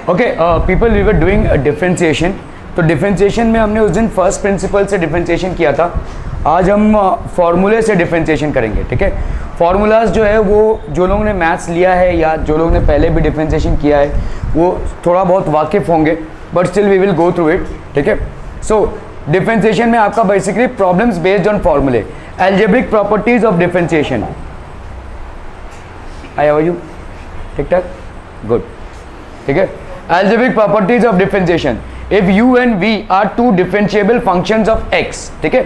Okay people, we were doing differentiation. तो differentiation में हमने उस दिन फर्स्ट प्रिंसिपल से डिफरेंशिएशन किया था। आज हम फॉर्मूले से डिफरेंशिएशन करेंगे, ठीक है। फार्मूलाज जो है वो जो लोगों ने मैथ्स लिया है या जो लोगों ने पहले भी डिफरेंशिएशन किया है वो थोड़ा बहुत वाकिफ़ होंगे, but still we will go through it, ठीक है। सो डिफरेंशिएशन में आपका बेसिकली प्रॉब्लम्स बेस्ड ऑन फॉर्मूले, algebraic properties of differentiation. How are you? ठीक ठाक, गुड, ठीक है। Algebraic properties of differentiation, if u and v are two differentiable functions of x, ठीक है,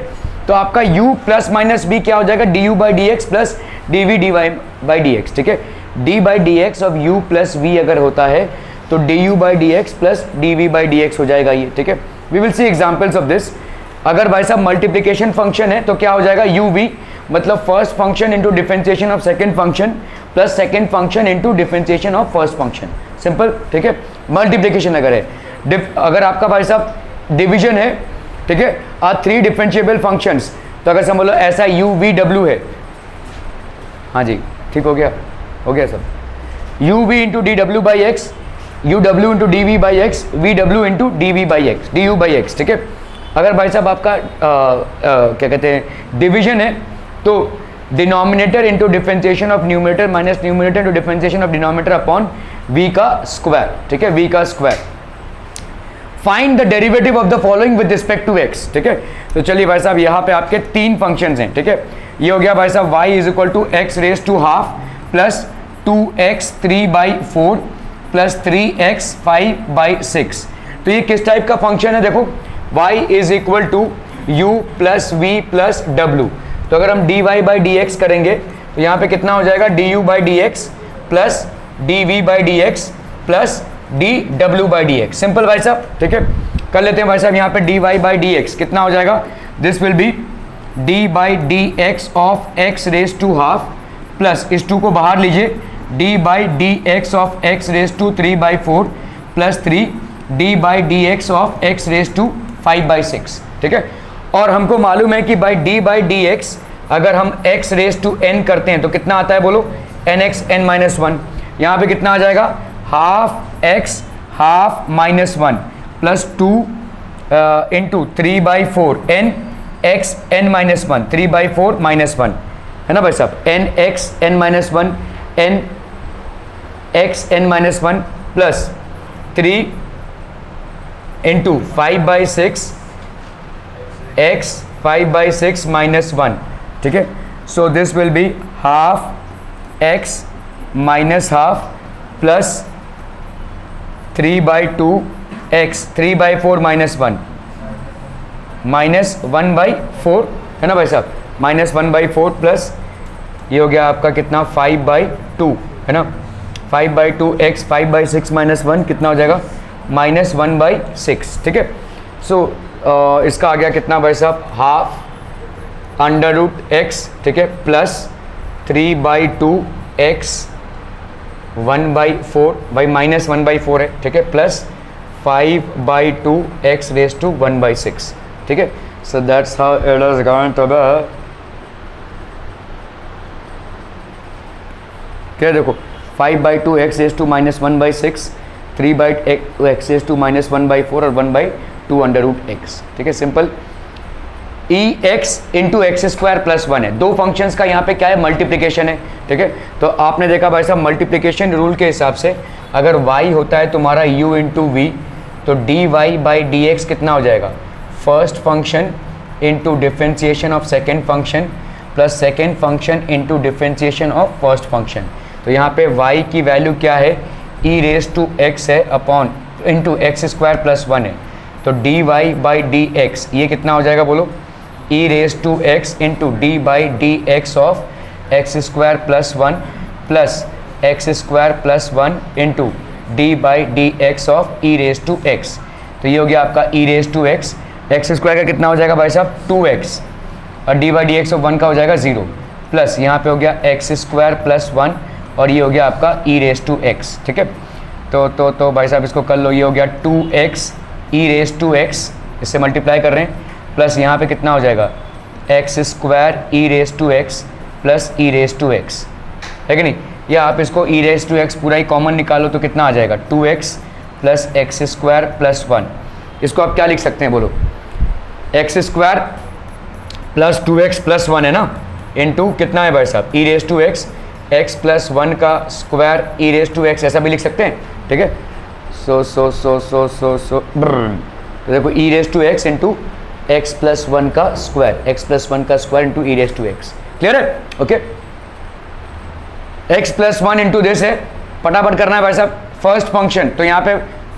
तो आपका u प्लस माइनस b क्या हो जाएगा, du by D x plus dv dy by D x, ठीक है। d by D x of u plus v अगर होता है तो du by D x plus dv by D x हो जाएगा ये, ठीक है। We will see examples of this. अगर भाई साहब मल्टीप्लीकेशन फंक्शन है तो क्या हो जाएगा, uv मतलब first function into differentiation of second function plus second function into differentiation of first function, simple, ठीक है। मल्टीप्लीकेशन अगर है, अगर आपका भाई साहब डिवीजन है, ठीक है, आर थ्री डिफरेंशिएबल फंक्शंस, तो अगर समझ लो ऐसा u v w है, हाँ जी ठीक हो गया सब, u v इंटू डी डब्ल्यू by x, u w into D we by x, v w into D we by x, d you by x, ठीक है। अगर भाई साहब आपका क्या कहते हैं डिवीजन है तो denominator into differentiation of numerator minus numerator into differentiation of denominator upon v का स्क्वायर, ठीक है, v का square. Find the derivative of the following with respect to x, ठीक है। तो चलिए भाई साहब यहाँ पे आपके तीन फंक्शंस हैं, ठीक है। ये हो गया भाई साहब y is equal to x raise to half plus 2x 3/4 plus 3x 5/6। तो ये किस टाइप का फंक्शन है, देखो y is equal to u plus v plus डब्ल्यू। तो अगर हम dy बाई डी एक्स करेंगे तो यहाँ पे कितना हो जाएगा, du by D x plus dv by D x plus dw by D x, simple भाई साहब, ठीक है। कर लेते हैं भाई साहब यहाँ पे dy बाई डी एक्स कितना हो जाएगा, this will be d by D x of x raise to half plus इस 2 को बाहर लीजिए, d by D x of x raise to 3/4 plus 3 d by D x of x raise to 5/6, ठीक है। और हमको मालूम है कि by d by D x अगर हम x रेज टू n करते हैं तो कितना आता है बोलो, nx n माइनस 1। यहाँ पे कितना आ जाएगा, half x half minus 1 plus 2 into 3/4 n x n minus 1, 3/4 minus 1 है ना भाई साहब, n x n minus 1 n x n minus 1 plus 3 into 5/6 x 5/6 minus 1, ठीक है। So this will be half x minus half plus 3/2 x 3/4 minus 1 minus 1/4 है ना भाई साहब, माइनस 1/4 प्लस ये हो गया आपका कितना 5/2 है ना, 5/2 x 5/6 माइनस 1 कितना हो जाएगा, माइनस 1/6, ठीक है। सो इसका आ गया कितना भाई साहब, हाफ अंडर रूट एक्स, ठीक है, प्लस 3/2 x 1/4 भाई माइनस 1/4 है, ठीक है, प्लस 5/2 x रेज टू 1/6, ठीक है। So that's how it is going to be, क्या देखो 5/2 x raise to minus 1/6, 3/2 x raise to minus 1/4 और 1/2 अंडर रूट x, ठीक है, simple. E x into x square plus 1 है, दो फंक्शंस का यहाँ पे क्या है, मल्टीप्लिकेशन है, ठीक है। तो आपने देखा भाई साहब मल्टीप्लिकेशन रूल के हिसाब से अगर y होता है तुम्हारा u इंटू वी, तो dy बाई डी एक्स कितना हो जाएगा, first function into differentiation of second function plus second function into differentiation of first function. तो यहाँ पे y की वैल्यू क्या है, e रेज टू x है upon into x square plus 1 है, तो dy बाई डी एक्स ये कितना हो जाएगा बोलो, e raise to x into d by D x of x square plus 1 plus x square plus 1 into d by D x of e raise to x। तो ये हो गया आपका e raise to x, x square का कितना हो जाएगा भाई साहब 2x और d by D x of 1 का हो जाएगा 0 प्लस यहाँ पे हो गया एक्स स्क्वायर प्लस 1 और ये हो गया आपका e रेज टू x, ठीक है। तो भाई साहब इसको कर लो, ये हो गया 2x e raise to x, इससे मल्टीप्लाई कर रहे हैं, प्लस यहाँ पे कितना हो जाएगा x square e raise to x plus e raise to x, है कि नहीं। या आप इसको ई रेज टू एक्स पूरा ही कॉमन निकालो तो कितना आ जाएगा 2x plus x square plus 1। इसको आप क्या लिख सकते हैं बोलो, x square plus 2x plus 1 है ना, इंटू कितना है भाई साहब e raise to x, x plus 1 का square e raise to x, ऐसा भी लिख सकते हैं, ठीक है। तो देखो e raise to x into x plus 1 का स्क्वायर, एक्स प्लस 1 का square into e raise to x, clear है, okay. X plus 1 into this है, फटाफट करना है भाई साहब फर्स्ट फंक्शन। तो यहाँ पे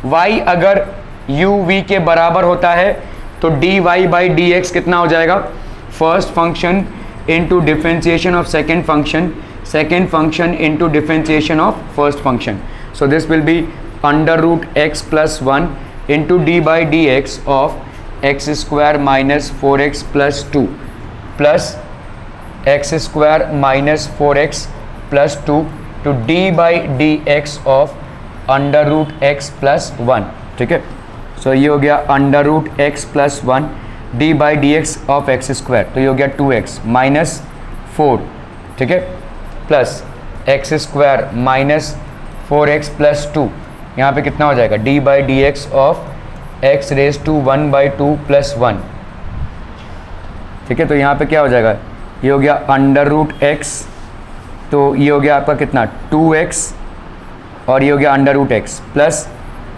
y अगर u v के बराबर होता है तो dy बाई डी एक्स कितना हो जाएगा, first function into differentiation of second function, second function into differentiation of first function. So this will be under root x plus 1 into d by D x of x square minus 4x plus 2 plus x square minus 4x plus 2 to d by D x of under root x plus 1, ठीक है। सो ये हो गया under root x plus 1 d by D x of x square, तो ये हो गया 2x माइनस 4, ठीक है, plus x square minus 4x plus 2, यहाँ पे कितना हो जाएगा D by D x of x raise to 1 by 2 plus 1, ठीक है। तो यहाँ पे क्या हो जाएगा, ये हो गया अंडर रूट एक्स, तो ये हो गया आपका कितना 2x और ये हो गया under root x plus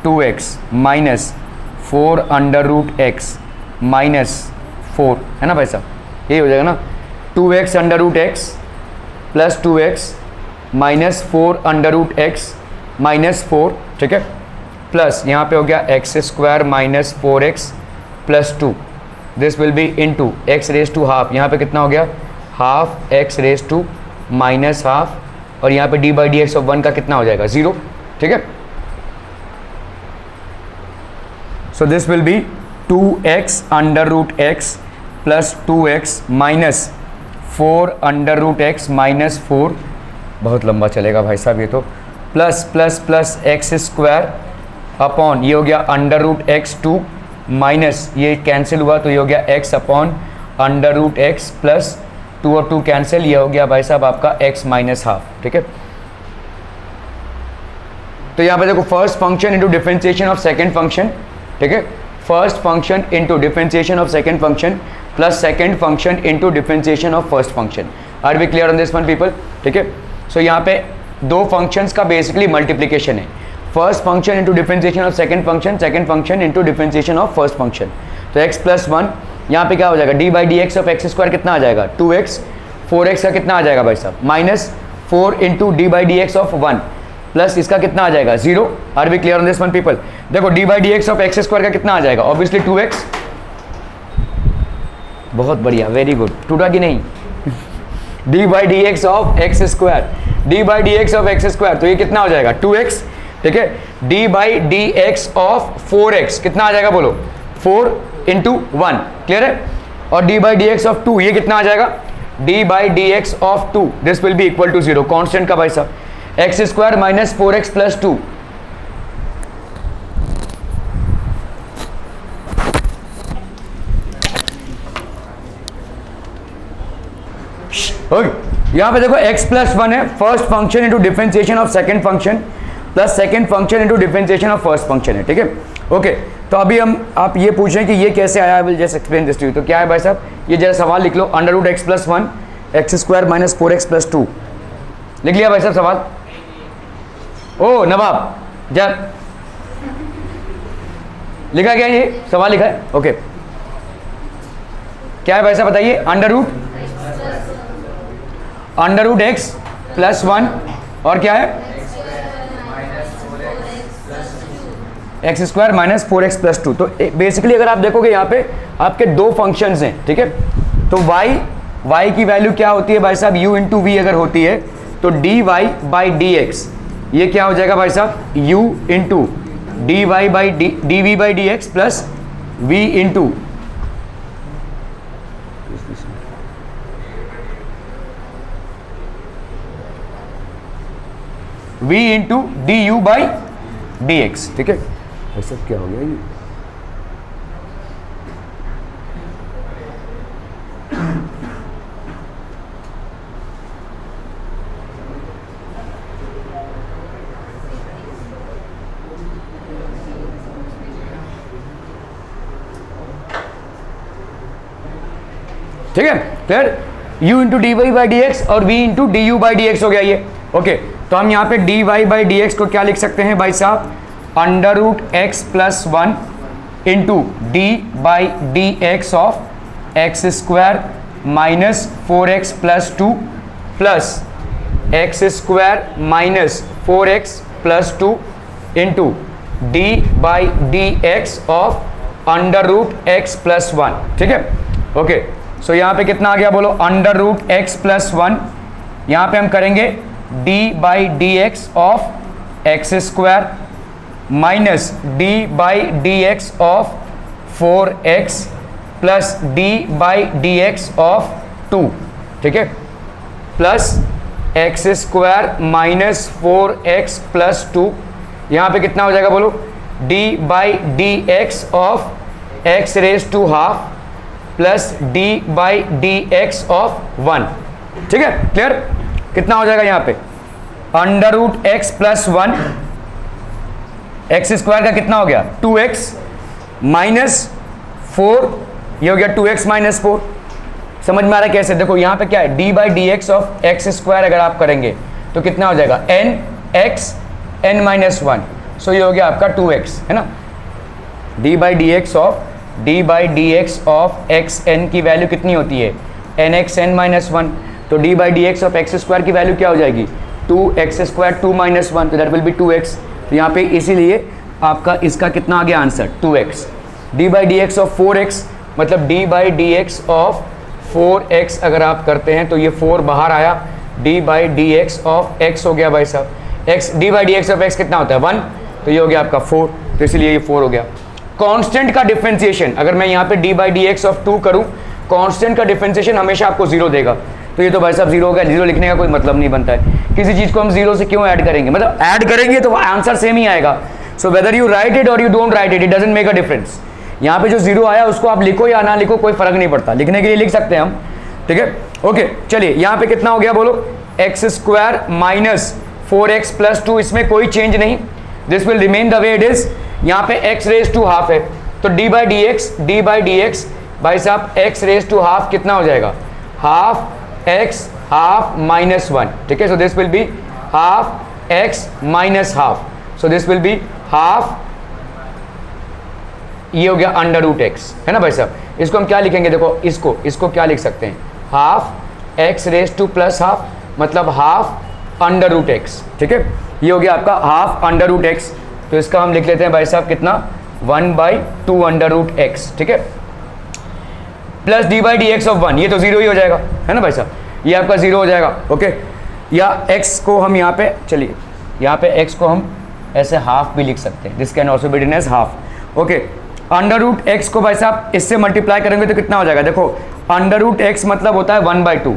2x minus 4 under root x minus 4, है ना भाई साहब, यही हो जाएगा ना, 2x under root x plus 2x minus 4 under root x minus 4, ठीक है, प्लस यहाँ पे हो गया x square minus 4x plus 2, this will be into x raise to half, यहाँ पे कितना हो गया half x raise to minus half, और यहाँ पे D by D x of 1 का कितना हो जाएगा 0, ठीक है। So this will be 2x under root x plus 2x minus 4 under root x minus 4, बहुत लंबा चलेगा भाई साहब ये तो, plus plus plus x square upon ये हो गया अंडर रूट एक्स 2 माइनस ये कैंसिल हुआ तो ये हो गया x upon under root x plus 2 और 2 कैंसिल, ये हो गया भाई साहब आपका x माइनस हाफ, ठीक है। तो यहाँ पे देखो first function into differentiation of second function, ठीक है, first function into differentiation of second function plus second function into differentiation of first function, are we clear on this one people, ठीक है। सो यहाँ पे दो फंक्शंस का basically multiplication है, first function into differentiation of second function into differentiation of first function. तो x plus 1 यहाँ पे क्या हो जाएगा D by D x of x square कितना आ जाएगा 2x, 4x का कितना आ जाएगा भाई साहब minus 4 into d by D x of 1 plus इसका कितना आ जाएगा 0, are we clear on this one people. देखो d by D x of x square का कितना आ जाएगा ऑब्वियसली 2x, बहुत बढ़िया वेरी गुड, टूटा कि नहीं D by D x of x square, D by D x of x square, तो ये कितना हो जाएगा 2x, ठीक है, D by D x of 4x कितना आ जाएगा बोलो 4 इंटू 1, क्लियर है, और d by D x of 2 ये कितना आ जाएगा D by D x of 2, this will be equal to 0, constant का भाई साहब x square minus 4x plus 2, यहां पे देखो x प्लस 1 है, first function into differentiation of second function plus second function into differentiation of first function है, ठीक है, ओके। तो अभी हम आप ये पूछ रहे हैं कि ये कैसे आया, will just explain this to you. तो क्या है भाई साहब, ये जरा सवाल लिख लो, under root x plus 1 x square minus 4x plus 2, लिख लिया भाई साहब सवाल। ओ नवाब जा लिखा गया, ये सवाल लिखा है, ओके। क्या है भाई साहब बताइए, अंडर रूट एक्स प्लस 1 और क्या है x square minus 4x plus 2। तो बेसिकली अगर आप देखोगे यहाँ पे आपके दो फंक्शंस हैं, ठीक है, तो y की वैल्यू क्या होती है भाई साहब u इंटू वी अगर होती है तो dy बाई डी एक्स, ये क्या हो जाएगा भाई साहब u into d Y by D we by D x plus v into v into D you by D x, ठीक है। ऐसा क्या हो गया ये, ठीक है, clear. u into d Y by D x और v into D you by D x हो गया ये। ओके, तो हम यहाँ पे d Y by D x को क्या लिख सकते हैं भाई साहब, under root x plus 1 into d by D x of x square minus 4x plus 2 plus x square minus 4x plus 2 into d by D x of under root x plus 1। ठीक है, okay, सो यहाँ पे कितना आ गया बोलो, under root x plus 1, यहाँ पे हम करेंगे d by D x of x square minus D by D x of 4x plus D by D x of 2। ठीक है, plus x square minus 4x plus 2, यहाँ पे कितना हो जाएगा बोलो, d by D x of x raise to half plus D by D x of 1। ठीक है, क्लियर। कितना हो जाएगा यहाँ पे, under root x plus 1, x square का कितना हो गया 2x माइनस 4, ये हो गया 2x माइनस 4। समझ में आ रहा है कैसे, देखो यहाँ पे क्या है, D by D x of x square अगर आप करेंगे तो कितना हो जाएगा n x n minus 1, so ये हो गया आपका 2x, है ना। D by D x of d by D x of x n की वैल्यू कितनी होती है, एन एक्स एन माइनस 1, तो d by D x of x square की वैल्यू क्या हो जाएगी 2x स्क्वायर 2 माइनस 1, तो दैट विल बी 2x। तो यहाँ पे इसीलिए आपका इसका कितना आ गया answer 2x। D by D x of 4x मतलब D by D x of 4x अगर आप करते हैं तो ये 4 बाहर आया, D by D x of x हो गया भाई साहब, x D by D x of x कितना होता है 1, तो ये हो गया आपका 4, तो इसलिए ये 4 हो गया। कांस्टेंट का डिफरेंशिएशन अगर मैं यहाँ पे D by D x of 2 करूँ, कांस्टेंट का डिफरेंशिएशन हमेशा आपको 0 देगा, तो ये तो भाई साहब 0 हो गया, 0 लिखने का कोई मतलब नहीं बनता है। किसी चीज़ को हम 0 से क्यों ऐड करेंगे, मतलब ऐड करेंगे तो आंसर सेम ही आएगा। So whether you write it or you don't write it, it doesn't make a difference. यहाँ पे जो 0 आया उसको आप लिखो या ना लिखो कोई फर्क नहीं पड़ता, लिखने के लिए लिख सकते हैं हम। ठीक है, ओके, चलिए यहाँ पे कितना हो गया बोलो, x square minus 4x plus 2, इसमें कोई चेंज नहीं, this will remain the way it is. यहाँ पे x रेज टू हाफ है, तो डी बाई डी एक्स भाई साहब x रेज टू हाफ कितना हो जाएगा, हाफ x हाफ माइनस 1। ठीक है, so this will be half x minus half, so this will be half, ये हो गया अंडर रूट एक्स, है ना भाई साहब। इसको हम क्या लिखेंगे, देखो इसको क्या लिख सकते हैं, half x raise to plus half मतलब हाफ अंडर रूट एक्स। ठीक है, ये हो गया आपका हाफ अंडर रूट एक्स, तो इसका हम लिख लेते हैं भाई साहब कितना 1/2 अंडर रूट एक्स। ठीक है, plus D by D x of 1, ये तो 0 ही हो जाएगा, है ना भाई साहब, ये आपका 0 हो जाएगा। ओके, या x को हम यहाँ पे, चलिए यहाँ पे x को हम ऐसे हाफ भी लिख सकते हैं, this can also be written as half. Okay, under root x को भाई साहब इससे मल्टीप्लाई करेंगे तो कितना हो जाएगा, देखो अंडर रूट एक्स मतलब होता है 1/2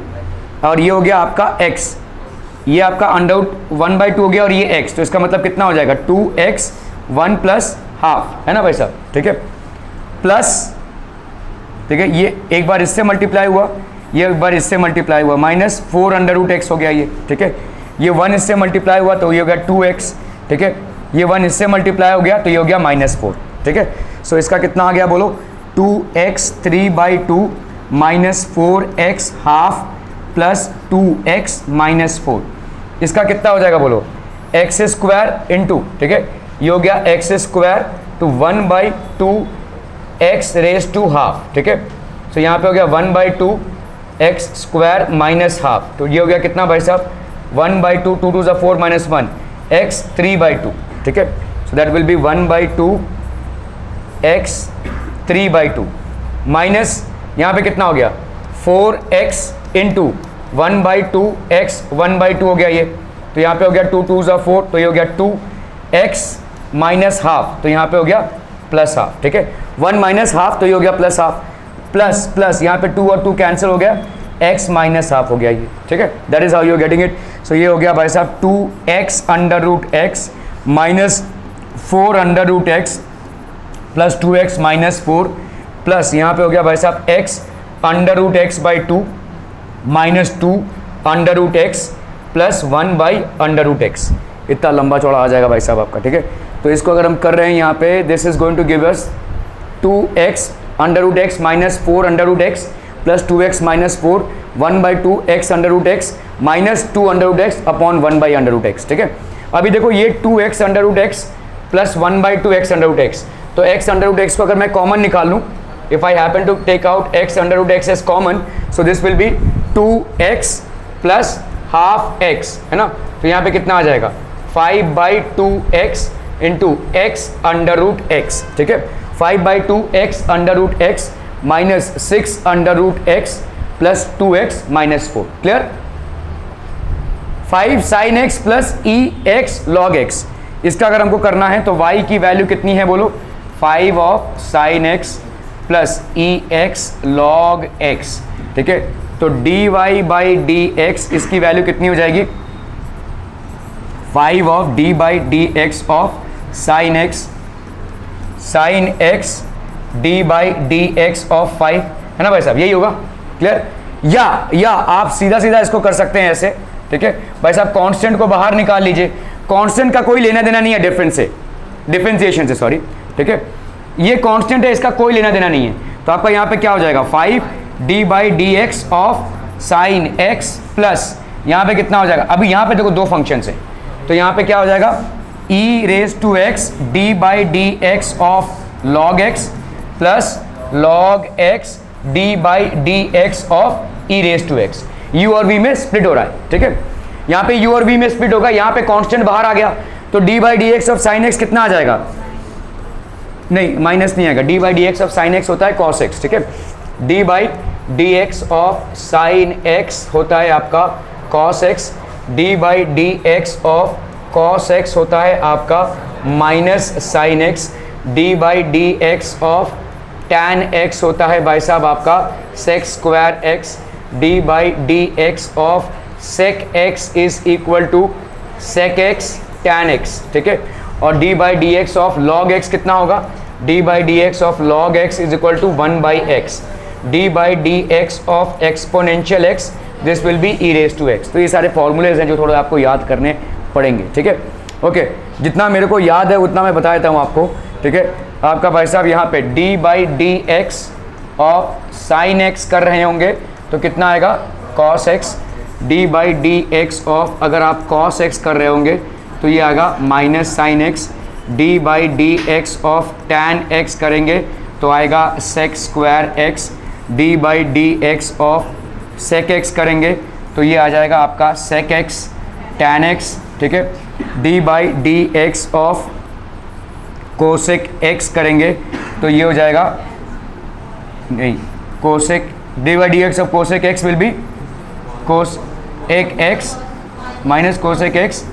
और ये हो गया आपका x, ये आपका अंडर रूट 1/2 हो गया और ये x, तो इसका मतलब कितना हो जाएगा 2x 1 प्लस हाफ, है ना भाई साहब। ठीक है, प्लस, ठीक है, ये एक बार इससे मल्टीप्लाई हुआ, ये एक बार इससे मल्टीप्लाई हुआ, माइनस 4 अंडर रूट एक्स हो गया ये। ठीक है, ये 1 इससे मल्टीप्लाई हुआ तो ये हो गया 2x। ठीक है, ये 1 इससे मल्टीप्लाई हो गया तो ये हो गया -4। ठीक है, सो इसका कितना आ गया बोलो, 2x 3/2 minus 4x half plus 2x -4, इसका कितना हो जाएगा बोलो, एक्स स्क्वायर इंटू, ठीक है, ये हो गया एक्स स्क्वायर तो 1/2 एक्स रेज टू हाफ। ठीक है, सो यहाँ पे हो गया 1/2 एक्स स्क्वायर माइनस हाफ, तो ये हो गया कितना भाई साहब 1/2, 2 2 4 -1 एक्स 3/2। ठीक है, so that will be 1/2 x 3/2 minus यहाँ पे कितना हो गया 4x इंटू 1/2 एक्स 1/2 हो गया ये, तो यहाँ पे हो गया 2 2 4, तो ये हो गया 2x माइनस हाफ, तो यहाँ पे हो गया प्लस हाफ। ठीक है, 1 माइनस हाफ तो ये हो गया प्लस हाफ, प्लस प्लस यहाँ पे 2 और 2 कैंसिल हो गया, x माइनस हाफ हो गया ये। ठीक है, that is how you are getting it. So ये हो गया भाई साहब 2x under root x minus 4 under root x plus 2x -4 plus यहाँ पे हो गया भाई साहब x under root x by 2 minus 2 under root x plus 1 by under root x, इतना लंबा चौड़ा आ जाएगा भाई साहब आपका। ठीक है, तो इसको अगर हम कर रहे हैं यहाँ पे, this is going to give us 2x under root x minus 4 under root x plus 2x minus 4 1/2 under root x minus 2 under root x upon 1 under root x. ठीक है, अभी देखो ये 2x under root x plus 1/2 under root x, तो x under root x को अगर मैं common निकाल लूँ, if I happen to take out x under root x as common, so this will be 2x plus half x, है ना। तो यहाँ पे कितना आ जाएगा 5/2x into x under root x. ठीक है, 5/2x under root x minus 6 under root x plus 2x minus 4। Clear. 5 sine x plus e x log x, इसका अगर हमको करना है तो y की वैल्यू कितनी है बोलो, 5 of sine x plus e x log x. ठीक है, तो dy बाई डी एक्स इसकी वैल्यू कितनी हो जाएगी, 5 of d by D x of sine x d by D x of 5, है ना भाई साहब, यही होगा। क्लियर। या आप सीधा सीधा इसको कर सकते हैं ऐसे। ठीक है भाई साहब, कांस्टेंट को बाहर निकाल लीजिए, कांस्टेंट का कोई लेना देना नहीं है डिफरेंस से, डिफरेंशिएशन से, सॉरी। ठीक है, ये कांस्टेंट है, इसका कोई लेना देना नहीं है, तो आपका यहाँ पे क्या हो जाएगा 5 D by D x of sine x plus यहाँ पे कितना हो जाएगा, अभी यहाँ पे देखो दो फंक्शन है, तो यहाँ पे क्या हो जाएगा e raise to x d by D x of log x plus log x d by D x of e raise to x. u और v में स्प्लिट हो रहा है। ठीक है, यहाँ पे u और v में स्प्लिट होगा, यहाँ पे कांस्टेंट बाहर आ गया, तो d by D x of sine x कितना आ जाएगा, नहीं माइनस नहीं आएगा, d by D x of sine x होता है कॉस एक्स। ठीक है, d by D x of sine x होता है आपका cos x, d by D x of cos x होता है आपका minus sine x, d by D x of tan x होता है भाई साहब आपका सेक square x, d by D x of sec x is equal to sec x tan x. ठीक है, और d by D x of log x कितना होगा, d by D x of log x is equal to 1 by x, d by D x of exponential x this will be e raise to x. तो ये सारे formulas हैं जो थोड़ा आपको याद करने पड़ेंगे। ठीक है, ओके, जितना मेरे को याद है उतना मैं बता देता हूँ आपको। ठीक है, आपका भाई साहब यहाँ पे d by D x of sine x कर रहे होंगे तो कितना आएगा cos x, d by D x of अगर आप cos x कर रहे होंगे तो ये आएगा minus sine x, d by D x of tan x करेंगे तो आएगा sec square x, d by D x of sec x करेंगे तो ये आ जाएगा आपका सेक एक्स टैन एक्स। ठीक है, d by D x of cosec x करेंगे तो ये हो जाएगा, नहीं cosec d by D x of cosec x will be cosec x minus cosec x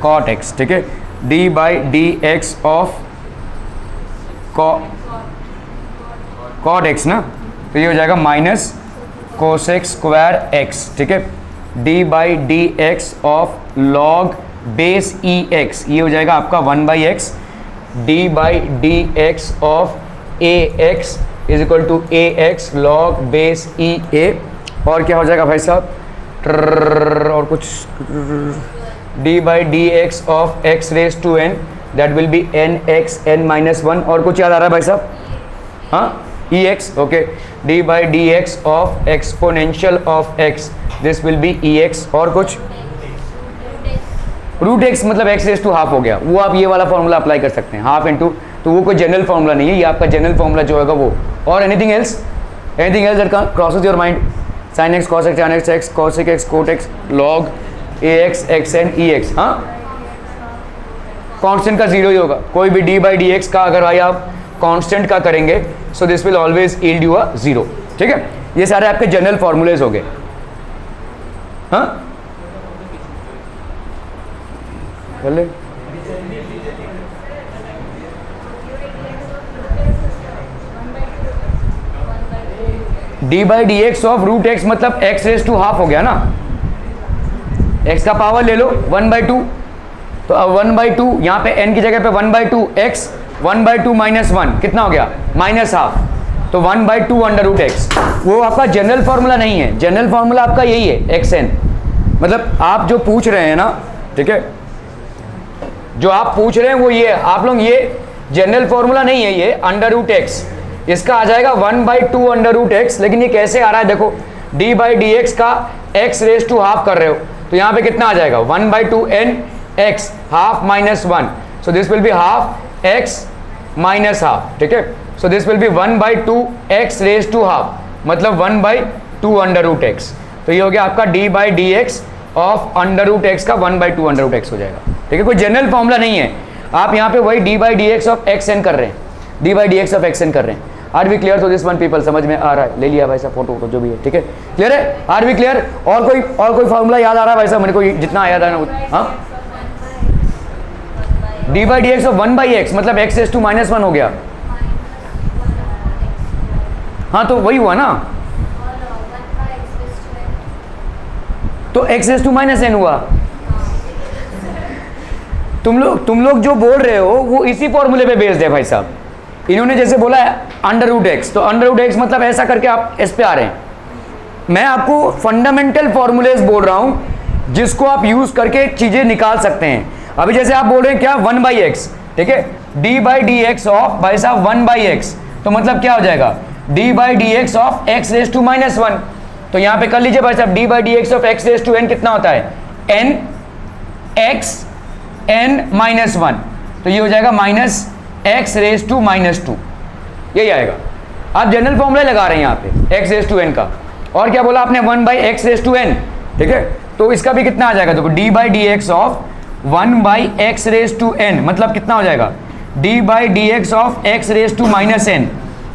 cot x. ठीक है, d by D x of cot x ना, तो ये हो जाएगा माइनस कोसेक स्क्वायर एक्स। ठीक है, d by D x of log base e x, ये हो जाएगा आपका 1 by x, d by D x of a x is equal to a x log base e a, और क्या हो जाएगा भाई साहब और कुछ d by D x of x raise to n that will be n x n minus 1, और कुछ याद आ रहा है भाई साहब, हाँ e x. Okay, d by D x of exponential of x this will be e x, और कुछ रूट एक्स मतलब x रेज टू हाफ हो गया, वो आप ये वाला फॉर्मूला अप्लाई कर सकते हैं, हाफ इंटू, तो वो कोई जनरल फॉर्मूला नहीं है, ये आपका जनरल फॉर्मूला जो होगा वो। और anything else that crosses your mind, sine x cos x tan x x cosec x cot x log a x x n e x. हाँ, कांस्टेंट का जीरो ही होगा, कोई भी d बाई डी एक्स का अगर भाई आप कांस्टेंट का करेंगे सो this will always yield you a zero. ठीक है, ये सारे आपके जनरल फॉर्मूलेज हो गए। हाँ चले, d by D x of root x मतलब x रेज टू हाफ हो गया ना, x का पावर ले लो 1/2, तो अब 1/2 यहाँ पे n की जगह पे 1/2 x 1/2 माइनस 1 कितना हो गया माइनस हाफ, तो 1/2 अंडर रूट एक्स। वो आपका जनरल फॉर्मूला नहीं है, जनरल फॉर्मूला आपका यही है xn, मतलब आप जो पूछ रहे हैं ना, ठीक है, जो आप पूछ रहे हैं वो ये, आप लोग ये जनरल फॉर्मूला नहीं है, ये अंडर रूट एक्स इसका आ जाएगा 1/2 अंडर रूट एक्स, लेकिन ये कैसे आ रहा है देखो, d बाई डी एक्स का x रेज टू हाफ कर रहे हो, तो यहाँ पे कितना आ जाएगा 1/2 n x half minus 1, so this will be half x minus half, ठीक है। So this will be 1/2 x raise to half, मतलब 1/2 अंडर रूट एक्स। तो ये हो गया आपका d by D x of under root x का 1/2 under root x हो जाएगा, ठीक है। कोई जनरल फॉर्मूला नहीं है, आप यहाँ पे वही d by D x of x n कर रहे हैं, d by D x of x n कर रहे हैं। Are we clear? तो दिस वन पीपल समझ में आ रहा है, ले लिया भाई साहब फोटो जो भी है, ठीक है, क्लियर है? Are we clear? और कोई फॉर्मूला याद आ रहा है भाई साहब? मेरे को जितना याद आ रहा है, हाँ, d by D x of 1/x मतलब x रेज टू माइनस 1 हो गया, हाँ तो वही हुआ ना, तो x raise to minus n हुआ। तुम लोग जो बोल रहे हो वो इसी फॉर्मूले पे बेस्ड है भाई साहब। इन्होंने जैसे बोला है अंडर रूट एक्स, तो अंडर रूट एक्स मतलब ऐसा करके आप इस पे आ रहे हैं। मैं आपको फंडामेंटल फॉर्मूलेज बोल रहा हूं जिसको आप यूज करके चीजें निकाल सकते हैं। अभी जैसे आप बोल रहे हैं क्या 1/x, ठीक है, d by D x of भाई साहब 1/x, तो मतलब क्या हो जाएगा d by D x of x raise to minus 1। तो यहां पे कर लीजिए भाई साहब d by D x of x raise to n कितना होता है n x n माइनस 1, तो ये हो जाएगा minus x raise to minus 2, यही आएगा। आप जनरल फॉर्मूला लगा रहे हैं यहाँ पे x रेज टू n का, और क्या बोला आपने 1/x रेज टू n, ठीक है, तो इसका भी कितना आ जाएगा देखो d by D x of 1/x raise to n मतलब कितना हो जाएगा d by D x of x raise to minus n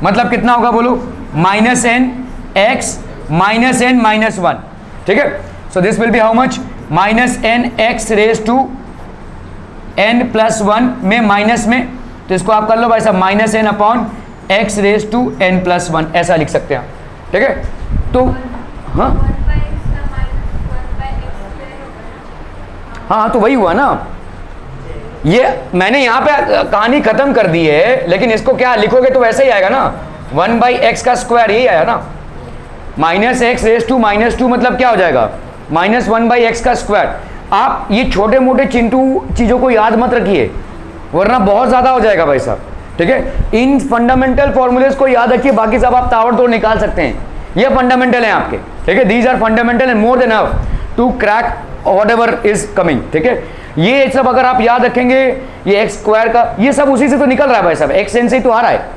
मतलब कितना होगा बोलो minus n x minus n minus 1, ठीक है। So this will be how much minus n x raise to n plus 1 में माइनस में, तो इसको आप कर लो भाई साहब minus n upon x raise to n plus 1, ऐसा लिख सकते हैं आप, ठीक है। तो हाँ तो वही हुआ ना, ये मैंने यहाँ पे कहानी खत्म कर दी है, लेकिन इसको क्या लिखोगे तो वैसे ही आएगा ना 1/x का स्क्वायर, यही आया ना, minus x raise to minus 2 मतलब क्या हो जाएगा माइनस 1/x का स्क्वायर। आप ये छोटे मोटे चिंटू चीजों को याद मत रखिए, वरना बहुत ज्यादा हो जाएगा भाई साहब, ठीक है। इन फंडामेंटल फॉर्मूलेज को याद रखिए, बाकी सब आप ताबड़तोड़ निकाल सकते हैं, ये फंडामेंटल है आपके, ठीक है। These are fundamental and more than enough to crack whatever is coming, ठीक है। ये सब अगर आप याद रखेंगे, ये एक्स स्क्वायर का ये सब उसी से तो निकल रहा है भाई साहब, एक्स एन से ही तो आ रहा है,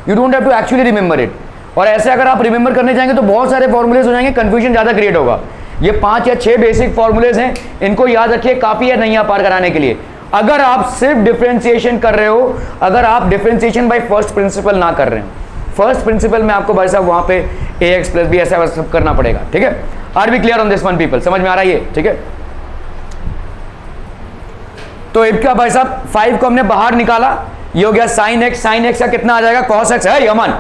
you don't have to actually remember it. और ऐसे अगर आप रिमेंबर करने जाएंगे तो बहुत सारे फॉर्मूलेज हो जाएंगे, कंफ्यूजन ज्यादा क्रिएट होगा। ये 5 या 6 बेसिक फॉर्मूलेज हैं, इनको याद रखिए, काफी है नहीं पार कराने के लिए। अगर आप सिर्फ डिफरेंशिएशन कर रहे हो, अगर आप डिफरेंशिएशन बाय फर्स्ट प्रिंसिपल ना कर रहे हो, फर्स्ट प्रिंसिपल में आपको भाई साहब वहां पे ax प्लस बी ऐसा सब करना पड़ेगा, ठीक है। Are be clear on this one people, समझ में आ रहा है ये, ठीक है। तो इसका भाई साहब 5 को हमने बाहर निकाला, ये हो गया साइन एक्स, साइन एक्स का कितना आ जाएगा कॉस एक्स है यमन,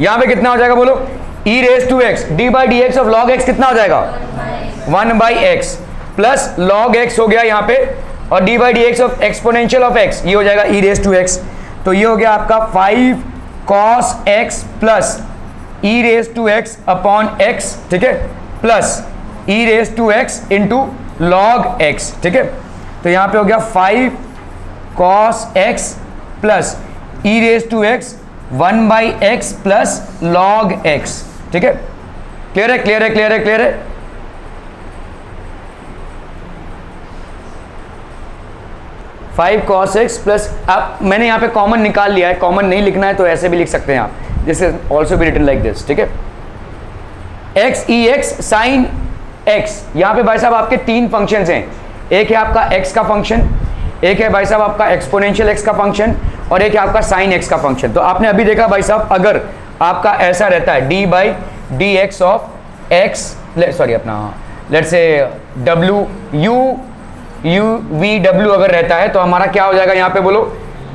यहां पे कितना हो जाएगा बोलो e raise to x, d by D x of log x कितना हो जाएगा 1/x प्लस लॉग एक्स हो गया यहाँ पे, और d by D x of exponential of x ये हो जाएगा e रेज टू एक्स। तो ये हो गया आपका 5 cos x plus e raise to x upon x, ठीक है, plus e raise to x into log x, ठीक है। तो यहाँ पे हो गया 5 cos x plus e raise to x 1/x plus log x, ठीक है। क्लियर है, क्लियर है, क्लियर है, क्लियर है। फाइव cos x प्लस, अब मैंने यहाँ पे कॉमन निकाल लिया है, कॉमन नहीं लिखना है तो ऐसे भी लिख सकते हैं आप, this is also be written like this, ठीक है। x e x sine x, यहाँ पे भाई साहब आपके 3 फंक्शंस हैं, एक है आपका x का फंक्शन, एक है भाई साहब आपका एक्सपोनेंशियल x का फंक्शन, और एक है आपका साइन x का फंक्शन। तो आपने अभी देखा भाई साहब, अगर आपका ऐसा रहता है d by D x of x, sorry अपना let's say w u v w अगर रहता है तो हमारा क्या हो जाएगा यहाँ पे बोलो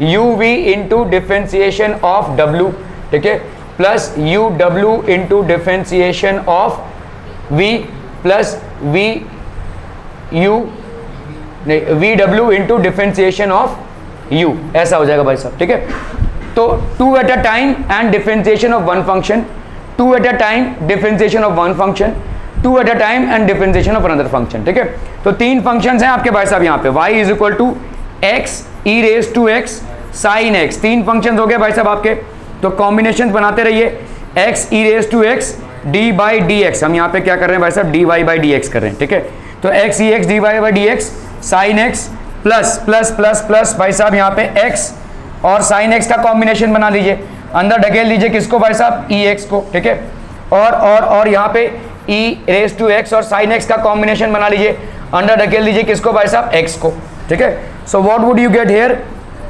u v into differentiation of w, ठीक है, plus u w into differentiation of v plus v u नहीं v w into differentiation of u, ऐसा हो जाएगा भाई साहब, ठीक है। तो 2 at a time and differentiation of one function, 2 at a time differentiation of one function, 2 at a time and differentiation of another function, ठीक है। तो 3 फंक्शंस हैं आपके भाई साहब यहाँ पे, y is equal to x e raise to x sine x, 3 function हो गए भाई साहब आपके, तो कॉम्बिनेशन बनाते रहिए। X e raise to x d by D x, हम यहाँ पे क्या कर रहे हैं भाई साहब, d Y by D x कर रहे हैं, ठीक है। तो x e x d Y by D x sine x plus plus plus plus भाई साहब यहाँ पे एक्स और साइन एक्स का कॉम्बिनेशन बना लीजिए, अंदर ढकेल लीजिए किसको भाई साहब, ई एक्स को, ठीक है। और यहाँ पे ई रेस टू एक्स और साइन एक्स का कॉम्बिनेशन बना लीजिए, अंदर ढकेल लीजिए किसको भाई साहब, एक्स को, ठीक है। So what would you get here,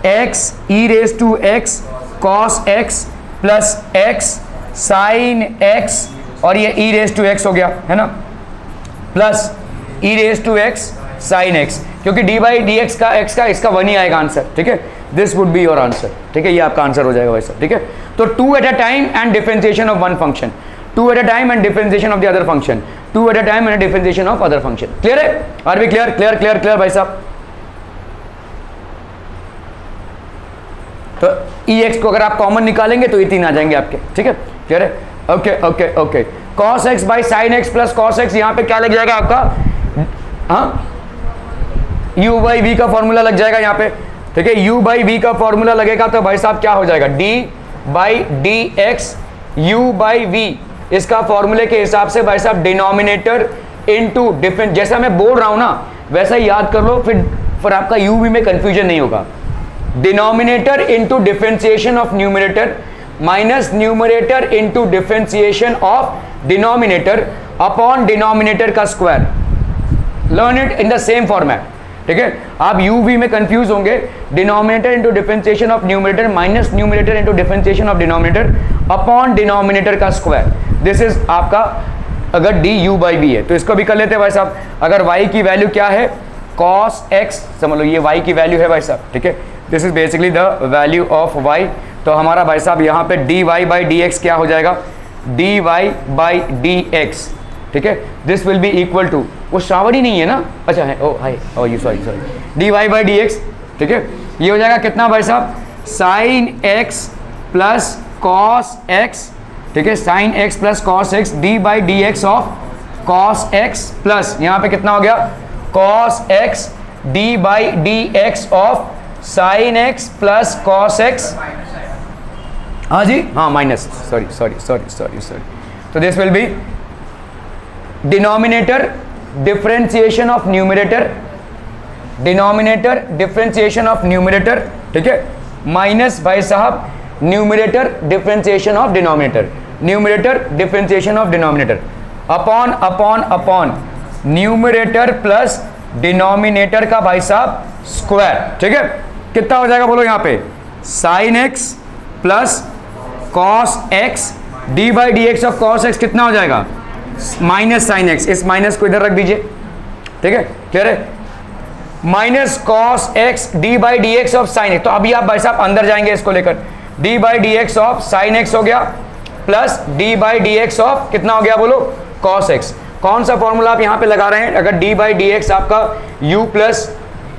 x e raise to x cos x plus x sine x, और ये ई रेस टू एक्स हो गया है ना, plus e raise to x sine x, क्योंकि डी बाई डी एक्स का x का इसका 1 ही आएगा आंसर, ठीक है। This would be your answer, ठीक है, ये आपका आंसर हो जाएगा भाई साहब, ठीक है। तो 2 at a time and differentiation of one function, 2 at a time and differentiation of the other function, 2 at a time and differentiation of other function. Clear है? Are we clear? Clear, clear, clear भाई साहब। तो ex को अगर आप common निकालेंगे तो ये 3 आ जाएंगे आपके, ठीक है, क्लियर है? Okay okay okay, cos x by sine x plus cos x, यहाँ पे क्या लग जाएगा आपका, हाँ u बाई v का फॉर्मूला लग जाएगा यहाँ पे, ठीक है। u बाई v का फॉर्मूला लगेगा तो भाई साहब क्या हो जाएगा, d by D x u by v, इसका फॉर्मूले के हिसाब से भाई साहब डिनोमिनेटर इनटू डिफरेंट, जैसा मैं बोल रहा हूं ना वैसा ही याद कर लो, फिर आपका u v में कंफ्यूजन नहीं होगा। Denominator into differentiation of numerator minus numerator into differentiation of denominator upon denominator का square, learn it in the same format, ठीक है। आप u v में कंफ्यूज होंगे, denominator into differentiation of numerator minus numerator into differentiation of denominator upon denominator का square, this is आपका अगर D you by we है। तो इसको भी कर लेते हैं भाई साहब, अगर y की वैल्यू क्या है, cos x, समझ लो ये y की वैल्यू है भाई साहब, ठीक है, this is basically the value of y। तो हमारा भाई साहब यहाँ पे d Y by D x क्या हो जाएगा, D Y by D x, ठीक है। This will be equal to, वो श्रावणी नहीं है ना, अच्छा है, oh hi, oh you sorry sorry, d Y by D x, ठीक है। ये हो जाएगा कितना भाई साहब, sine x plus cos x, ठीक है, sign x plus cos x d by D x of cos x plus यहाँ पे कितना हो गया, cos x d by D x of sine x plus cos x, हाँ जी, हाँ minus, sorry sorry sorry sorry sorry, तो this will be denominator differentiation of numerator, denominator differentiation of numerator, ठीक है, माइनस भाई साहब numerator differentiation of denominator, numerator differentiation of denominator upon upon upon numerator plus denominator का भाई साहब square, ठीक है। कितना हो जाएगा बोलो यहाँ पे, sign x plus cos x d by D x of cos x कितना हो जाएगा, माइनस साइन एक्स, इस माइनस को इधर रख दीजिए, ठीक है, क्लियर है, minus cos x d by D x of sine x. तो अभी आप भाई साहब अंदर जाएंगे इसको लेकर, D by D x of sine x हो गया plus D by D x of कितना हो गया बोलो, कॉस एक्स। कौन सा फॉर्मूला आप यहाँ पे लगा रहे हैं, अगर डी बाई डी एक्स आपका u प्लस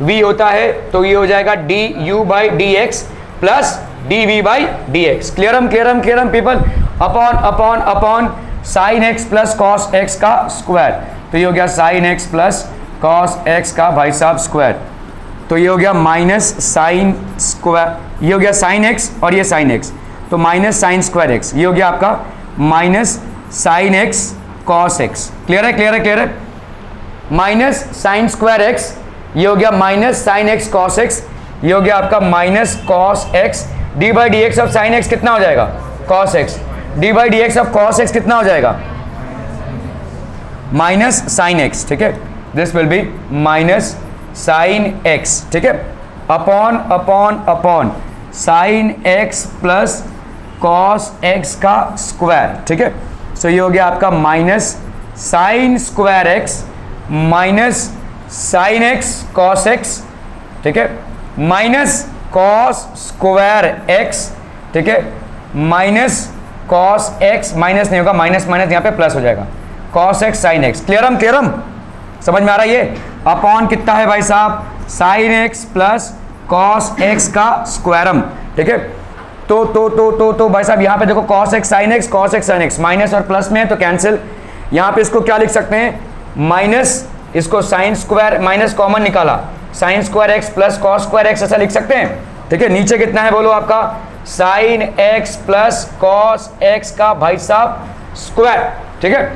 वी होता है तो ये हो जाएगा d you by D x plus d we by D x. क्लियरम क्लियरम क्लियरम people, upon upon upon sine x plus cos x का स्क्वायर, तो ये हो गया sine x plus cos x का भाई साहब स्क्वायर, तो ये हो गया माइनस साइन स्क्वायर, ये हो गया साइन एक्स और ये साइन एक्स, तो माइनस साइन स्क्वायर एक्स, ये हो गया आपका minus sine x cos x. Clear है क्लियर है क्लियर है, माइनस साइन स्क्वायर एक्स, ये हो गया minus sine x cos x, ये हो गया आपका minus cos x d by D x of sine x कितना हो जाएगा, cos x, d by D x of cos x कितना हो जाएगा, माइनस साइन एक्स, ठीक है, this will be minus sine x, ठीक है, upon upon upon sine x plus cos x का स्क्वायर, ठीक है। सो ये हो गया आपका minus sine square x minus sine x cos x, ठीक है, माइनस कॉस स्क्वायर एक्स, ठीक है, माइनस कॉस एक्स, माइनस नहीं होगा, माइनस माइनस यहाँ पे प्लस हो जाएगा, कॉस एक्स साइन एक्स। क्लियरम क्लियरम, समझ में आ रहा है ये, अपॉन कितना है भाई साहब, sine x plus cos x का स्क्वायरम, ठीक है। तो भाई साहब यहाँ पे देखो cos x sine x, cos x sine x, minus और प्लस में है तो कैंसिल, यहाँ पे इसको क्या लिख सकते हैं, माइनस, इसको साइन स्क्वायर माइनस कॉमन निकाला, sine square x plus cos square x ऐसा लिख सकते हैं, ठीक है, नीचे कितना है बोलो आपका sign x plus cos x का भाई साहब स्क्वायर, ठीक है,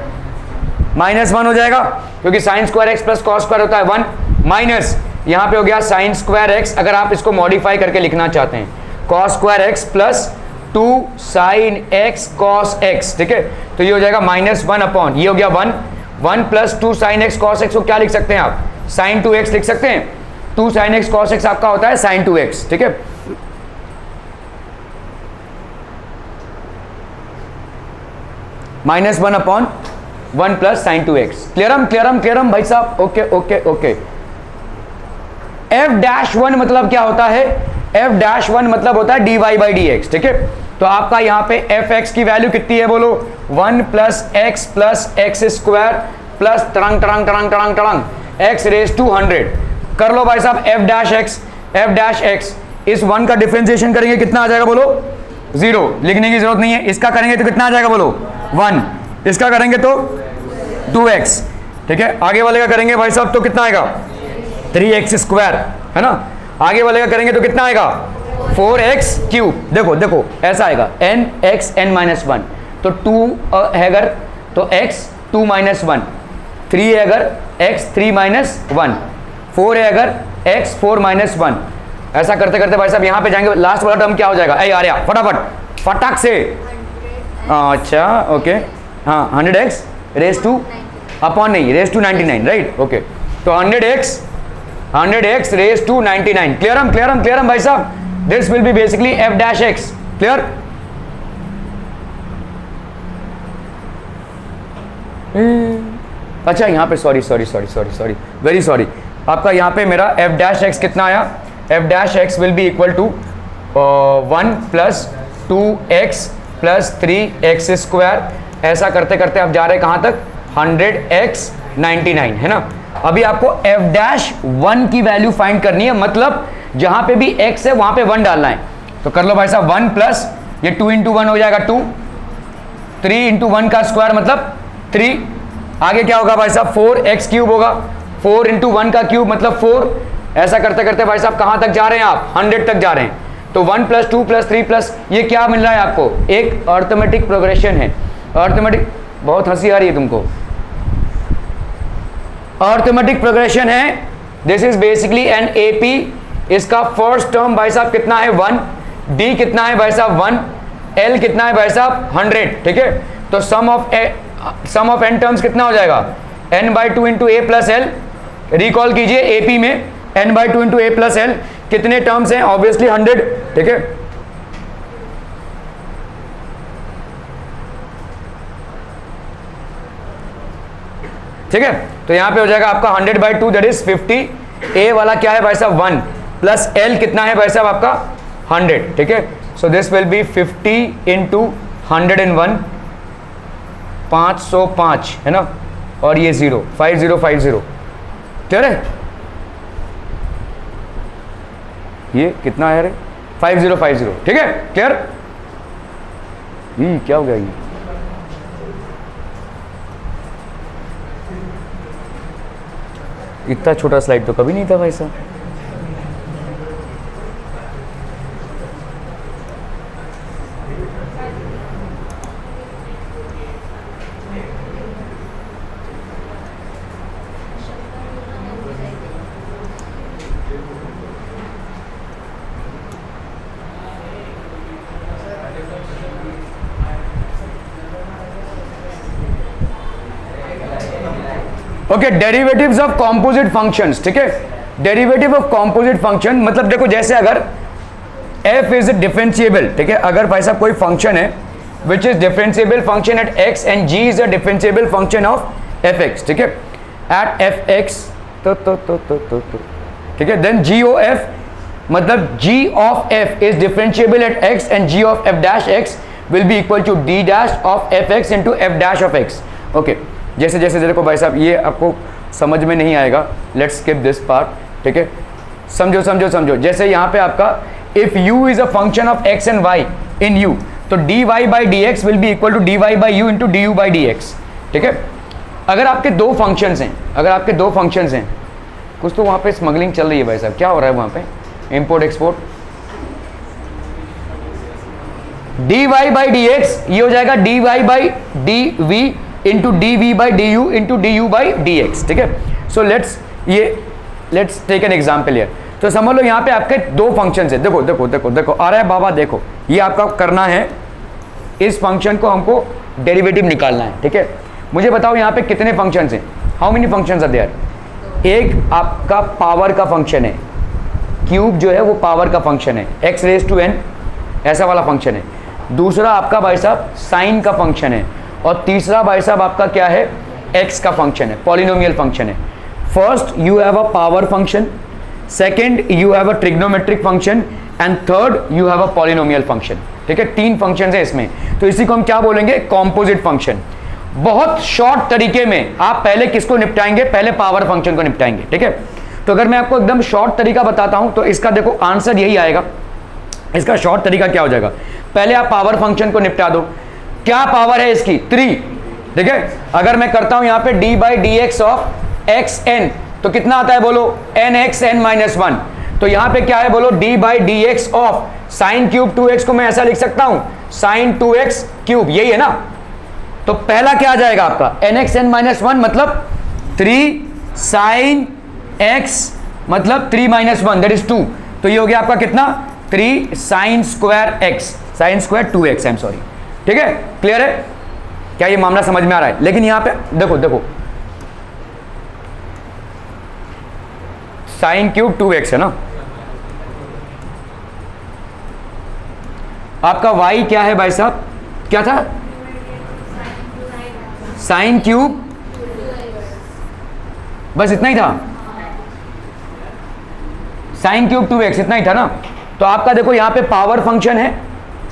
-1 हो जाएगा क्योंकि sine square x plus cos square होता है 1, माइनस यहां पे हो गया साइन स्क्वायर एक्स, अगर आप इसको मॉडिफाई करके लिखना चाहते हैं cos square x plus 2 sign x cos x, ठीक है, तो ये हो जाएगा -1 अपॉन ये हो गया 1 plus 2 sign x cos x को क्या लिख सकते हैं आप साइन 2x लिख सकते हैं, 2 साइन एक्स कॉस एक्स आपका होता है साइन 2x, ठीक है, -1 अपॉन 1 प्लस साइन 2x। क्लियरम भाई साहब, ओके। f'1 मतलब क्या होता है, f'1 मतलब होता है dy बाई dx, ठीक है, तो आपका यहां पे fx की वैल्यू कितनी है बोलो 1 प्लस x स्क्वायर प्लस टरंग x रेज टू 100, कर लो भाई साहब f'(x) इस 1 का डिफरेंशिएशन करेंगे कितना आ जाएगा बोलो 0, लिखने की जरूरत नहीं है, इसका करेंगे तो कितना आ जाएगा बोलो 1, इसका करेंगे तो 2x, ठीक है, आगे वाले का करेंगे भाई साहब तो कितना आएगा 3x स्क्वायर, है ना, आगे वाले का करेंगे तो कितना आएगा 4x क्यूब, देखो ऐसा आएगा nx n-1, तो 2 है अगर तो x 2 - 1, 3 है अगर x 3 - 1, 4 है अगर x 4 - 1, ऐसा करते करते भाई साहब यहाँ पे जाएंगे, लास्ट वाला टर्म क्या हो जाएगा, ऐ आ रहा फटाक से, अच्छा ओके, हाँ 100x रेज टू अपॉन नहीं रेज टू 99, राइट, ओके, तो 100x रेज टू 99, क्लियरम भाई साहब, this will B basically f'(x), clear, अच्छा यहाँ पे सॉरी वेरी सॉरी, आपका यहाँ पे मेरा f'(x) कितना आया, f'(x) will be equal to 1 plus 2x plus 3x square, ऐसा करते करते आप जा रहे हैं कहाँ तक 100x 99, है ना, अभी आपको f'1 की वैल्यू फाइंड करनी है, मतलब जहां पे भी x है वहां पे 1 डालना है, तो कर लो भाई साहब 1 प्लस ये 2 × 1 हो जाएगा 2, 3 × 1 का स्क्वायर मतलब 3, आगे क्या होगा भाई साहब 4x क्यूब होगा, 4 × 1 का क्यूब मतलब 4, ऐसा करते करते भाई साहब कहां तक जा रहे हैं आप 100 तक जा रहे हैं, तो 1 + 2 + 3 प्लस ये क्या मिल रहा है आपको, एक अर्थमेटिक प्रोग्रेशन है, अर्थमेटिक, बहुत हंसी आ रही है तुमको, अर्थमेटिक प्रोग्रेशन है, this is basically an AP, इसका फर्स्ट टर्म भाई साहब कितना है 1, डी कितना है भाई साहब 1, एल कितना है भाई साहब 100, ठीक है, तो सम ऑफ एन टर्म्स कितना हो जाएगा n/2 × a + l, रिकॉल कीजिए एपी में n/2 × a + l कितने टर्म्स हैं, ऑब्वियसली 100, ठीक है, ठीक है, तो यहां पे हो जाएगा आपका 100/2 दैट इज 50, a वाला क्या है भाई साहब 1 प्लस l कितना है भाई साहब आपका 100, ठीक है, सो दिस विल बी 50 × 101, 505, है ना, और ये 0 5050, क्लियर है, ये कितना है रे 5050, ठीक है, क्लियर, क्या हो गया ये, इतना छोटा स्लाइड तो कभी नहीं था भाई साहब, okay, derivatives of composite functions, ठीक है, डेरिवेटिव ऑफ कॉम्पोजिट फंक्शन मतलब देखो जैसे अगर f इज डिफरेंशिएबल, ठीक है, अगर भाई साहब कोई फंक्शन है which is differentiable function at x and g is a differentiable function of fx, ठीक है, एट fx तो ठीक है, देन g of f मतलब g of f is differentiable at x and g of f'(x) will be equal to d' of fx into f' of x, okay, जैसे जैसे देखो भाई साहब ये आपको समझ में नहीं आएगा, लेट्स स्किप दिस पार्ट, ठीक है, समझो, जैसे यहाँ पे आपका if u is a function of x and y in u, तो dy by dx will be equal to dy by u into du by dx, ठीक है, अगर आपके दो फंक्शंस हैं, कुछ तो वहाँ पे स्मगलिंग चल रही है भाई साहब, क्या हो रहा है वहाँ पे, import export, D Y by D X ये हो जाएगा D Y by D V into D we by D U into D you by D x, ठीक है। So let's take an example here. तो समझ लो यहाँ पे आपके दो फंक्शन है, देखो देखो देखो देखो आ रहा है बाबा, देखो ये आपका करना है, इस फंक्शन को हमको डेरिवेटिव निकालना है, ठीक है। मुझे बताओ यहाँ पे कितने फंक्शंस हैं, how many functions are there. एक आपका पावर का फंक्शन है, क्यूब जो है वो पावर का फंक्शन है, एक्स रेज टू एन ऐसा वाला फंक्शन है। दूसरा आपका भाई साहब साइन का फंक्शन है, और तीसरा भाई साहब आपका क्या है, एक्स का फंक्शन है, पॉलिनोमियल फंक्शन है। First you have a power function, second you have a trigonometric function, and third you have a polynomial function, ठीक है। तीन फंक्शन है इसमें, तो इसी को हम क्या बोलेंगे, कॉम्पोजिट फंक्शन। बहुत शॉर्ट तरीके में आप पहले किसको निपटाएंगे, पहले पावर फंक्शन को निपटाएंगे, ठीक है। तो अगर मैं आपको एकदम शॉर्ट तरीका बताता हूं तो इसका देखो आंसर यही आएगा। इसका शॉर्ट तरीका क्या हो जाएगा, पहले आप पावर फंक्शन को निपटा दो। क्या पावर है इसकी, 3, ठीक है। अगर मैं करता हूं यहां पे D by D x of x N, तो कितना आता है बोलो, एन एक्स एन माइनस 1। तो यहां पे क्या है बोलो, d by D x of sign cube 2x को मैं ऐसा लिख सकता हूं, साइन 2x क्यूब, यही है ना। तो पहला क्या आ जाएगा आपका, एन एक्स एन माइनस 1 मतलब 3 साइन x मतलब 3 माइनस 1 दैट इज 2। तो ये हो गया आपका कितना, 3 sine square x, sign square 2x, I am sorry, ठीक है। क्लियर है, क्या ये मामला समझ में आ रहा है। लेकिन यहां पे देखो देखो साइन क्यूब 2x है ना, आपका y क्या है भाई साहब, क्या था, साइन क्यूब, बस इतना ही था, साइन क्यूब 2x इतना ही था ना। तो आपका देखो यहां पे पावर फंक्शन है,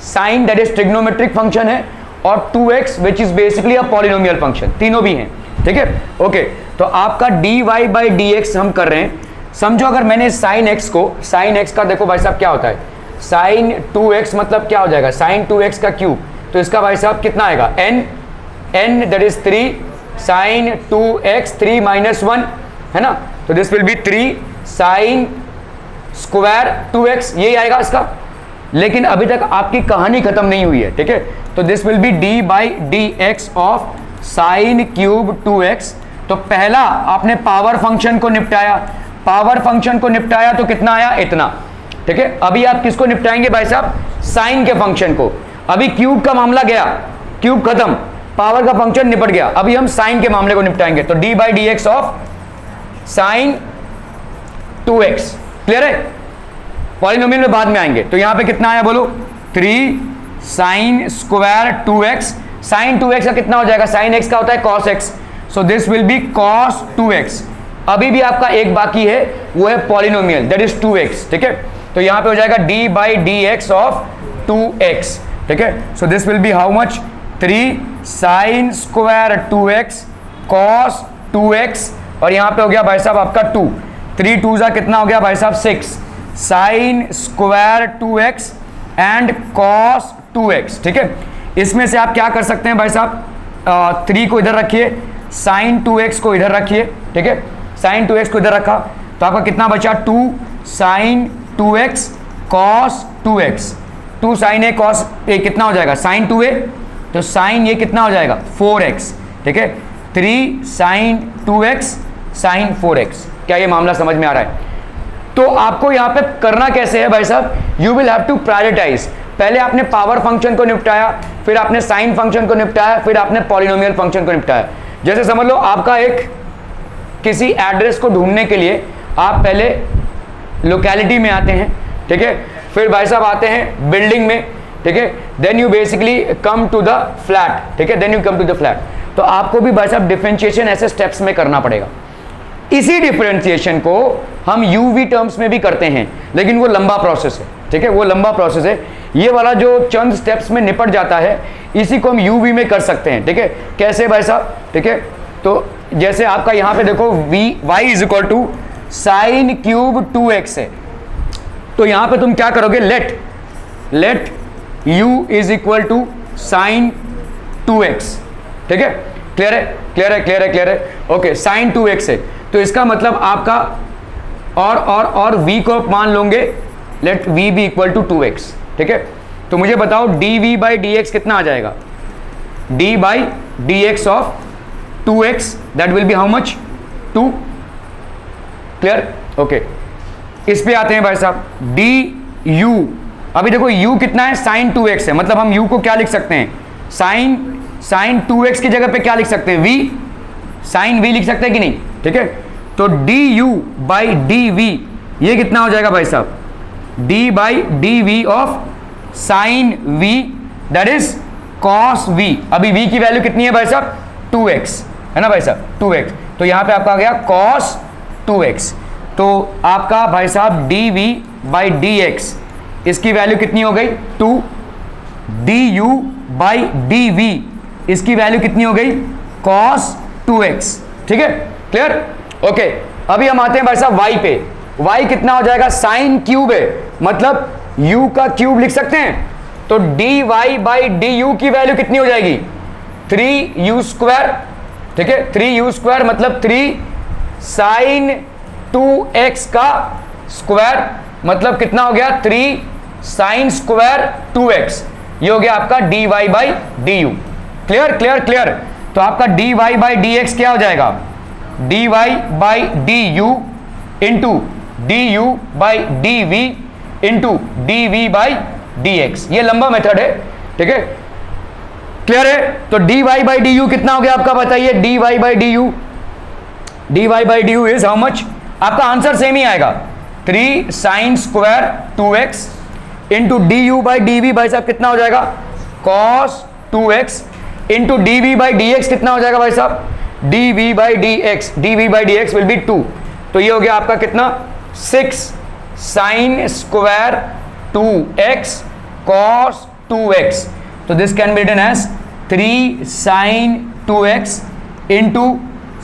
sine that is trigonometric function है, और 2x which is basically a polynomial function, तीनों भी हैं, ठीक है। ओके, तो आपका D Y by D x हम कर रहे हैं। समझो अगर मैंने साइन एक्स को, साइन एक्स का देखो भाई साहब क्या होता है, साइन 2x मतलब क्या हो जाएगा, साइन 2x का क्यूब, तो इसका भाई साहब कितना आएगा, n that is 3 sine 2x 3 minus 1 है ना। तो this will be 3 sine square 2x, यही आएगा इसका। लेकिन अभी तक आपकी कहानी खत्म नहीं हुई है, ठीक है। तो this will B D by D x of sign cube 2x। तो पहला आपने पावर फंक्शन को निपटाया, पावर फंक्शन को निपटाया तो कितना आया, इतना, ठीक है। अभी आप किसको निपटाएंगे भाई साहब, साइन के फंक्शन को। अभी क्यूब का मामला गया, क्यूब खत्म, पावर का फंक्शन निपट गया, अभी हम साइन के मामले को निपटाएंगे। तो d by D x of sign 2x, clear है। पॉलिनोमियल में बाद में आएंगे। तो यहां पे कितना आया बोलो, 3 sine square 2x, sine 2x का कितना हो जाएगा, साइन x का होता है cos x, so this will B cos 2x। अभी भी आपका एक बाकी है, वो है पॉलिनोमियल दैट इज 2x, ठीक है। तो यहां पे हो जाएगा D by D x of 2x, ठीक है। So this will be how much, 3 sine square 2x cos 2x, और यहां पे हो गया भाई साहब आपका 2, 3 2 जा कितना हो गया भाई साहब 6 sign square 2x and cos 2x, ठीक है। इसमें से आप क्या कर सकते हैं भाई साहब, 3 को इधर रखिए, साइन 2x को इधर रखिए, ठीक है। साइन 2x को इधर रखा तो आपका कितना बचा, 2 sine 2x cos 2x, 2 sine a cos a कितना हो जाएगा, साइन 2a, तो साइन ये कितना हो जाएगा 4x, ठीक है। 3 साइन 2x साइन 4x। क्या ये मामला समझ में आ रहा है। तो आपको यहां पे करना कैसे है भाई साहब, you will have to prioritize. पहले आपने पावर फंक्शन को निपटाया, फिर आपने साइन फंक्शन को निपटाया, फिर आपने पॉलिनोमियल फंक्शन को निपटाया। जैसे समझ लो आपका एक किसी एड्रेस को ढूंढने के लिए आप पहले लोकेलिटी में आते हैं, ठीक है, फिर भाई साहब आते हैं बिल्डिंग में, ठीक है, then you basically come to the flat, ठीक है, then you come to the flat. तो आपको भी भाई साहब डिफरेंशिएशन ऐसे स्टेप्स में करना पड़ेगा। इसी डिफरेंशिएशन को हम यूवी टर्म्स में भी करते हैं, लेकिन वो लंबा प्रोसेस है, ठीक है, वो लंबा प्रोसेस है। ये वाला जो चंद स्टेप्स में निपट जाता है, इसी को हम यूवी में कर सकते हैं, ठीक है। कैसे भाई साहब, ठीक है। तो जैसे आपका यहां पे देखो y is equal to sine cube 2x है, तो यहां पे तुम क्या करोगे, let u is equal to sine 2x, ठीक है। क्लियर है, क्लियर है, क्लियर है, क्लियर है। ओके, साइन 2x है, तो इसका मतलब आपका और v को मान लोगे, लेट v भी इक्वल टू 2x, ठीक है। तो मुझे बताओ D we by D X कितना आ जाएगा, D by D x of 2x, that will be how much, 2। Clear, okay. इस पे आते हैं भाई साहब, डी यू, अभी देखो u कितना है, साइन 2x है, मतलब हम u को क्या लिख सकते हैं, साइन 2x की जगह पे क्या लिख सकते हैं, v, साइन v लिख सकते हैं कि नहीं, ठीक है। तो D you by D V ये कितना हो जाएगा भाई साहब, d by D V of sine v that is cos v। अभी v की वैल्यू कितनी है भाई साहब, 2x है ना भाई साहब, 2x, तो यहां पे आपका आ गया cos 2x। तो आपका भाई साहब D we by D X, इसकी वैल्यू कितनी हो गई, 2। D you by D V, इसकी वैल्यू कितनी हो गई, cos 2x, ठीक है, क्लियर, ओके। अभी हम आते हैं भाई साहब y पे, y कितना हो जाएगा, साइन क्यूब है, मतलब u का क्यूब लिख सकते हैं, तो D Y by D U की वैल्यू कितनी हो जाएगी, 3u स्क्वायर, ठीक है, 3u स्क्वायर मतलब 3 साइन 2x का स्क्वायर, मतलब कितना हो गया, 3 साइन स्क्वायर 2x, ये हो गया आपका D Y by D U. Clear clear clear, तो आपका D Y by D x क्या हो जाएगा, D Y by D U into D you by D V into D we by D X, ये लंबा मेथड है, ठीक है, क्लियर है। तो D Y by D U कितना हो गया आपका, बताइए, D Y by D U, D Y by D U is how much, आपका आंसर सेम ही आएगा, 3 sine square 2x into D you by D V, भाई साहब कितना हो जाएगा, cos 2x into D we by D X कितना हो जाएगा भाई साहब, D we by D X, D we by D X will be 2, तो ये हो गया आपका कितना, 6 sign square 2x cos 2x, तो this can be written as 3 sine 2x into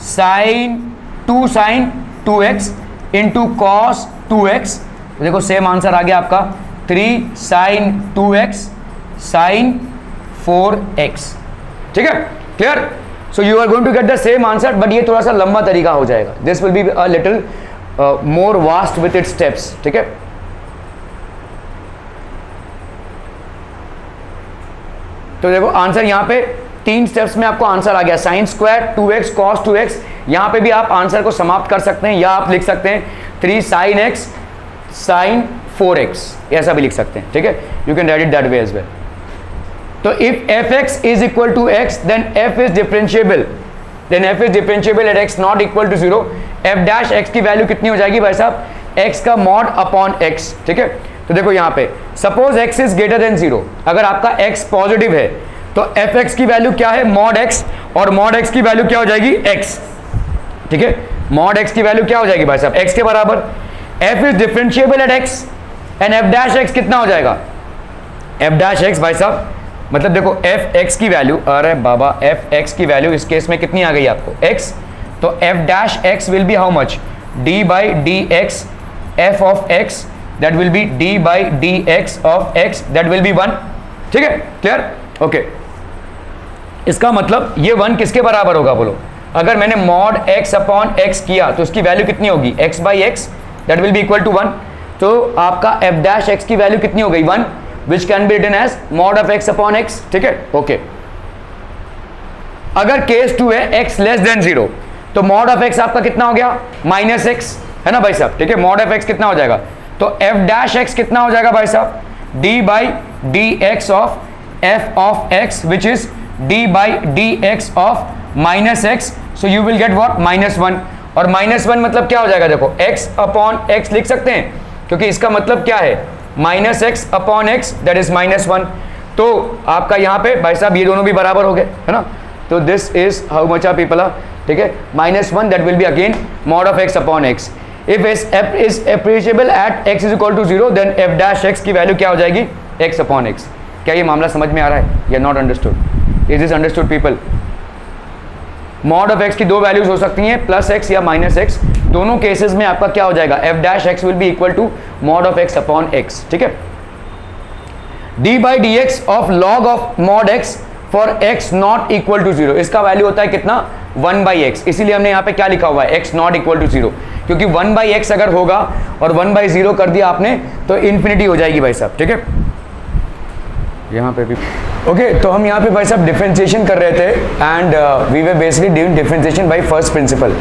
sine 2 sine 2x into cos 2x, तो देखो same answer आ गया आपका, 3 साइन 2x साइन 4x, ठीक है, clear. So you are going to get the same answer, but ये थोड़ा सा लंबा तरीका हो जाएगा, this will be a little more vast with its steps, ठीक है। तो देखो आंसर यहाँ पे 3 स्टेप्स में आपको आंसर आ गया, sign square 2x cos 2x, यहां पे भी आप आंसर को समाप्त कर सकते हैं, या आप लिख सकते हैं 3 साइन x साइन 4x, ऐसा भी लिख सकते हैं, ठीक है, you can write it that way as well. तो if fx is equal to x then f is differentiable, then f is differentiable at x not equal to 0, f dash x की value कितनी हो जाएगी भाई साहब, x का mod upon x, ठीक है। तो देखो यहाँ पे suppose x is greater than 0, अगर आपका x पॉजिटिव है तो fx की वैल्यू क्या है, मॉड x, और मॉड x की वैल्यू क्या हो जाएगी, x, ठीक है, मॉड x की वैल्यू क्या हो जाएगी भाई साहब, x के बराबर, f is differentiable at x and f dash x कितना हो जाएगा, f डैश x भाई साहब, मतलब देखो fx की वैल्यू, अरे बाबा fx की वैल्यू इस केस में कितनी आ गई आपको, x, तो f dash x will be how much, d by D x f of x, that will be d by D x of x, that will B 1, ठीक है, क्लियर, ओके। इसका मतलब ये 1 किसके बराबर होगा बोलो, अगर मैंने मॉड x अपॉन x किया तो उसकी वैल्यू कितनी होगी, x by X, that will be equal to 1, तो आपका f डैश x की वैल्यू कितनी हो गई, 1, which can be written as mod of x upon x, ठीक है, ओके। अगर केस 2 है x लेस देन 0, तो मॉड ऑफ x आपका कितना हो गया, माइनस x, है ना भाई साहब, ठीक है, मॉड ऑफ x कितना हो जाएगा, तो f डैश x कितना हो जाएगा भाई साहब, d by D x of f of x which is d by D x of minus x, so you will get what, -1, और -1 मतलब क्या हो जाएगा, देखो x अपॉन x लिख सकते हैं, क्योंकि इसका मतलब क्या है, -x upon x that is -1, तो आपका यहाँ पे भाई साहब ये दोनों भी बराबर हो गए, है ना, तो this is how much are people are, ठीक है, -1 that will be again mod of x upon x, if f is appreciable at x is equal to 0 then f dash x की वैल्यू क्या हो जाएगी, x अपॉन x। क्या ये मामला समझ में आ रहा है या not understood, is this understood people. Mod of x की 2 वैल्यूज हो सकती हैं, प्लस x या माइनस x, दोनों केसेस में आपका क्या हो जाएगा, f dash x will be equal to mod of x upon x, ठीक है। d by D x of log of mod x for x not equal to 0, इसका वैल्यू होता है कितना, 1 बाई एक्स, इसीलिए हमने यहाँ पे क्या लिखा हुआ है, x नॉट इक्वल टू 0, क्योंकि 1 बाई एक्स अगर होगा और 1 बाई 0 कर दिया आपने तो इन्फिनिटी हो जाएगी भाई साहब, ठीक है। यहाँ पे भी ओके तो हम यहाँ पे भाई साहब डिफरेंशिएशन कर रहे थे and we were basically doing differentiation by first principle.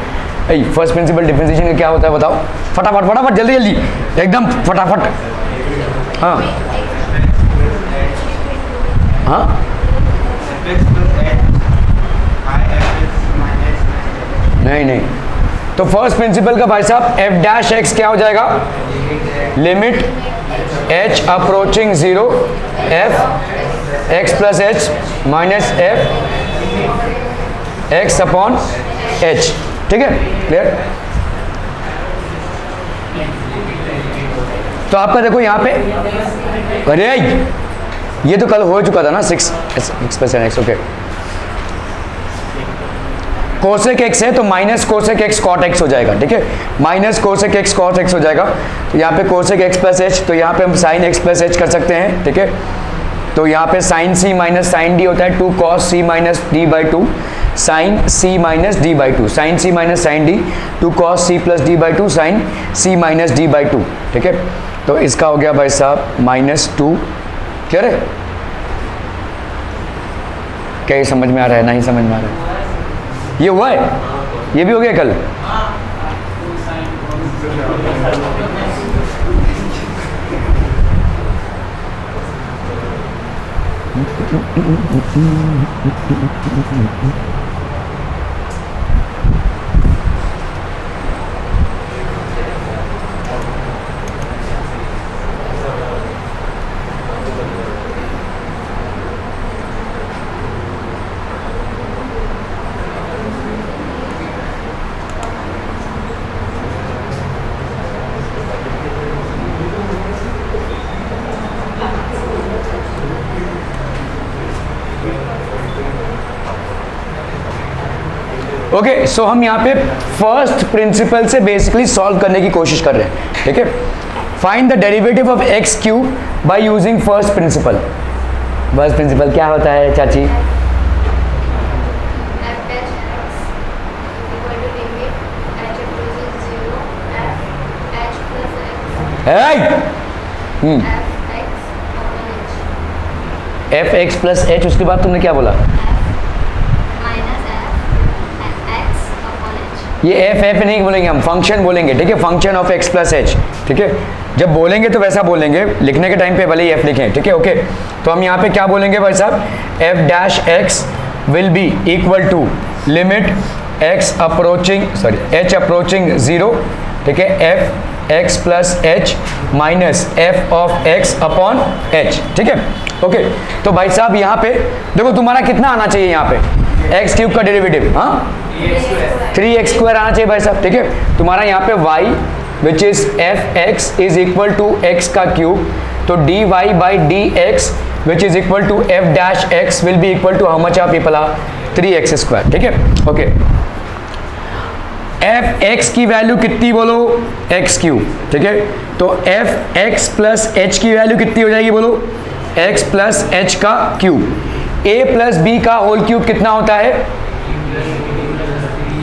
First principle differentiation का क्या होता है बताओ, फटाफट फटाफट जल्दी जल्दी एकदम फटाफट। हाँ हाँ नहीं नहीं, तो फर्स्ट प्रिंसिपल का भाई साहब एफ डैश एक्स क्या हो जाएगा, limit H approaching 0 F x plus H minus f x upon H. ठीक है, क्लियर। तो आपका देखो यहाँ पे, अरे ये तो कल हो चुका था ना 6 plus X. Okay, cosec X है तो minus cosec x cot X हो जाएगा। ठीक है, minus cosec x cot X हो जाएगा। तो यहाँ पे कोसेक एक्स प्लस एच, तो यहाँ पे हम साइन एक्स प्लस एच कर सकते हैं। ठीक है, तो यहाँ पे sine C minus sine D होता है 2 cos C minus D by 2 sine C minus D by 2, sine C minus sine D 2 cos C plus D by 2 sine C minus D by 2। ठीक है, तो इसका हो गया भाई साहब -2। क्लियर है, क्या ये समझ में आ रहा है, नहीं समझ में आ रहा है, ये हुआ है, ये भी हो गया कल। ओके, सो हम यहाँ पे फर्स्ट प्रिंसिपल से बेसिकली सॉल्व करने की कोशिश कर रहे हैं। ठीक है, find the derivative of x cube by using first principle. First principal क्या होता है चाची? एफ एक्स प्लस एच, उसके बाद तुमने क्या बोला? ये एफ एफ नहीं बोलेंगे, हम फंक्शन बोलेंगे। ठीक है, function of x plus H. ठीक है, जब बोलेंगे तो वैसा बोलेंगे, लिखने के टाइम पे भले ही एफ लिखें। ठीक है, ओके, तो हम यहाँ पे क्या बोलेंगे भाई साहब, F dash X will be equal to limit X approaching H approaching 0। ठीक है, F x plus H minus F of X upon H. ठीक है, ओके, तो भाई साहब यहाँ पे देखो तुम्हारा कितना आना चाहिए, यहाँ पे एक्स क्यूब का डेरिवेटिव, हाँ 3x स्क्वायर आना चाहिए भाई साहब। ठीक है, तुम्हारा यहाँ पे y which is F X is equal to X का क्यूब, तो dy by D X which is equal to F dash X will be equal to how much आप पीपल 3x स्क्वायर। ठीक है, ओके, एफ एक्स की value कितनी बोलो, X cube. ठीक है, तो एफ एक्स प्लस एच की वैल्यू कितनी हो जाएगी बोलो, एक्स प्लस एच का क्यूब। ए प्लस बी का होल क्यूब कितना होता है,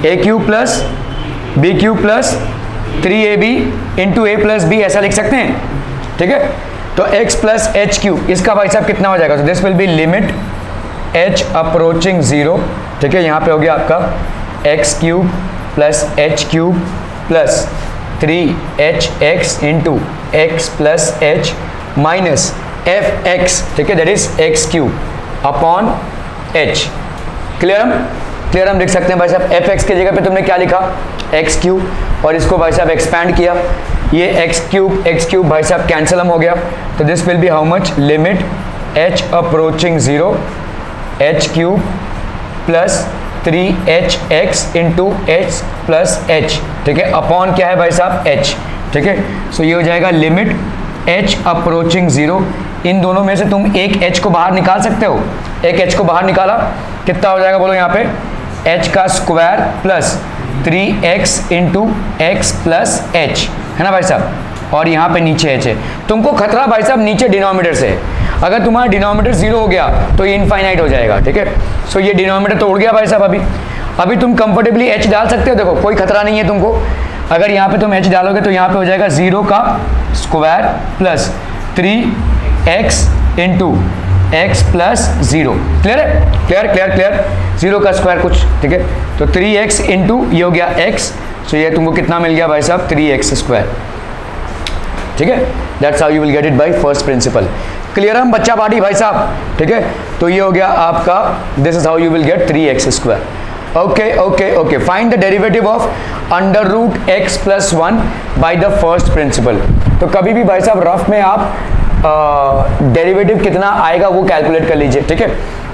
a cube plus b cube plus 3ab into a plus b, ऐसा लिख सकते हैं। ठीक है, तो x प्लस एच क्यूब, इसका भाई साहब कितना हो जाएगा, तो this will be limit h approaching 0। ठीक है, यहाँ पे हो गया आपका x cube plus H cube plus 3hx into x plus H minus f x. ठीक है, that is x cube upon H. Clear हम लिख सकते हैं भाई साहब, एफ एक्स की जगह पे तुमने क्या लिखा, एक्स क्यूब, और इसको भाई साहब एक्सपैंड किया, ये एक्स क्यूब भाई साहब कैंसिल हो गया, तो this will be how much, limit H approaching 0 H cube plus 3hx into H plus H. ठीक है, अपॉन क्या है भाई साहब, एच। ठीक है, सो ये हो जाएगा लिमिट h अप्रोचिंग 0। इन दोनों में से तुम एक h को बाहर निकाल सकते हो, एक h को बाहर निकाला, कितना हो जाएगा बोलो यहाँ पे, h का square plus 3x into x plus h, है ना भाई साहब, और यहाँ पे नीचे h है। तुमको खतरा भाई साहब नीचे डिनोमिनेटर से है, अगर तुम्हारा डिनोमिनेटर 0 हो गया तो ये इनफाइनाइट हो जाएगा। ठीक है, सो ये डिनोमिनेटर तो उड़ गया भाई साहब। अभी तुम कंफर्टेबली h डाल सकते हो, देखो कोई खतरा नहीं है तुमको। अगर यहाँ पे तुम h डालोगे तो यहाँ पे हो जाएगा 0 का square plus 3x into x plus zero. Clear है? Clear clear clear. जीरो का स्क्वायर कुछ, ठीक है। तो 3x इंटू ये हो गया x, तो ये तुमको कितना मिल गया भाई साहब? 3x square. ठीक है, that's how you will get it by first principal. Clear है बच्चा पार्टी भाई साहब? ठीक है, तो ये हो गया आपका, this is how you will get 3x square. Okay okay okay, find the derivative of under root x plus one by the first principle. तो कभी भी भाई साहब रफ में आप डेरिवेटिव कितना आएगा वो कैलकुलेट कर लीजिए। ठीक है,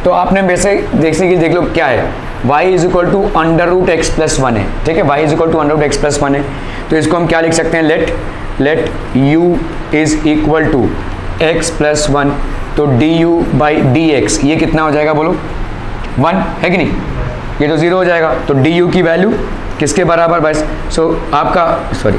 तो आपने वैसे देख लो क्या है, y is equal to under root x plus one है। ठीक है, y is equal to under root x plus one है, तो इसको हम क्या लिख सकते हैं? Let u is equal to x plus one, तो du बाई डी एक्स, ये कितना हो जाएगा बोलो? 1 है कि नहीं? ये तो 0 हो जाएगा, तो du की वैल्यू किसके बराबर भाई? सो आपका सॉरी,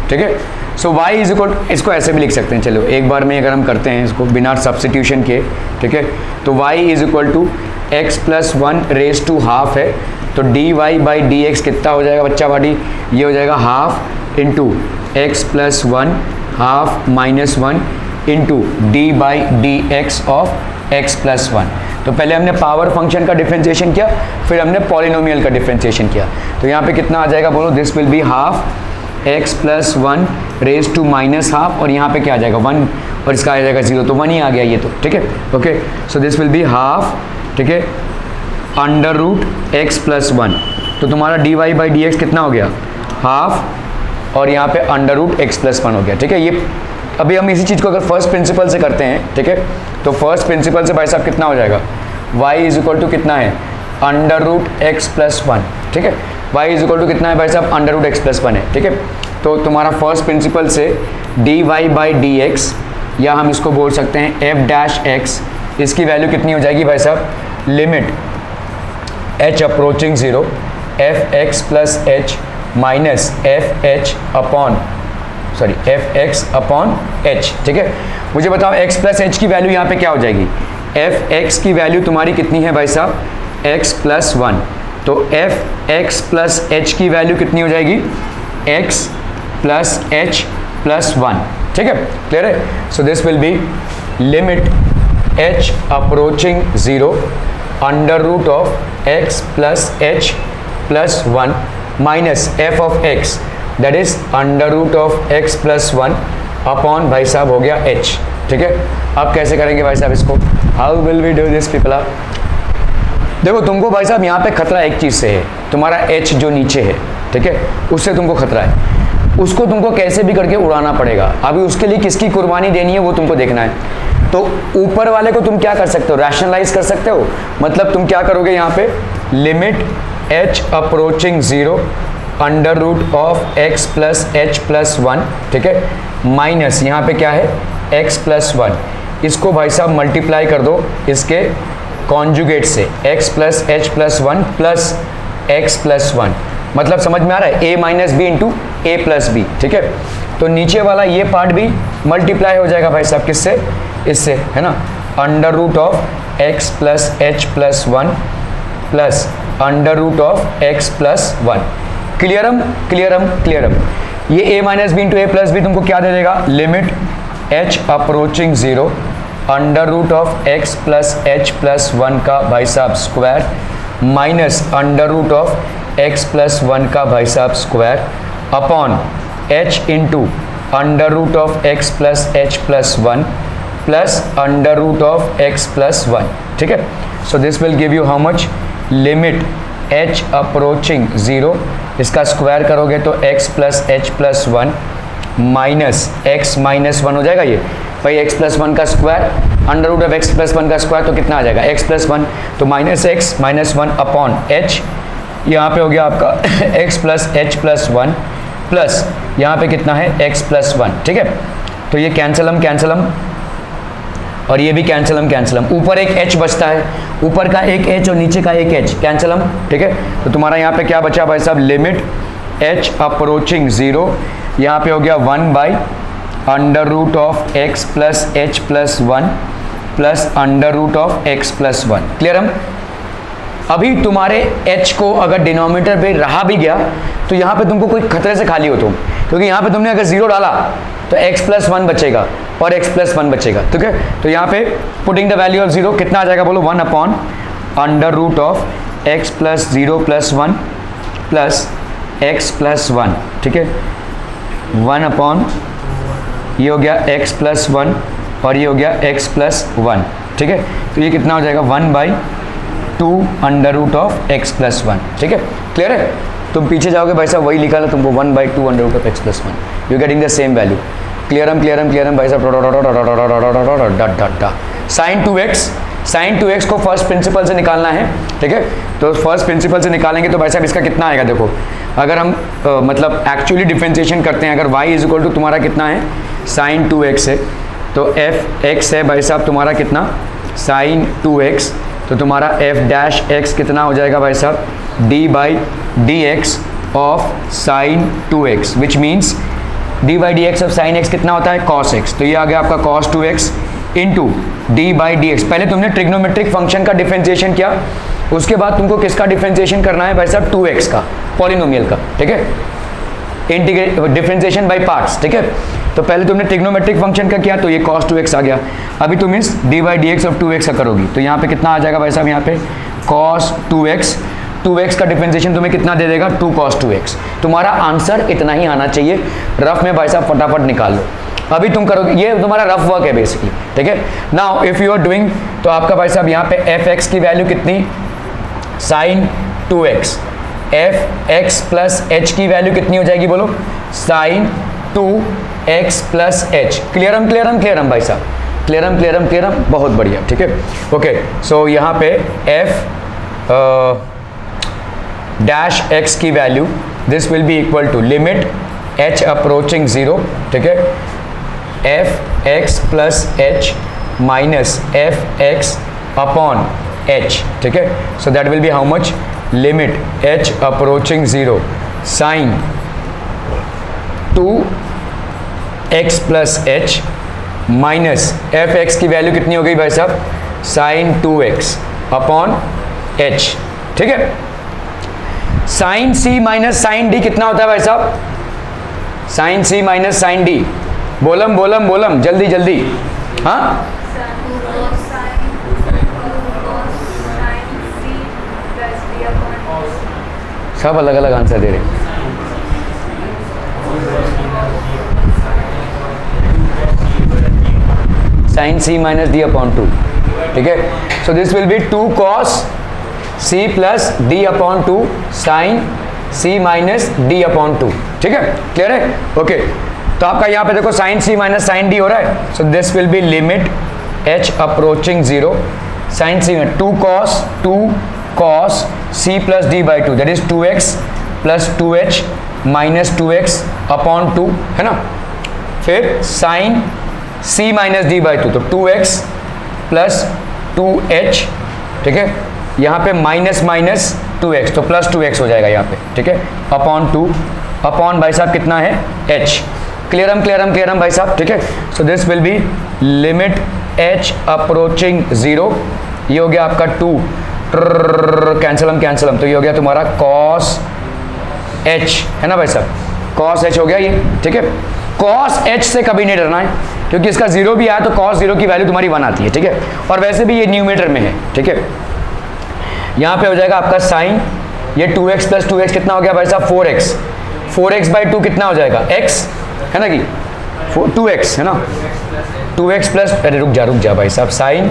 ठीक है, सो y इज इक्वल, इसको ऐसे भी लिख सकते हैं, चलो एक बार में अगर हम करते हैं इसको बिना सब्सटीट्यूशन के। ठीक है, तो y is equal to x plus one raise to half है, तो dy बाई डी एक्स कितना हो जाएगा बच्चा बाटी? ये हो जाएगा half into x plus one half minus one into d by D x of x plus one. तो पहले हमने पावर फंक्शन का डिफरेंशिएशन किया, फिर हमने पॉलिनोमियल का डिफरेंशिएशन किया, तो यहाँ पे कितना आ जाएगा बोलो? This will be half X plus one raise to minus half, और यहाँ पे क्या आ जाएगा? 1, और इसका आ जाएगा 0, तो 1 ही आ गया ये तो। ठीक है, okay, so this will be half, ठीक है, under root x plus one, तो तुम्हारा D Y by D X कितना हो गया? हाफ, और यहाँ पे under root x plus one हो गया। ठीक है, ये अभी हम इसी चीज़ को अगर फर्स्ट प्रिंसिपल से करते हैं, ठीक है, तो फर्स्ट प्रिंसिपल से भाई साहब कितना हो जाएगा? y इज इक्वल टू कितना है? Under root x plus one. ठीक है, y इज इक्वल टू कितना है भाई साहब? Under root x plus one है। ठीक है, तो तुम्हारा फर्स्ट प्रिंसिपल से D Y by D X, या हम इसको बोल सकते हैं एफ डैश एक्स, इसकी वैल्यू कितनी हो जाएगी भाई साहब? Limit h approaching 0 F x plus H minus F H upon sorry F x upon H. ठीक है, मुझे बताओ x प्लस एच की वैल्यू यहाँ पे क्या हो जाएगी? एफ एक्स की वैल्यू तुम्हारी कितनी है भाई साहब? x प्लस वन, तो एफ एक्स प्लस एच की वैल्यू कितनी हो जाएगी? x plus H plus one. ठीक है, क्लियर है? So this will be limit h approaching 0 under root of x plus H plus one minus F of x, that is under root of x plus one upon भाई साहब हो गया h। ठीक है, अब कैसे करेंगे भाई साहब इसको? How will we do this people? देखो तुमको भाई साहब यहाँ पे खतरा एक चीज़ से है, तुम्हारा h जो नीचे है, ठीक है, उससे तुमको खतरा है, उसको तुमको कैसे भी करके उड़ाना पड़ेगा। अभी उसके लिए किसकी कुर्बानी देनी है वो तुमको देखना है। तो ऊपर वाले को तुम क्या कर सकते हो? रैशनलाइज कर सकते हो, मतलब तुम क्या करोगे यहाँ पे? Limit h approaching 0 under root of x plus H plus one, ठीक है, माइनस यहाँ पे क्या है? x प्लस वन, इसको भाई साहब मल्टीप्लाई कर दो इसके कॉन्जुगेट से, x plus H plus one plus x plus one, मतलब समझ में आ रहा है? a minus b into a plus b. ठीक है, तो नीचे वाला ये पार्ट भी मल्टीप्लाई हो जाएगा भाई साहब किससे? इससे, है ना, under root of x plus H plus one plus under root of x plus one. क्लियरम क्लियरम क्लियरम। ये a minus b into a plus b तुमको क्या दे देगा? Limit h approaching 0 under root of x plus H plus one का भाई साहब square minus under root of x plus one का भाई साहब square upon h into under root of x plus H plus one plus under root of x plus one. ठीक है, so this will give you how much? Limit h approaching 0, इसका square करोगे तो x plus H plus one minus x minus one हो जाएगा। ये भाई x plus one का square under root of x plus one का स्क्वायर, तो कितना आ जाएगा? x प्लस वन, तो minus x minus one upon h, यहाँ पे हो गया आपका x plus H plus one plus यहाँ पे कितना है? x plus one. ठीक है, तो ये कैंसलम कैंसलम और ये भी कैंसलम, ऊपर एक h बचता है, ऊपर का एक h और नीचे का एक h, कैंसलम। ठीक है, तो तुम्हारा यहाँ पे क्या बचा भाई साहब? लिमिट h अप्रोचिंग 0, यहाँ पे हो गया 1 by under root of x plus H plus one plus under root of x plus one. Clear हम? अभी तुम्हारे h को अगर डिनोमिनेटर पे रहा भी गया तो यहाँ पे तुमको कोई खतरे से खाली हो तुम, क्योंकि यहाँ पे तुमने अगर 0 डाला तो x + 1 बचेगा और x + 1 बचेगा, ठीक है। तो यहाँ पे पुटिंग द वैल्यू ऑफ 0 कितना आ जाएगा बोलो, 1/√of x + 0 + 1 प्लस x + 1, ठीक है। 1 ये हो गया x + 1 और ये हो गया x + 1, ठीक है। तो ये कितना हो जाएगा 1/2 x + 1, ठीक है। क्लियर है? तुम पीछे जाओगे भाई साहब, वही लिखा था तुमको 1/2 x + 1, you getting the same value. क्लियरम भाई साहब, sin 2x को फर्स्ट प्रिंसिपल से निकालना है, ठीक है। तो फर्स्ट प्रिंसिपल से निकालेंगे तो भाई साहब इसका कितना आएगा, देखो अगर हम मतलब एक्चुअली डिफरेंशिएशन करते हैं, अगर y = तुम्हारा कितना है sin 2x है, तो f(x) है भाई साहब तुम्हारा कितना sin 2x, तो तुम्हारा f' कितना हो जाएगा भाई साहब d/dx of sin 2x, which means d/dx of sin x कितना होता है cos x, तो ये आ गया आपका cos 2x इंटू d/dx। पहले तुमने ट्रिग्नोमेट्रिक फंक्शन का डिफरेंशिएशन किया, उसके बाद तुमको किसका डिफरेंशिएशन करना है भाई साहब 2x का, पॉलिनोमियल का, ठीक है। डिफरेंशिएशन बाय पार्ट्स, ठीक है। तो पहले तुमने ट्रिग्नोमेट्रिक फंक्शन का किया तो ये cos 2x आ गया, अभी तुम इस d/dx ऑफ 2x का करोगी तो यहाँ पे कितना आ जाएगा भाई साहब, यहाँ पे cos 2x का डिफरेंशिएशन तुम्हें कितना दे देगा 2 cos 2x। तुम्हारा आंसर इतना ही आना चाहिए, रफ में भाई साहब फटाफट निकाल लो। अभी तुम करोगे, ये तुम्हारा रफ वर्क है बेसिकली, ठीक है। Now if you are doing, तो आपका भाई साहब यहाँ पे f(x) की वैल्यू कितनी sin 2x, f(x + h) की वैल्यू कितनी हो जाएगी बोलो sin 2x + h। क्लियरम भाई साहब, क्लियरम, बहुत बढ़िया, ठीक है। ओके, सो यहाँ पे f(x) की value this will be equal to limit h approaching 0, ठीक है, f(x + h minus f(x upon h), ठीक है। So that will be how much, limit h approaching 0 sin 2x + h minus f(x) की वैल्यू कितनी हो गई भाई साहब sin 2x upon h, ठीक है। sin c - sin d कितना होता है भाई साहब, sin c - sin d, बोलम जल्दी, हाँ सब अलग अलग आंसर दे रहे हैं। sin c - d/2, ठीक है। So this will be 2 cos c + d/2 sin c - d/2, ठीक है। क्लियर है? ओके, तो आपका यहाँ पे देखो sin c - sin d हो रहा है, so this will be limit h approaching 0 sin c 2 cos c + d/2, that is 2x + 2h - 2x/2, है ना। फिर sin c - d/2, तो 2x + 2h, ठीक है। यहाँ पे माइनस 2x, तो + 2x हो जाएगा यहाँ पे, ठीक है, अपॉन 2 अपॉन भाई साहब कितना है h। क्लियरम भाई साहब, ठीक है। So this will be limit h approaching 0, ये हो गया आपका 2 कैंसलम, तो ये हो गया तुम्हारा cos h, है ना भाई साहब, cos h हो गया ये, ठीक है। cos h से कभी नहीं डरना है, क्योंकि इसका 0 भी आया तो cos 0 की वैल्यू तुम्हारी 1 आती है, ठीक है। और वैसे भी ये न्यूमरेटर में है, ठीक है। यहाँ पे हो जाएगा आपका साइन, ये 2x + 2x कितना हो गया भाई साहब 4x/2 कितना हो जाएगा x, है ना कि 2x, है ना, 2x प्लस, अरे रुक जा भाई साहब, साइन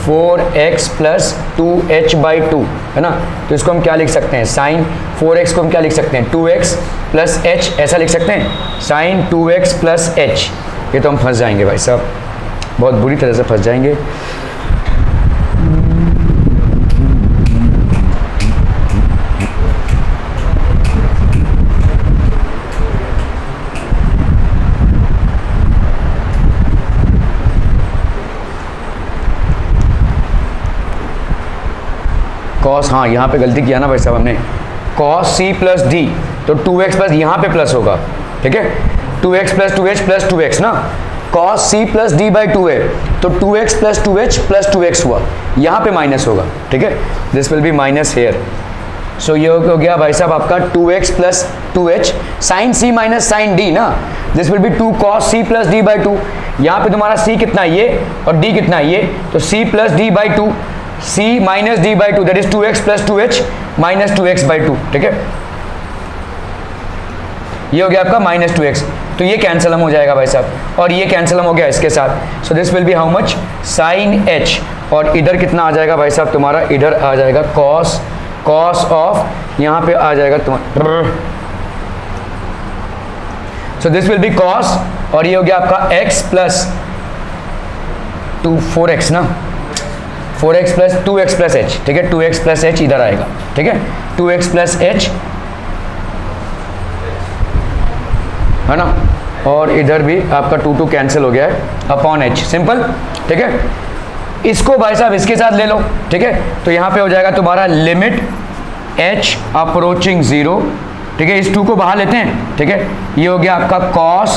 4x + 2h/2, है ना। तो इसको हम क्या लिख सकते हैं, साइन 4x को हम क्या लिख सकते हैं 2x + h, ऐसा लिख सकते हैं, साइन 2x + h। ये तो हम फंस जाएंगे भाई साहब, बहुत बुरी तरह से फंस जाएंगे। cos, हाँ यहाँ पे गलती किया ना भाई साहब हमने, cos c + d, तो 2x प्लस यहाँ पे प्लस होगा, ठीक है, 2x + 2h + 2x ना, cos c + d/2 है, तो 2x + 2h + 2x हुआ, यहाँ पे माइनस होगा, ठीक है, this will be minus here. So ये हो गया भाई साहब आपका 2x plus 2h sine c minus sine d ना, this will be 2 cos c plus d by 2। यहाँ पे तुम्हारा c कितना है ये और d कितना है ये, तो c plus d by 2, c minus d by 2 that is 2x plus 2h minus 2x by 2, ठीक है, ये हो गया आपका माइनस 2x। तो ये कैंसिल हो जाएगा भाई साहब, और ये कैंसिल हो गया इसके साथ। So this will be how much sine h, और इधर कितना आ जाएगा भाई साहब तुम्हारा, इधर आ जाएगा कॉस ऑफ, यहाँ पे आ जाएगा तुम्हारा, सो दिस विल बी कॉस, और ये हो गया आपका x प्लस 4x ना, 4x plus 2x plus h, ठीक है, 2x प्लस h इधर आएगा, ठीक है, 2x प्लस h है ना, और इधर भी आपका 2 कैंसिल हो गया है अपॉन h, सिंपल, ठीक है। इसको भाई साहब इसके साथ ले लो, ठीक है, तो यहाँ पे हो जाएगा तुम्हारा लिमिट h अप्रोचिंग 0, ठीक है, इस 2 को बाहर लेते हैं, ठीक है, ये हो गया आपका cos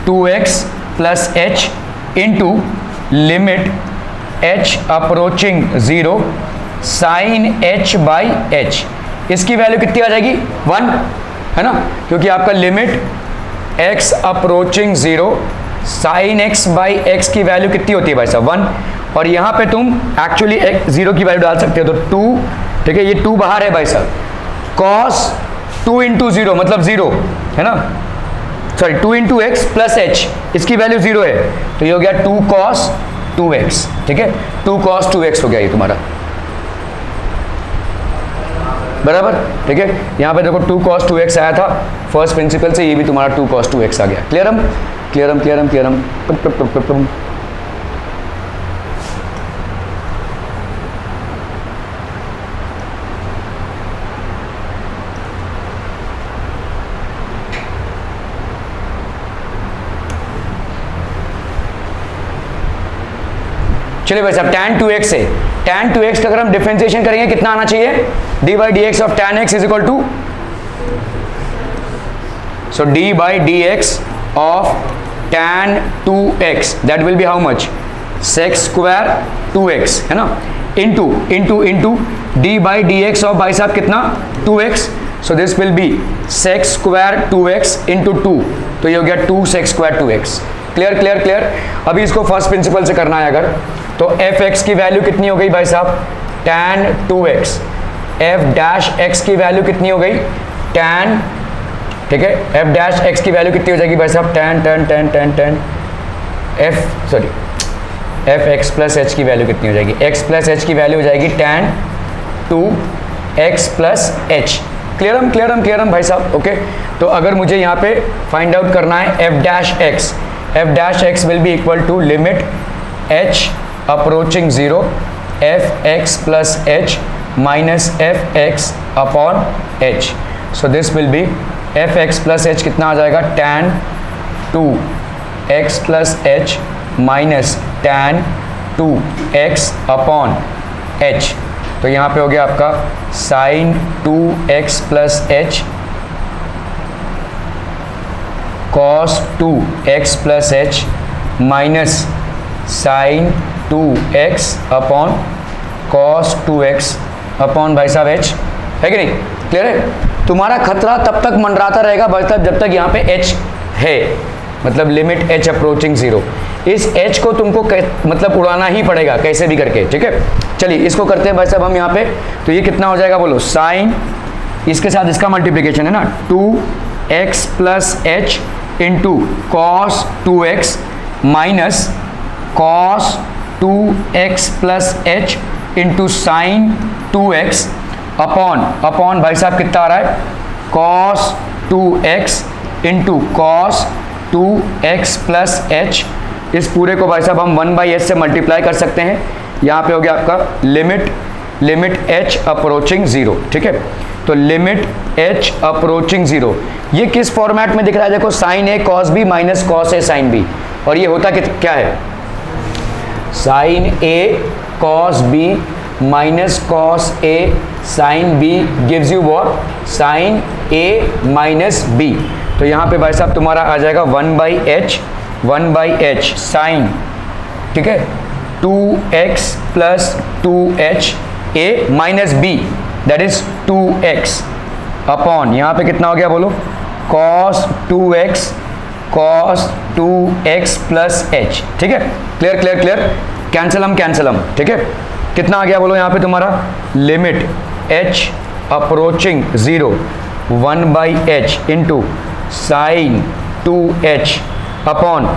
2x plus h into limit h approaching 0 sine h by h। इसकी वैल्यू कितनी आ जाएगी 1, है ना, क्योंकि आपका limit x approaching 0 sine x by x की वैल्यू कितनी होती है भाई साहब 1, और यहाँ पे तुम एक्चुअली 0 की वैल्यू डाल सकते हो, तो 2, ठीक है, ये 2 बाहर है भाई साहब, cos 2 इंटू 0 मतलब 0 है ना, sorry 2 into x plus h, इसकी वैल्यू 0 है, तो ये हो गया 2 cos 2x, ठीक है, 2 cos 2x हो गया ये तुम्हारा, बराबर, ठीक है। यहाँ पे देखो 2 cos 2x आया था फर्स्ट प्रिंसिपल से, ये भी तुम्हारा 2 cos 2x आ गया। क्लियरम क्लियरम क्लियरम क्लियरम। चलिए भाई साहब tan 2x है, tan 2x का अगर हम डिफरेंशिएशन करेंगे कितना आना चाहिए, d by D x of tan x is equal to, so d by D x of tan 2x that will be how much sec square 2x, है ना, into into into d by D x of भाई साहब कितना 2x, so this will be sec square 2x into 2, तो ये हो गया 2 sec square 2x। Clear clear clear. अभी इसको फर्स्ट प्रिंसिपल से करना है अगर, तो fx की वैल्यू कितनी हो गई भाई साहब tan 2x, f dash x की वैल्यू कितनी हो गई tan, ठीक है, f डैश x की वैल्यू कितनी हो जाएगी भाई साहब tan f sorry f x plus h की वैल्यू कितनी हो जाएगी, x प्लस h की वैल्यू हो जाएगी tan 2x प्लस h। क्लियरम क्लियरम क्लियरम भाई साहब, ओके। तो अगर मुझे यहाँ पे फाइंड आउट करना है f dash x will be equal to limit h approaching 0 f x plus h minus f x upon h, so this will be f x plus h कितना आ जाएगा tan 2x plus h minus tan 2x upon h, तो यहाँ पे हो गया आपका sine 2x plus h cos 2x plus h minus sine 2x upon cos 2x upon भाई साहब h, है कि नहीं, क्लियर है। तुम्हारा खतरा तब तक मंडराता रहेगा भाई साहब जब तक यहाँ पे h है, मतलब लिमिट h अप्रोचिंग 0, इस h को तुमको मतलब उड़ाना ही पड़ेगा कैसे भी करके, ठीक है। चलिए इसको करते हैं भाई साहब हम यहाँ पे, तो ये कितना हो जाएगा बोलो, साइन इसके साथ इसका मल्टीप्लिकेशन है ना 2x plus h into cos 2x minus cos 2x plus h into sign 2x upon भाई साहब कितना आ रहा है cos 2x into cos 2x plus h। इस पूरे को भाई साहब हम 1/h से मल्टीप्लाई कर सकते हैं, यहाँ पे हो गया आपका लिमिट h अप्रोचिंग 0, ठीक है। तो लिमिट h अप्रोचिंग 0, ये किस फॉर्मेट में दिख रहा है देखो, sine a cos b minus cos a sine b, और ये होता क्या है sine a cos b minus cos a sine b gives you what sine a minus b। तो यहाँ पे भाई साहब तुम्हारा आ जाएगा 1/h साइन, ठीक है, 2x plus 2h a minus b that is 2x upon यहाँ पे कितना हो गया बोलो, cos 2x प्लस h। ठीक है, क्लियर क्लियर क्लियर, कैंसलम, ठीक है। कितना आ गया बोलो यहाँ पे तुम्हारा, limit h approaching 0 1/h into sine 2h upon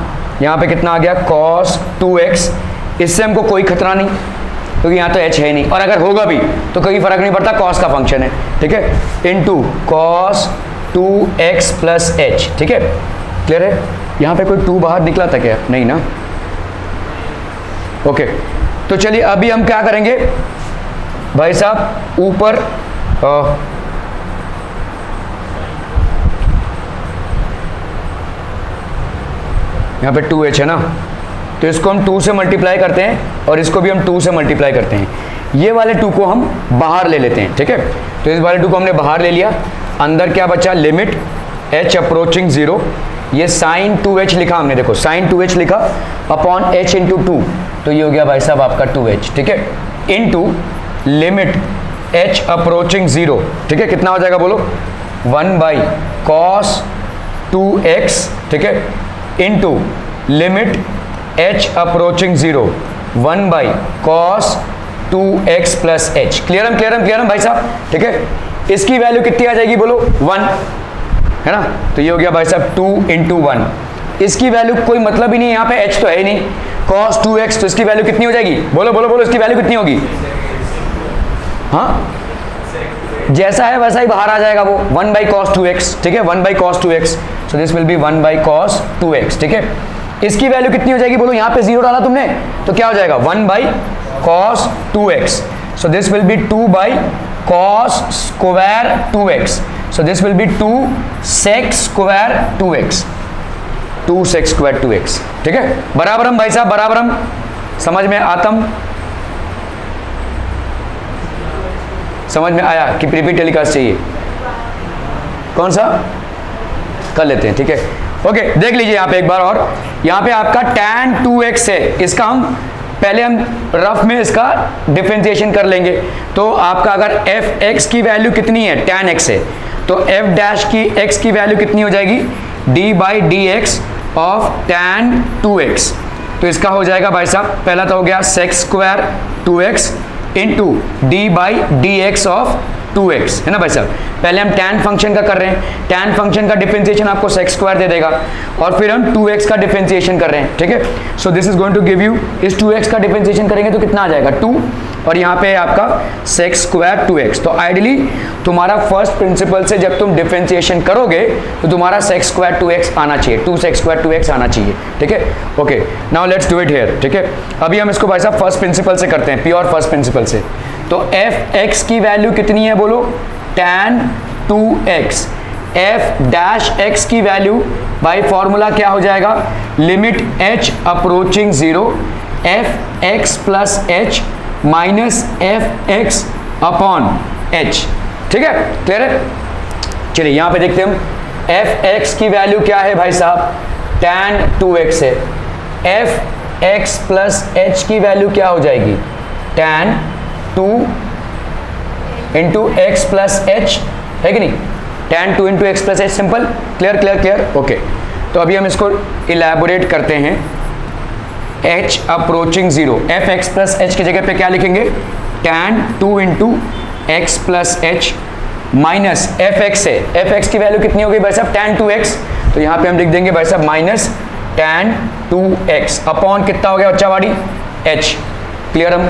यहाँ पे कितना आ गया, cos 2x। इससे हमको कोई खतरा नहीं क्योंकि यहाँ तो h है नहीं, और अगर होगा भी तो कोई फर्क नहीं पड़ता, cos का फंक्शन है, ठीक है, into cos 2x plus h। ठीक है, क्लियर है। यहाँ पे कोई 2 बाहर निकला था क्या, नहीं ना, ओके। तो चलिए अभी हम क्या करेंगे भाई साहब, ऊपर यहाँ पे 2h है ना, तो इसको हम 2 से मल्टीप्लाई करते हैं और इसको भी हम 2 से मल्टीप्लाई करते हैं। ये वाले 2 को हम बाहर ले लेते हैं, ठीक है। तो इस वाले 2 को हमने बाहर ले लिया, अंदर क्या बचा, लिमिट h अप्रोचिंग 0, ये साइन 2h लिखा हमने, देखो साइन 2h लिखा अपॉन h इंटू 2, तो ये हो गया भाई साहब आपका 2h, ठीक है, इंटू लिमिट h अप्रोचिंग 0, ठीक है, कितना हो जाएगा बोलो, 1/cos 2x, ठीक है, into limit h approaching 0 1/cos 2x plus h। क्लियरम भाई साहब, ठीक है। इसकी वैल्यू कितनी आ जाएगी बोलो, 1 है ना, तो ये हो गया भाई साहब 2 इंटू 1। इसकी वैल्यू कोई मतलब ही नहीं है, यहाँ पे h तो है ही नहीं, cos 2x, तो इसकी वैल्यू कितनी हो जाएगी, बोलो इसकी वैल्यू कितनी होगी, हाँ जैसा है वैसा ही बाहर आ जाएगा वो, 1/cos 2x, ठीक है, 1/cos 2x, so this will B 1/cos 2x, ठीक है। इसकी वैल्यू कितनी हो जाएगी बोलो, यहाँ पे 0 डाला तुमने तो क्या हो जाएगा, 1/cos 2x, so this will B 2/cos square 2x, so this will be 2 sec square 2x, 2 sec square 2x, ठीक है। बराबरम भाई साहब, बराबरम, समझ में आतम, समझ में आया कि प्रीपी टेलीकास्ट चाहिए, कौन सा कर लेते हैं, ठीक है, ओके। देख लीजिए यहाँ पे एक बार और, यहाँ पे आपका tan 2x है, इसका हम पहले हम रफ में इसका डिफरेंशिएशन कर लेंगे। तो आपका अगर fx की वैल्यू कितनी है, tan x है, तो f डैश की x की वैल्यू कितनी हो जाएगी, d/dx ऑफ tan 2x, तो इसका हो जाएगा भाई साहब, पहला तो हो गया sec square 2x into d/dx of 2x, है ना भाई साहब। पहले हम tan फंक्शन का कर रहे हैं, tan फंक्शन का डिफरेंशिएशन आपको sec स्क्वायर दे देगा, और फिर हम 2x का डिफरेंशिएशन कर रहे हैं, ठीक है। So this is going to give you, इस 2x का डिफरेंशिएशन करेंगे तो कितना आ जाएगा, 2, और यहाँ पे आपका sec स्क्वायर 2x। तो आइडियली तुम्हारा फर्स्ट प्रिंसिपल से जब तुम डिफरेंशिएशन करोगे तो तुम्हारा sec स्क्वायर 2x आना चाहिए, 2 sec स्क्वायर 2x आना चाहिए, ठीक है, okay. Now let's do it here, ठीक है। अभी हम इसको भाई साहब फर्स्ट प्रिंसिपल से करते हैं, प्योर फर्स्ट प्रिंसिपल से। तो fx की वैल्यू कितनी है बोलो, tan 2x, f dash x की वैल्यू बाय फॉर्मूला क्या हो जाएगा, limit h approaching 0 fx plus h minus fx upon h, ठीक है, क्लियर है। चलिए यहाँ पे देखते हैं हम, fx की वैल्यू क्या है भाई साहब, tan 2x है, fx प्लस h की वैल्यू क्या हो जाएगी, tan 2 into x plus h, है कि नहीं, tan 2 into x plus H, simple, clear clear clear, okay. तो अभी हम इसको इलेबोरेट करते हैं, h approaching 0, F x plus H की जगह पे क्या लिखेंगे, tan 2 into x plus H minus f x है, एफ एक्स की वैल्यू कितनी होगी भाई साहब, tan 2x, तो यहाँ पे हम लिख देंगे भाई साहब माइनस tan 2x अपॉन कितना हो गया बच्चा वाड़ी, h। क्लियरम,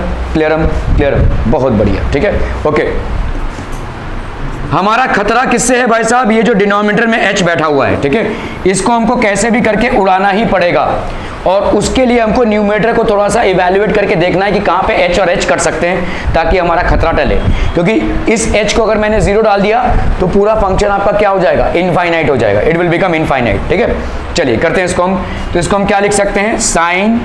बहुत बढ़िया, ठीक है, ओके। हमारा खतरा किससे है भाई साहब, ये जो डिनोमिनेटर में h बैठा हुआ है, ठीक है, इसको हमको कैसे भी करके उड़ाना ही पड़ेगा, और उसके लिए हमको न्यूमरेटर को थोड़ा सा इवैल्यूएट करके देखना है कि कहाँ पे h और h कट सकते हैं ताकि हमारा खतरा टले, क्योंकि इस h को अगर मैंने 0 डाल दिया तो पूरा फंक्शन आपका क्या हो जाएगा, इनफाइनाइट हो जाएगा, इट विल बिकम इनफाइनाइट, ठीक है। चलिए करते हैं इसको हम, तो इसको हम क्या लिख सकते हैं, sine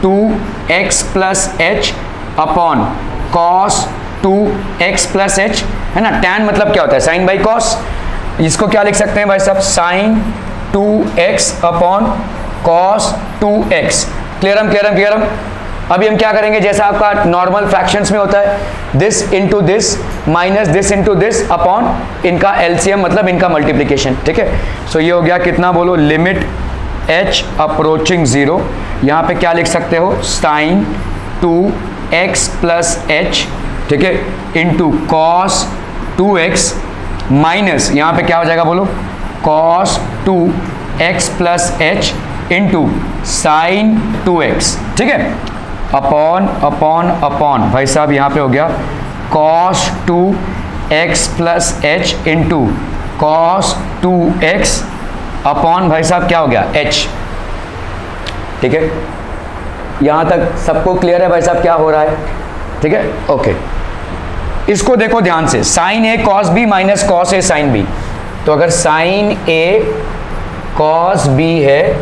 2x plus h upon cos 2x plus h, है ना, tan मतलब क्या होता है, साइन बाई कॉस, इसको क्या लिख सकते हैं भाई साहब, sign 2x upon cos 2x, क्लियरम। अभी हम क्या करेंगे, जैसा आपका नॉर्मल फ्रैक्शंस में होता है, this into this minus this into this upon इनका एलसीएम, मतलब इनका मल्टीप्लीकेशन, ठीक है। सो ये हो गया कितना बोलो, लिमिट h अप्रोचिंग 0, यहाँ पे क्या लिख सकते हो, साइन 2x प्लस एच, ठीक है, इंटू कॉस 2x माइनस यहाँ पे क्या हो जाएगा बोलो, cos 2x plus h into sine 2x, ठीक है, अपॉन अपॉन अपॉन भाई साहब यहाँ पे हो गया cos 2x plus h into cos 2x upon भाई साहब क्या हो गया h, ठीक है। यहाँ तक सबको क्लियर है भाई साहब क्या हो रहा है, ठीक है, ओके। इसको देखो ध्यान से, sign a cos b minus cos a sine B, तो अगर साइन ए कॉस बी है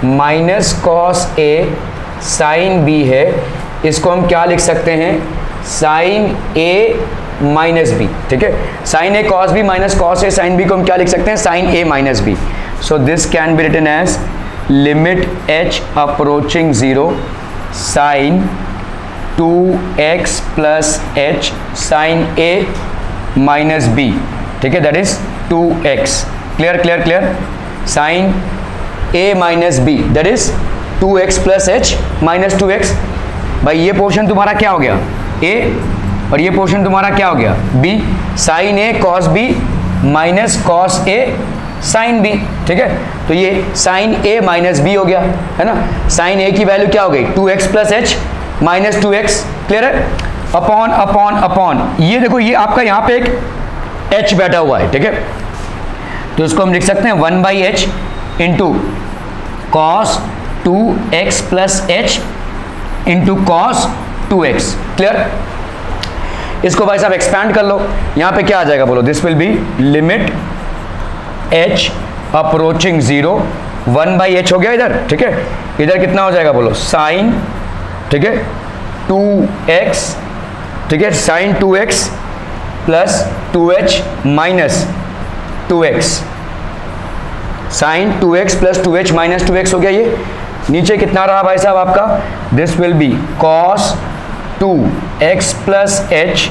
minus cos a sine B है, इसको हम क्या लिख सकते हैं, साइन ए माइनस बी, ठीक है। Sine a cos b minus cos a sine b को हम क्या लिख सकते हैं, sine a minus b. So this can be written as limit h approaching 0 sine 2x plus h sine a minus b, ठीक है, that is 2x, clear clear clear, sine a minus b that is 2x plus H minus 2x। भाई ये portion तुम्हारा क्या हो गया a और ये पोर्शन तुम्हारा क्या हो गया b, sign a cos b minus cos a sine B, ठीक है। तो ये साइन ए माइनस बी हो गया, है ना, साइन ए की वैल्यू क्या हो गई 2x plus H minus 2x, clear है, अपॉन अपॉन अपॉन, ये देखो ये आपका यहाँ पे एक h बैठा हुआ है, ठीक है, तो इसको हम लिख सकते हैं 1 by H into cos 2x plus h into cos 2x, clear. इसको भाई साहब एक्सपैंड कर लो, यहाँ पे क्या आ जाएगा बोलो, this will be limit h approaching 0 1 by H हो गया इधर, ठीक है, इधर कितना हो जाएगा बोलो, साइन, ठीक है, 2x, ठीक है, sine 2x plus 2h minus 2x, sine 2x plus 2h minus 2x हो गया। ये नीचे कितना रहा भाई साहब आपका, this will be cos 2x plus h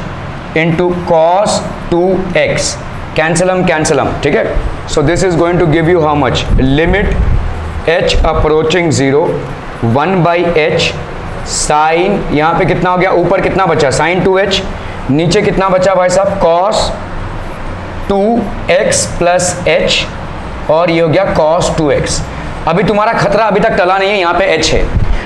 into cos 2x, कैंसलम, ठीक है। So this is going to give you how much, limit h approaching 0 1 by h sine, यहाँ पे कितना हो गया, ऊपर कितना बचा साइन 2h, नीचे कितना बचा भाई साहब cos 2x प्लस एच, और ये हो गया cos 2x। अभी तुम्हारा खतरा अभी तक टला नहीं है, यहाँ पे h है,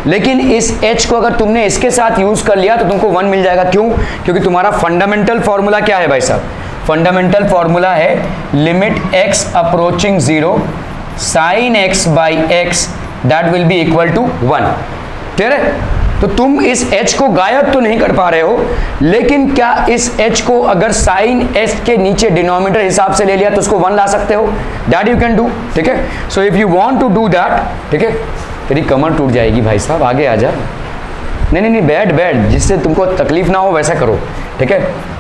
लेकिन इस h को अगर तुमने इसके साथ यूज कर लिया तो तुमको 1 मिल जाएगा, क्यों, क्योंकि तुम्हारा फंडामेंटल फॉर्मूला क्या है भाई साहब, फंडामेंटल फॉर्मूला है limit x approaching 0 sine x by x that will be equal to 1, clear है। तो तुम इस h को गायब तो नहीं कर पा रहे हो, लेकिन क्या इस h को अगर साइन s के नीचे डिनोमिनेटर हिसाब से ले लिया तो उसको 1 ला सकते हो, दैट यू कैन डू, ठीक है। So if you want to do that, ठीक है, तेरी कमर टूट जाएगी भाई साहब, आगे आ जा, नहीं बैठ, जिससे तुमको तकलीफ ना हो वैसा करो, ठीक है।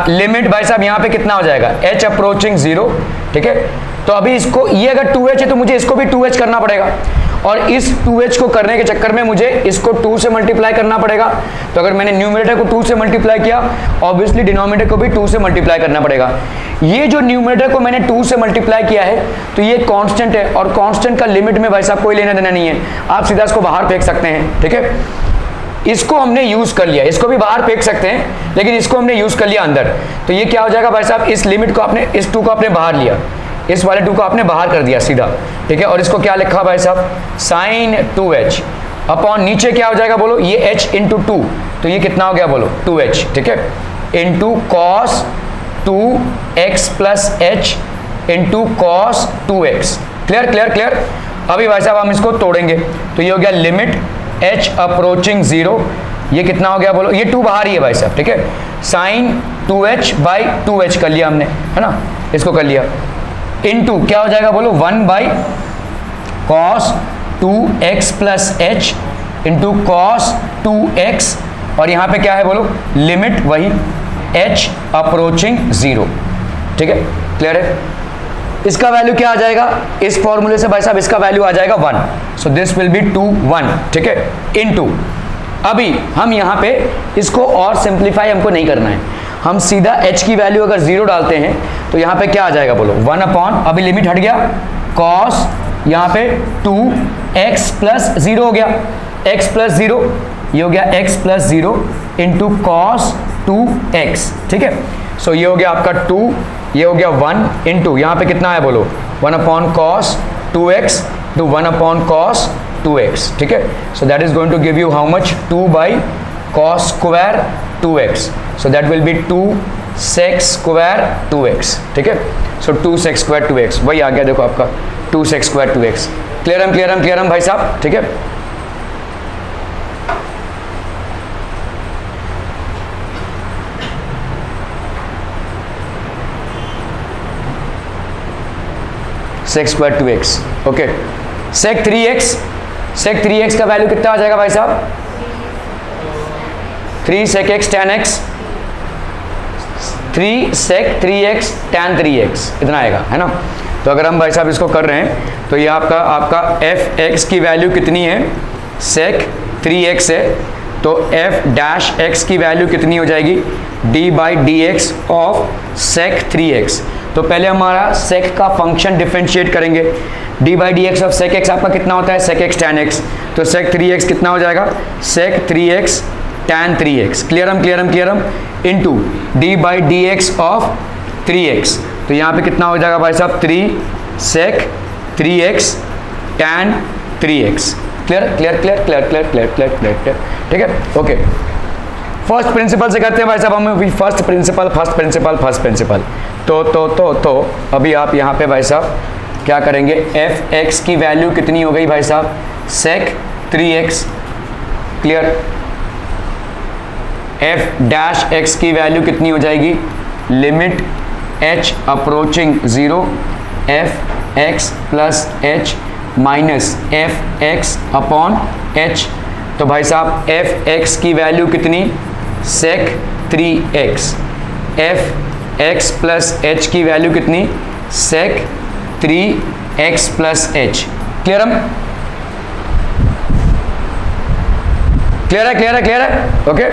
लिमिट भाई साहब यहाँ पे कितना हो जाएगा, h अप्रोचिंग 0, ठीक है। तो अभी इसको, ये अगर 2h है तो मुझे इसको भी 2h करना पड़ेगा, और इस 2h को करने के चक्कर में मुझे इसको 2 से मल्टीप्लाई करना पड़ेगा। तो अगर मैंने न्यूमरेटर को 2 से मल्टीप्लाई किया, ऑब्वियसली डिनोमिनेटर को भी 2 से मल्टीप्लाई करना पड़ेगा। ये जो न्यूमरेटर को मैंने 2 से मल्टीप्लाई किया है तो ये कांस्टेंट है, और कांस्टेंट का लिमिट में भाई साहब कोई लेना देना नहीं है, आप सीधा इसको बाहर फेंक सकते हैं, ठीक है। इसको हमने यूज कर लिया, इसको भी बाहर फेंक सकते हैं, लेकिन इसको हमने यूज कर लिया अंदर, तो ये क्या हो जाएगा भाई साहब, इस लिमिट को आपने, इस 2 को आपने बाहर लिया, इस वाले 2 को आपने बाहर कर दिया सीधा, ठीक है। और इसको क्या लिखा भाई साहब, साइन 2h अपॉन नीचे क्या हो जाएगा बोलो, ये h इंटू 2, तो ये कितना हो गया बोलो 2h, ठीक है, into cos 2x plus h into cos 2x, clear. अभी भाई साहब हम इसको तोड़ेंगे, तो ये हो गया लिमिट h अप्रोचिंग 0, ये कितना हो गया बोलो, ये 2 बाहर ही है भाई साहब, ठीक है, साइन 2h बाई 2h कर लिया हमने, है ना, इसको कर लिया, इनटू क्या हो जाएगा बोलो 1 by cos 2x plus h into cos 2x, और यहाँ पे क्या है बोलो, लिमिट वही h अप्रोचिंग 0, ठीक है, क्लियर है। इसका वैल्यू क्या आ जाएगा, इस फॉर्मूले से भाई साहब इसका वैल्यू आ जाएगा 1, सो दिस विल बी 2 1, ठीक है, इनटू अभी हम यहाँ पे इसको और सिंप्लीफाई हमको नहीं करना है, हम सीधा h की वैल्यू अगर 0 डालते हैं तो यहाँ पे क्या आ जाएगा बोलो, 1 अपॉन, अभी लिमिट हट गया, cos यहाँ पे 2x प्लस 0 हो गया, x प्लस 0, ये हो गया x plus 0 into cos 2x, ठीक है। सो ये हो गया आपका 2, ये हो गया 1 इंटू यहाँ पे कितना है बोलो, 1 upon cos 2x to 1 upon cos 2x, ठीक है। So that is going to give you how much, 2 by cos square 2x, so that will be 2 sec square 2x, ठीक है। सो 2 सेक स्क्वायर 2x, वही आ गया देखो आपका 2 सेक स्क्वायर 2x। क्लियर हम भाई साहब, ठीक है। सेक स्क्वायर 2x, ओके। सेक 3x का वैल्यू कितना आ जाएगा भाई साहब, 3 सेक x tan x, 3 सेक 3x tan 3x, इतना आएगा, है ना। तो अगर हम भाई साहब इसको कर रहे हैं तो ये आपका f(x) की वैल्यू कितनी है, सेक 3x है, तो f डैश x की वैल्यू कितनी हो जाएगी, d by D x of sec 3x। तो पहले हमारा सेक का फंक्शन डिफरेंशिएट करेंगे, d by D x of sec x आपका कितना होता है, सेक x tan x, तो सेक 3x कितना हो जाएगा, सेक 3x tan 3x, क्लियरम into d by D x of 3x, तो यहाँ पे कितना हो जाएगा भाई साहब, 3 सेक 3x tan 3x, क्लियर, ठीक है, ओके। फर्स्ट प्रिंसिपल से करते हैं भाई साहब हम, फर्स्ट प्रिंसिपल। तो अभी आप यहाँ पे भाई साहब क्या करेंगे, f(x) की वैल्यू कितनी हो गई भाई साहब, सेक 3x, clear. f dash x की वैल्यू कितनी हो जाएगी, limit h approaching 0, f(x) plus h minus f(x) upon h, तो भाई साहब f(x) की वैल्यू कितनी, सेक 3x, f(x) प्लस h की वैल्यू कितनी, सेक 3x प्लस h, क्लियर है, ओके।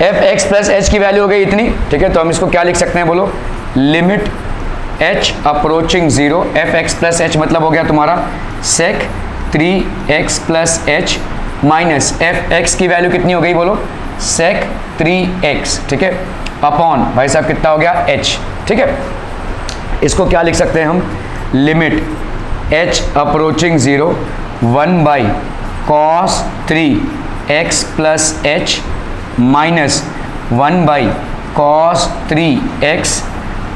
f(x) प्लस h की वैल्यू हो गई इतनी, ठीक है। तो हम इसको क्या लिख सकते हैं बोलो, limit h approaching 0, f(x) plus h मतलब हो गया तुम्हारा सेक 3x plus h minus f(x) की वैल्यू कितनी हो गई बोलो, सेक 3x, ठीक है, अपॉन भाई साहब कितना हो गया h, ठीक है। इसको क्या लिख सकते हैं हम, limit h approaching 0 1 by cos 3x plus h minus 1 by cos 3x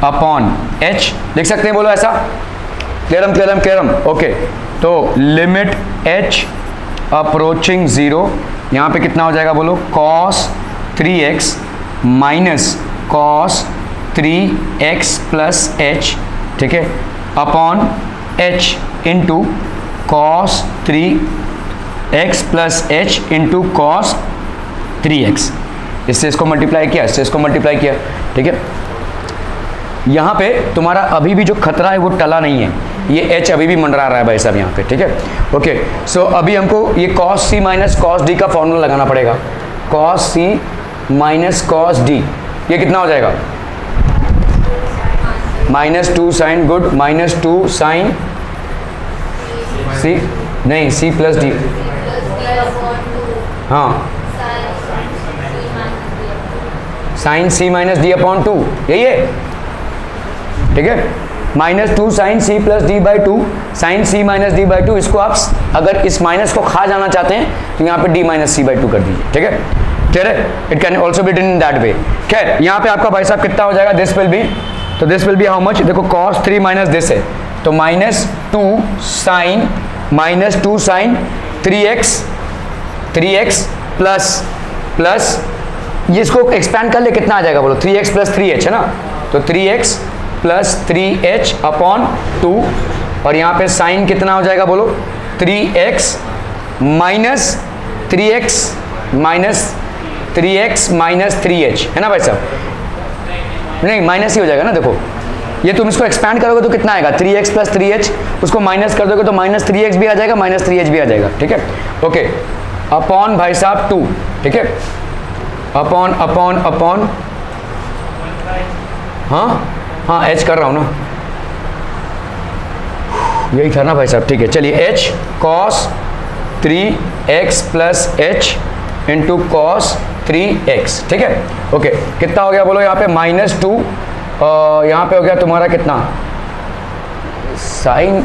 upon h लिख सकते हैं बोलो ऐसा, क्लियरम, ओके। तो लिमिट h अप्रोचिंग 0, यहाँ पे कितना हो जाएगा बोलो, cos 3x minus cos 3x plus h, ठीक है, upon h into cos 3x plus h into cos 3x, इससे इसको मल्टीप्लाई किया, ठीक है। यहाँ पे तुम्हारा अभी भी जो खतरा है वो टला नहीं है, ये h अभी भी मंडरा रहा है भाई साहब यहाँ पे, ठीक है, ओके। सो अभी हमको ये cos c minus cos d का फॉर्मूला लगाना पड़ेगा, cos c minus cos d, ये कितना हो जाएगा, -2 साइन, गुड, -2 साइन c, नहीं c प्लस d, हाँ, sine c minus d upon 2, यही है, ठीक है। -2 sine c plus D by 2, sine c minus D by 2, इसको आप अगर इस माइनस को खा जाना चाहते हैं तो यहाँ पे d माइनस सी बाई 2 कर दीजिए, ठीक है, क्लियर है। It can also be done in that way. खैर यहाँ पे आपका भाई साहब कितना हो जाएगा, this will be how much, देखो cos 3 माइनस दिस है तो -2 साइन 3x प्लस ये इसको एक्सपैंड कर ले, कितना आ जाएगा बोलो, 3x प्लस 3h है ना, तो 3x प्लस 3h अपॉन 2, और यहाँ पे साइन कितना हो जाएगा बोलो, 3x माइनस 3h है ना भाई साहब, नहीं माइनस ही हो जाएगा ना, देखो ये तुम इसको एक्सपैंड करोगे तो कितना आएगा 3x प्लस 3h, उसको माइनस कर दोगे तो माइनस 3x भी आ जाएगा, माइनस 3h भी आ जाएगा, ठीक है। ओके, अपॉन भाई साहब 2, ठीक है, अपॉन अपॉन अपॉन, हाँ h कर रहा हूँ ना, यही था ना भाई साहब, ठीक है। चलिए h cos 3x plus h into cos 3x, ठीक है। ओके, कितना हो गया बोलो यहाँ पे -2, यहाँ पे हो गया तुम्हारा कितना साइन,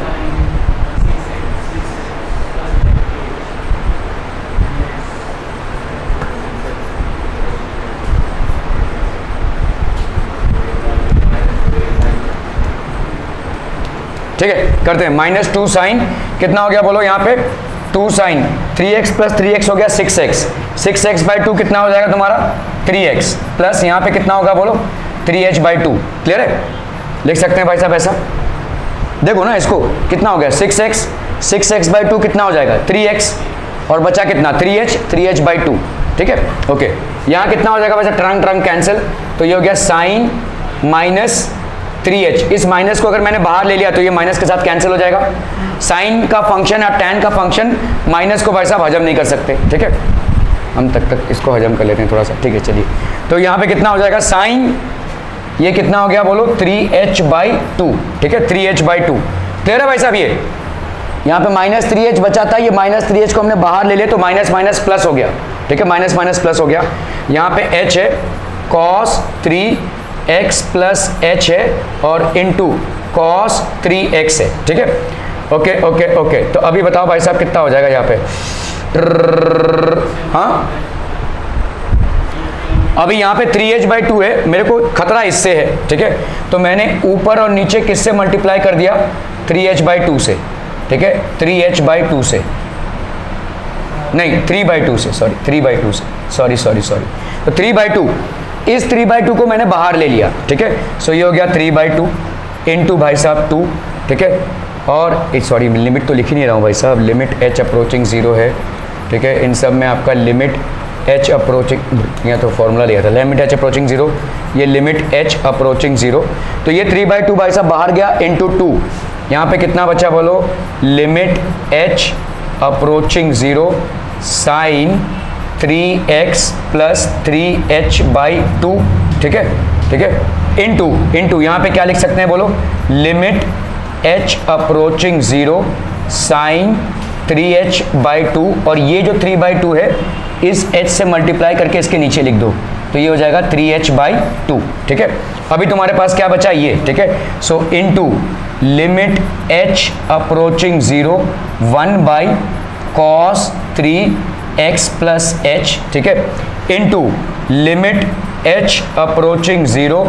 ठीक है, करते हैं। -2 साइन कितना हो गया बोलो यहाँ पे 2 साइन 3x प्लस 3x हो गया 6x, 6x बाई 2 कितना हो जाएगा तुम्हारा 3x, प्लस यहाँ पे कितना होगा बोलो 3h बाई 2। क्लियर है, लिख सकते हैं भाई साहब ऐसा, देखो ना इसको, कितना हो गया 6x बाई 2 कितना हो जाएगा 3x, और बचा कितना 3h बाई 2, ठीक है। ओके, यहाँ कितना हो जाएगा वैसे ट्रंक ट्रंक कैंसिल, तो ये हो गया साइन माइनस 3h, इस माइनस को अगर मैंने बाहर ले लिया तो ये माइनस के साथ कैंसिल हो जाएगा। साइन का फंक्शन और टैन का फंक्शन माइनस को भाई साहब हजम नहीं कर सकते, ठीक है, हम तक इसको हजम कर लेते हैं थोड़ा सा, ठीक है। चलिए, तो यहाँ पे कितना हो जाएगा साइन, ये कितना हो गया बोलो 3h बाई 2, ठीक है, 3h बाई 2। क्लियर है भाई साहब, ये यहाँ पे माइनस 3h बचा था, ये माइनस 3h को हमने बाहर ले लिया तो माइनस माइनस प्लस हो गया, ठीक है, माइनस माइनस प्लस हो गया। यहाँ पे h है cos 3x प्लस h है और इंटू cos 3x है, ठीक है। ओके ओके ओके, तो अभी बताओ भाई साहब कितना हो जाएगा यहाँ पे, हाँ अभी यहाँ पे 3h बाई 2 है, मेरे को खतरा इससे है, ठीक है, तो मैंने ऊपर और नीचे किससे मल्टीप्लाई कर दिया 3h बाई 2 से, ठीक है, 3h बाई 2 से, नहीं 3 बाई 2 से, सॉरी 3 बाई 2 से, सॉरी, तो 3 बाई 2, इस 3 बाई 2 को मैंने बाहर ले लिया, ठीक है, सो ये हो गया 3 बाई 2 इंटू भाई साहब 2, ठीक है, और सॉरी लिमिट तो लिख ही नहीं रहा हूँ भाई साहब, लिमिट h अप्रोचिंग 0 है, ठीक है, इन सब में आपका लिमिट h अप्रोचिंग, यहाँ तो फॉर्मूला लिया था, लिमिट h अप्रोचिंग 0, ये लिमिट h अप्रोचिंग 0, तो ये 3 बाई 2 भाई साहब बाहर गया इंटू 2, यहाँ पे कितना बचा बोलो limit h approaching 0 sine 3x plus 3h by 2, ठीक है, इंटू यहाँ पे क्या लिख सकते हैं बोलो limit h approaching 0 sine 3h by 2, और ये जो 3 बाई 2 है इस h से मल्टीप्लाई करके इसके नीचे लिख दो, तो ये हो जाएगा 3h बाई 2, ठीक है। अभी तुम्हारे पास क्या बचा ये, ठीक है, सो into limit h approaching 0 1 by cos 3x plus h, ठीक है, into limit h approaching 0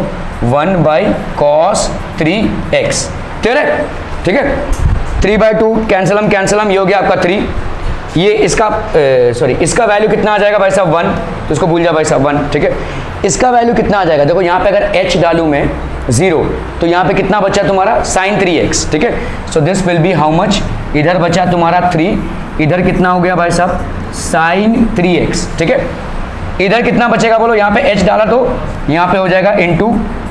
1 by cos 3x। Clear है, ठीक है, 3 बाई 2 कैंसलम, ये हो गया आपका 3, ये इसका सॉरी इसका वैल्यू कितना आ जाएगा भाई साहब 1, तो इसको भूल जा भाई साहब 1, ठीक है, इसका वैल्यू कितना आ जाएगा, देखो यहाँ पे अगर h डालूं मैं 0, तो यहाँ पे कितना बचा तुम्हारा साइन 3x, ठीक है, so this will be how much, इधर बचा तुम्हारा 3, इधर कितना हो गया भाई साहब साइन 3x, ठीक है, इधर कितना बचेगा बोलो, यहाँ पे h डाला तो यहाँ पे हो जाएगा इंटू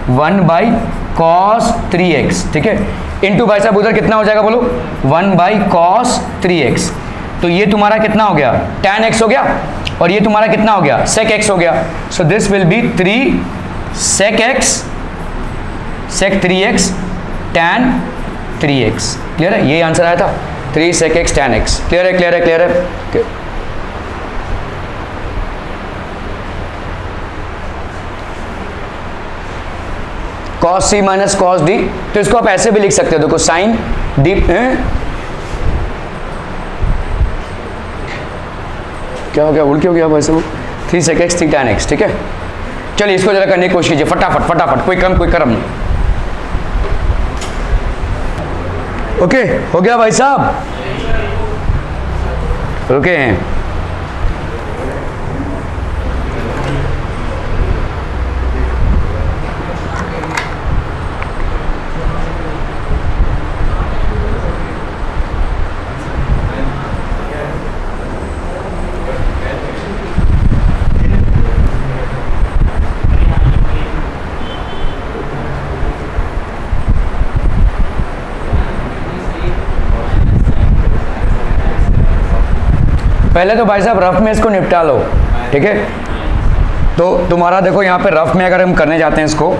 1 बाई cos 3x, ठीक है, इंटू भाई साहब उधर कितना हो जाएगा बोलो 1 बाई cos 3x, तो ये तुम्हारा कितना हो गया tan x हो गया, और ये तुम्हारा कितना हो गया sec x हो गया, सो this will be 3 sec x sec 3x tan 3x। Clear है, ये आंसर आया था 3 sec x tan x। Clear है। cos c minus cos d, तो इसको आप ऐसे भी लिख सकते हो, देखो साइन d, क्या हो गया उल्टी हो गया वैसे वो 3 sec x 3 tan x, ठीक है। चलिए इसको जरा करने की कोशिश कीजिए फटाफट, कोई क्रम नहीं। ओके, हो गया भाई साहब, ओके पहले तो भाई साहब रफ में इसको निपटा लो, ठीक है। तो तुम्हारा देखो यहाँ पे रफ में अगर हम करने जाते हैं इसको,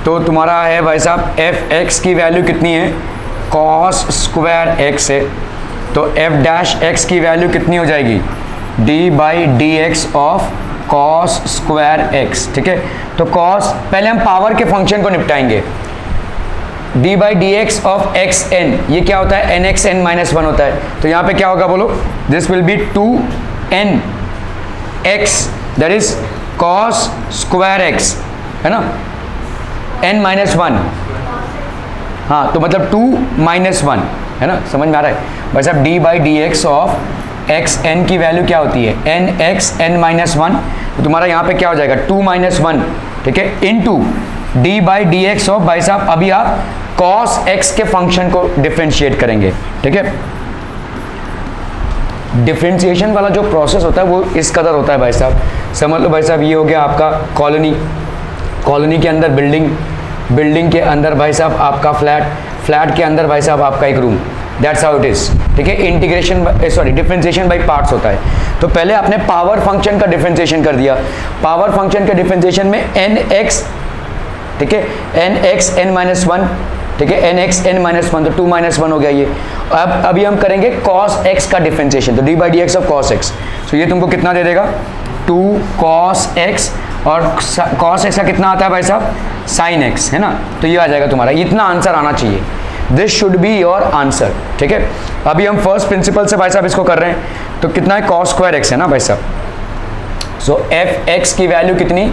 तो तुम्हारा है भाई साहब एफ एक्स की वैल्यू कितनी है, कॉस स्क्वायर एक्स है, तो एफ डैश एक्स की वैल्यू कितनी हो जाएगी, D by D x of cos square x, ठीक है। तो कॉस, पहले हम पावर के फंक्शन को निपटाएंगे, d by D x of x n, ये क्या होता है, n x n minus one होता है, तो यहाँ पे क्या होगा बोलो, this will be 2n x that is cos square x, है ना, n माइनस वन, हाँ तो मतलब 2 माइनस वन, है ना, समझ में आ रहा है भाई साहब। D by D x of x n की वैल्यू क्या होती है, n x n minus one, तो तुम्हारा यहाँ पे क्या हो जाएगा 2 माइनस वन, ठीक है, into D by D x of, भाई साहब अभी आप कॉस एक्स के फंक्शन को डिफ्रेंशिएट करेंगे, ठीक है। डिफ्रेंशिएशन वाला जो प्रोसेस होता है वो इस कदर होता है भाई साहब, समझ लो भाई साहब, ये हो गया आपका कॉलोनी, कॉलोनी के अंदर बिल्डिंग, बिल्डिंग के अंदर भाई साहब आपका फ्लैट, फ्लैट के अंदर भाई साहब आपका एक room, that's how it is, ठीक है। Integration sorry differentiation by parts होता है। तो पहले आपने पावर फंक्शन का डिफरेंशिएशन कर दिया, पावर फंक्शन के डिफरेंशिएशन में एन एक्स, ठीक है, n x n minus one, ठीक है, n x n minus one, तो 2 माइनस वन हो गया ये। अब अभी हम करेंगे कॉस एक्स का डिफरेंशिएशन, तो d by D x of cos x, तो ये तुमको कितना दे देगा 2 कॉस एक्स, और कॉस एक्स का कितना आता है भाई साहब, साइन एक्स, है ना, तो ये आ जाएगा तुम्हारा, इतना आंसर आना चाहिए, this should be your answer, ठीक है। अभी हम फर्स्ट प्रिंसिपल से भाई साहब इसको कर रहे हैं, तो कितना है कॉस स्क्वायर एक्स, है ना भाई साहब। सो एफ एक्स की वैल्यू कितनी,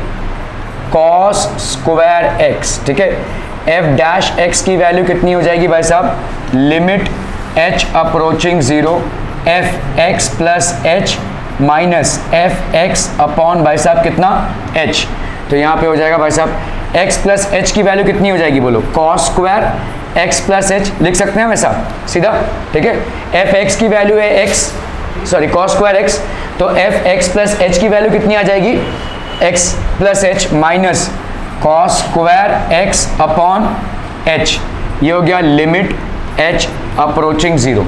कॉस स्क्वायर एक्स, ठीक है। एफ डैश एक्स की वैल्यू कितनी हो जाएगी भाई साहब, limit H approaching zero, F x plus H minus f x upon भाई साहब कितना एच, तो यहाँ पे हो जाएगा भाई साहब एक्स प्लस एच की वैल्यू कितनी हो जाएगी बोलो, cos square x plus H लिख सकते हैं वैसा सीधा, ठीक है। एफ एक्स की वैल्यू है x, sorry cos square x, तो एफ एक्स प्लस एच की वैल्यू कितनी आ जाएगी, x plus H minus cos square x upon H, ये हो गया लिमिट एच अप्रोचिंग जीरो।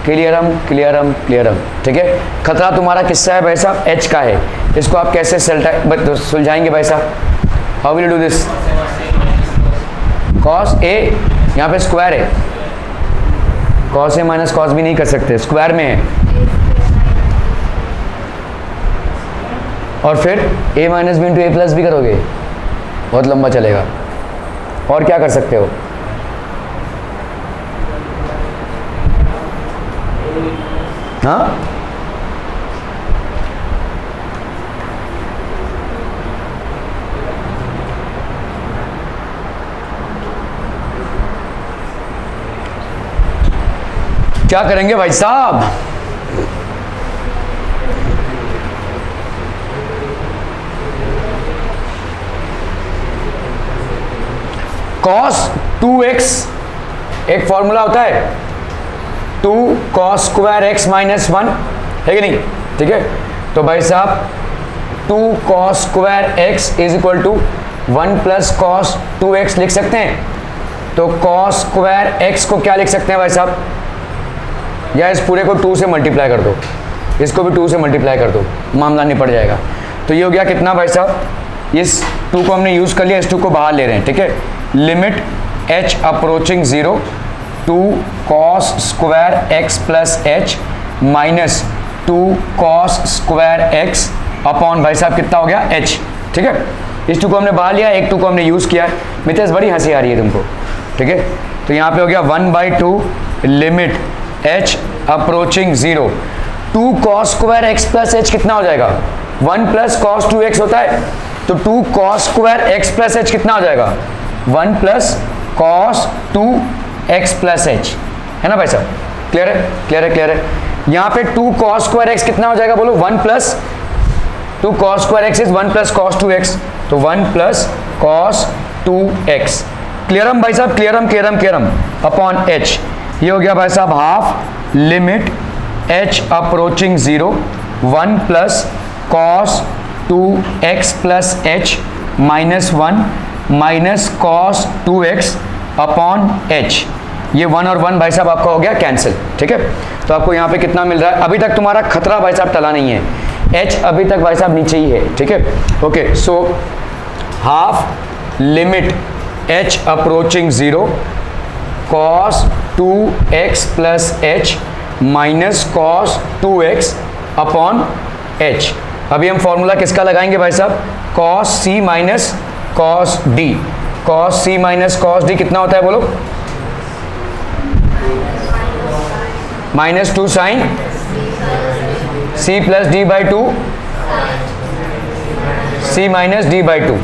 क्लियरम क्लियरम क्लियरम, ठीक है। खतरा तुम्हारा किसका है भाई साहब, एच का है, इसको आप कैसे सुलझाएंगे भाई साहब, how will you do this, cos a, यहाँ पे स्क्वायर है, cos a minus cos b नहीं कर सकते, स्क्वायर में है, और फिर a minus b into a plus b करोगे, बहुत लंबा चलेगा, और क्या कर सकते हो, हाँ क्या करेंगे भाई साहब, cos 2x एक फॉर्मूला होता है 2 cos square x minus one, है कि नहीं, ठीक है। तो भाई साहब 2 cos square x is equal to 1 plus cos 2x लिख सकते हैं। तो cos स्क्वायर एक्स को क्या लिख सकते हैं भाई साहब, या इस पूरे को 2 से मल्टीप्लाई कर दो, इसको भी 2 से मल्टीप्लाई कर दो, मामला निपट जाएगा। तो ये हो गया कितना भाई साहब, इस 2 को हमने यूज़ कर लिया, इस 2 को बाहर ले रहे हैं, ठीक है। Limit h approaching 0 2 cos square x plus H minus 2 cos square x upon भाई साहब कितना हो गया h, ठीक है। इस 2 को हमने बाहर लिया, एक 2 को हमने यूज़ किया, मितेश बड़ी हंसी आ रही है तुमको, ठीक है। तो यहाँ पे हो गया 1/2 limit h approaching 0 2 cos square x plus H कितना हो जाएगा, 1 प्लस cos 2x होता है, तो 2 cos square x plus H कितना हो जाएगा, 1 plus cos 2x plus h, है ना भाई साहब, क्लियर है क्लियर है क्लियर है। यहाँ पे 2 cos स्क्वायर x कितना हो जाएगा बोलो, 1 plus 2 cos square x is 1 plus cos 2x, तो 1 प्लस cos 2x, क्लियरम भाई साहब, क्लियरम क्लियरम क्लियरम अपॉन h, ये हो गया भाई साहब half limit h approaching 0 1 plus cos 2x plus h minus 1 minus cos 2x upon h, ये 1 और 1 भाई साहब आपका हो गया कैंसिल, ठीक है। तो आपको यहाँ पे कितना मिल रहा है? अभी तक तुम्हारा खतरा भाई साहब टला नहीं है, h अभी तक भाई साहब नीचे ही है, ठीक है। Okay, so half limit h approaching 0 cos 2x plus h minus cos 2x upon h। अभी हम फॉर्मूला किसका लगाएंगे भाई साहब? cos c minus cos d। cos c minus cos d कितना होता है बोलो? -2 sine c plus D by 2, c minus D by 2।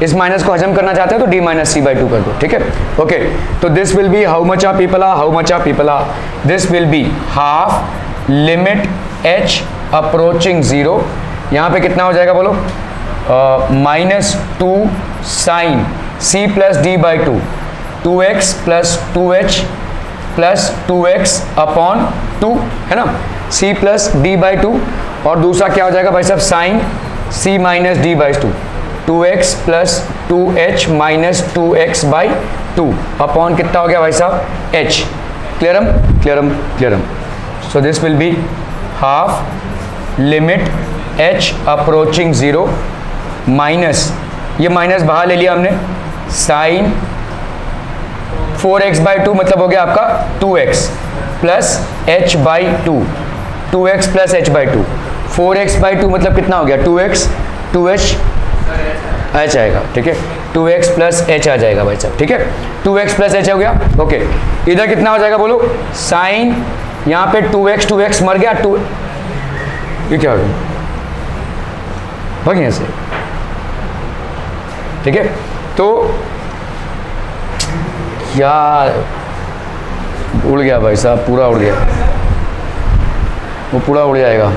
इस माइनस को हजम करना चाहते हो तो d माइनस सी बाई 2 कर दो, ठीक है। ओके, तो this will be how much are people are this will be half limit h approaching 0। यहाँ पे कितना हो जाएगा बोलो? -2 sine c plus D by 2, 2x plus 2h plus 2x upon 2, है ना, c प्लस डी बाई 2। और दूसरा क्या हो जाएगा भाई साहब? Sine c minus D by 2, 2x plus 2h minus 2x by 2 upon कितना हो गया भाई साहब? h। क्लियरम। So this will be half limit h approaching 0 minus, ये माइनस बाहर ले लिया हमने, साइन 4x बाई 2 मतलब हो गया आपका 2x plus h by 2, 2x plus h by 2, 4x by 2 मतलब कितना हो गया? 2x, 2h h आएगा, ठीक है, 2x प्लस h आ जाएगा भाई साहब, ठीक है, 2x प्लस h हो गया। ओके, इधर कितना हो जाएगा बोलो? साइन यहाँ पे 2x मर गया, 2, ये क्या हो गया? भाग से, ठीक है। तो यार उड़ गया भाई साहब, पूरा उड़ गया, वो पूरा उड़ जाएगा।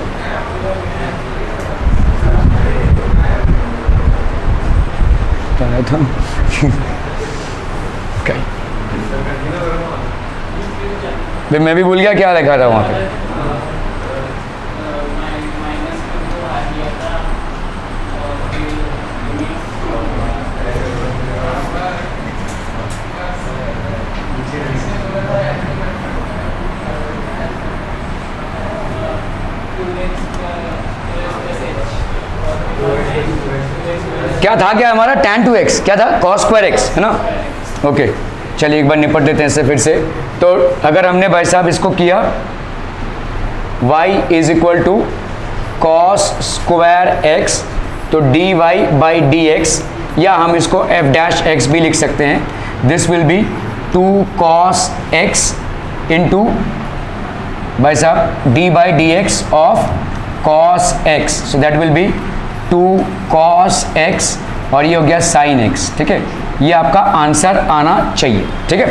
था मैं भी भूल गया क्या लिखा था वहाँ पे। क्या था, क्या हमारा tan 2x क्या था? cos स्क्वायर x, है ना। ओके, चलिए एक बार निपट देते हैं इससे फिर से। तो अगर हमने भाई साहब इसको किया y is equal to cos square x, तो dy बाई dx, या हम इसको f डैश x भी लिख सकते हैं। This will be 2 cos x into भाई साहब d by dx of cos x, so that will be 2 cos x और ये हो गया sin x, ठीक है। ये आपका आंसर आना चाहिए, ठीक है।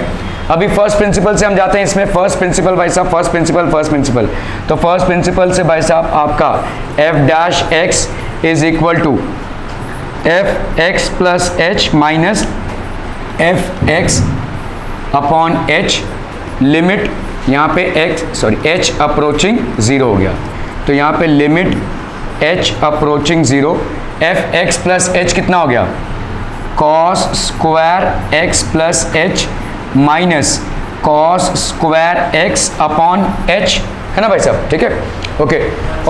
अभी फर्स्ट प्रिंसिपल से हम जाते हैं इसमें। फर्स्ट प्रिंसिपल भाई साहब, फर्स्ट प्रिंसिपल, तो फर्स्ट प्रिंसिपल से भाई साहब आपका f dash x is equal to f x plus H minus f x upon h, limit यहाँ पे h अप्रोचिंग 0 हो गया, तो यहाँ पे limit h approaching 0, F x plus H कितना हो गया? cos square x plus H minus cos square x upon h, है ना भाई साहब, ठीक है। ओके,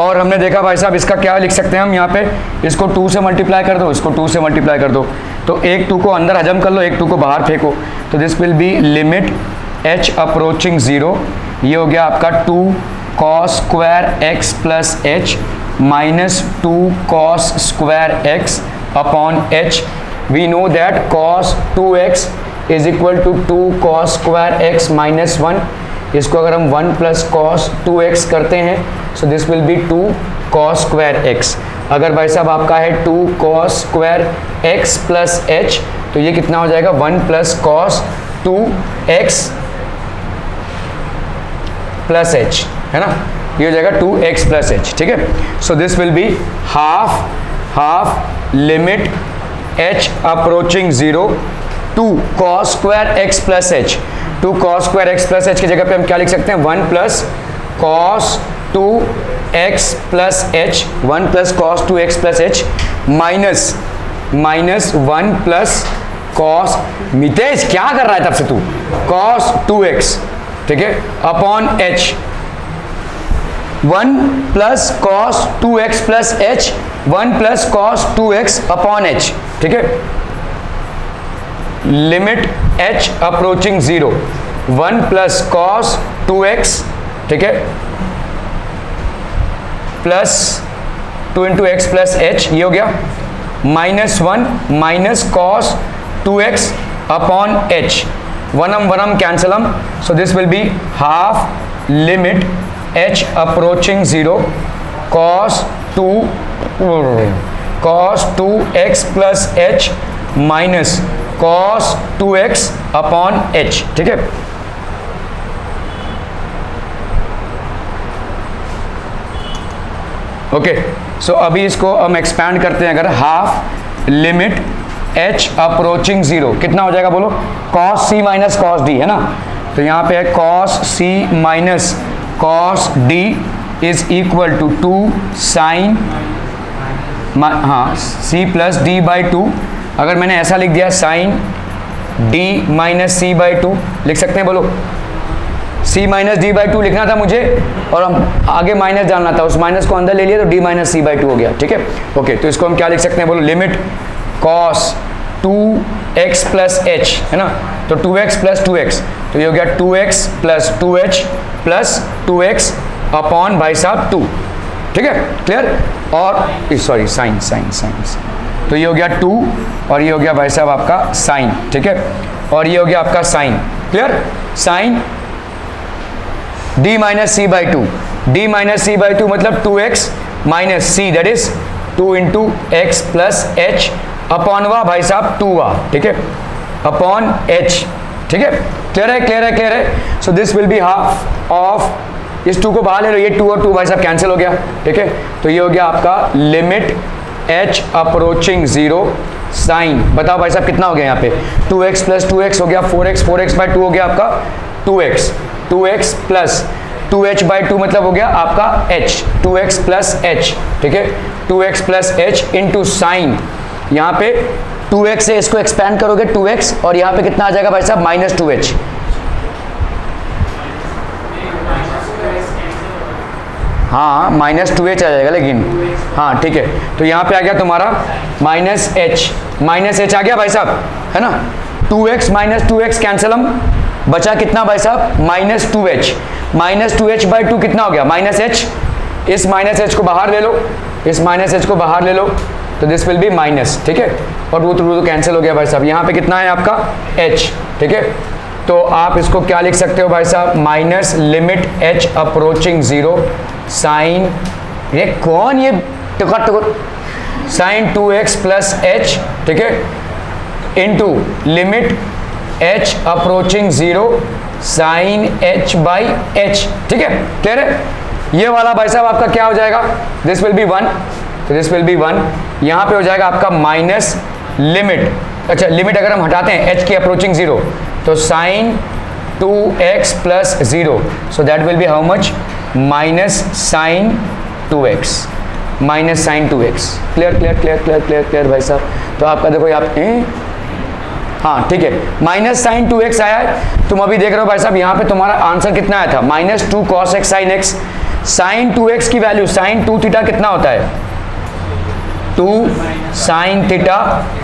और हमने देखा भाई साहब इसका क्या लिख सकते हैं हम यहाँ पे, इसको 2 से मल्टीप्लाई कर दो, इसको 2 से मल्टीप्लाई कर दो, तो एक 2 को अंदर हजम कर लो, एक 2 को बाहर फेंको, तो this will be limit h approaching 0, ये हो गया आपका 2 cos square x plus H minus 2 cos square x upon h। We know that cos 2x is equal to 2 cos square x minus 1, इसको अगर हम 1 प्लस cos 2x करते हैं, सो this will be 2 cos square x। अगर भाई साहब आपका है 2 cos square x plus h, तो ये कितना हो जाएगा? 1 plus cos 2x plus h, है ना, ये हो जाएगा 2x प्लस h, ठीक है। So this will be half limit h approaching 0 2 cos square x plus h, 2 cos square x plus h की जगह पे हम क्या लिख सकते हैं? 1 plus cos 2x plus h, 1 plus cos 2x plus h minus 1 plus cos, Mitesh क्या कर रहा है तब से तू, cos 2x, ठीक है, upon h, 1 plus cos 2x plus h, 1 plus cos 2x upon H, ठीक है, limit h approaching 0, 1 plus cos 2x, ठीक है, plus 2 into x plus h, ये हो गया, -1 minus cos 2x upon h, वनम कैंसलम, so this will be half limit h approaching 0 cos 2x plus h minus cos 2x upon h, ठीक है। Okay, सो अभी इसको हम एक्सपैंड करते हैं, अगर हाफ लिमिट h अप्रोचिंग 0 कितना हो जाएगा बोलो, cos c minus cos d, है ना, तो यहाँ पे है cos c minus cos d is equal to 2 sine, हाँ, c प्लस डी बाई 2, अगर मैंने ऐसा लिख दिया sine d minus c by 2 लिख सकते हैं, बोलो, c माइनस डी बाई 2 लिखना था मुझे, और हम आगे माइनस डालना था, उस माइनस को अंदर ले लिया तो d माइनस सी बाई 2 हो गया, ठीक है। ओके, तो इसको हम क्या लिख सकते हैं बोलो, limit cos 2x plus h, है ना, तो 2x प्लस 2x, तो ये हो गया 2x plus 2h plus 2x upon भाई साहब 2, ठीक है, क्लियर, और सॉरी साइन, तो ये हो गया 2 और ये हो गया भाई साहब आपका साइन, ठीक है, और ये हो गया आपका sine, clear, sine d minus c by 2, d minus c by 2 मतलब 2x minus c, that is 2 into x plus h upon वा भाई साहब 2 वा, ठीक है, अपॉन h, ठीक है, क्लियर है, so this will be half of, इस 2 को बाहर ले लो, ये 2 और 2 भाई साहब कैंसिल हो गया, ठीक है, तो ये हो गया आपका लिमिट h अप्रोचिंग 0 साइन, बताओ भाई साहब कितना हो गया यहाँ पे, 2x प्लस 2x हो गया 4x, 4x बाई 2 हो गया आपका 2x प्लस 2h बाई 2 मतलब हो गया आपका h, 2x प्लस h, ठीक है, 2x plus h into sign, यहाँ पे 2x से इसको एक्सपैंड करोगे 2x, और यहाँ पे कितना आ जाएगा भाई साहब माइनस 2h, हाँ माइनस 2h आ जाएगा, लेकिन हाँ ठीक है, तो यहाँ पे आ गया तुम्हारा माइनस h आ गया भाई साहब, है ना, 2x माइनस 2x कैंसलम, बचा कितना भाई साहब माइनस 2h बाई 2 कितना हो गया माइनस h, इस माइनस h को बाहर ले लो, इस माइनस h को बाहर ले लो, तो दिस विल बी माइनस, ठीक है, और रूट तो कैंसिल हो गया भाई साहब, यहाँ पे कितना है आपका h, ठीक है, तो आप इसको क्या लिख सकते हो भाई साहब, minus limit h approaching 0 sine, ये कौन ये टुकड़ साइन 2x प्लस h, ठीक है, into limit h approaching 0 sine h by h, ठीक है, क्लियर है, ये वाला भाई साहब आपका क्या हो जाएगा, दिस विल बी 1, तो दिस विल बी 1, यहाँ पे हो जाएगा आपका माइनस लिमिट, अच्छा लिमिट अगर हम hटाते हैं h की अप्रोचिंग 0, तो sine 2x plus 0, so that will be how much, minus sine 2x, minus sine 2x, clear भाई साहब, तो आपका देखो यहाँ, हाँ ठीक है, माइनस साइन 2x आया है, तुम अभी देख रहे हो भाई साहब, यहाँ पे तुम्हारा आंसर कितना आया था, minus 2 cos x sine x, sine 2x की वैल्यू साइन 2 थीटा कितना होता है, 2 साइन थीटा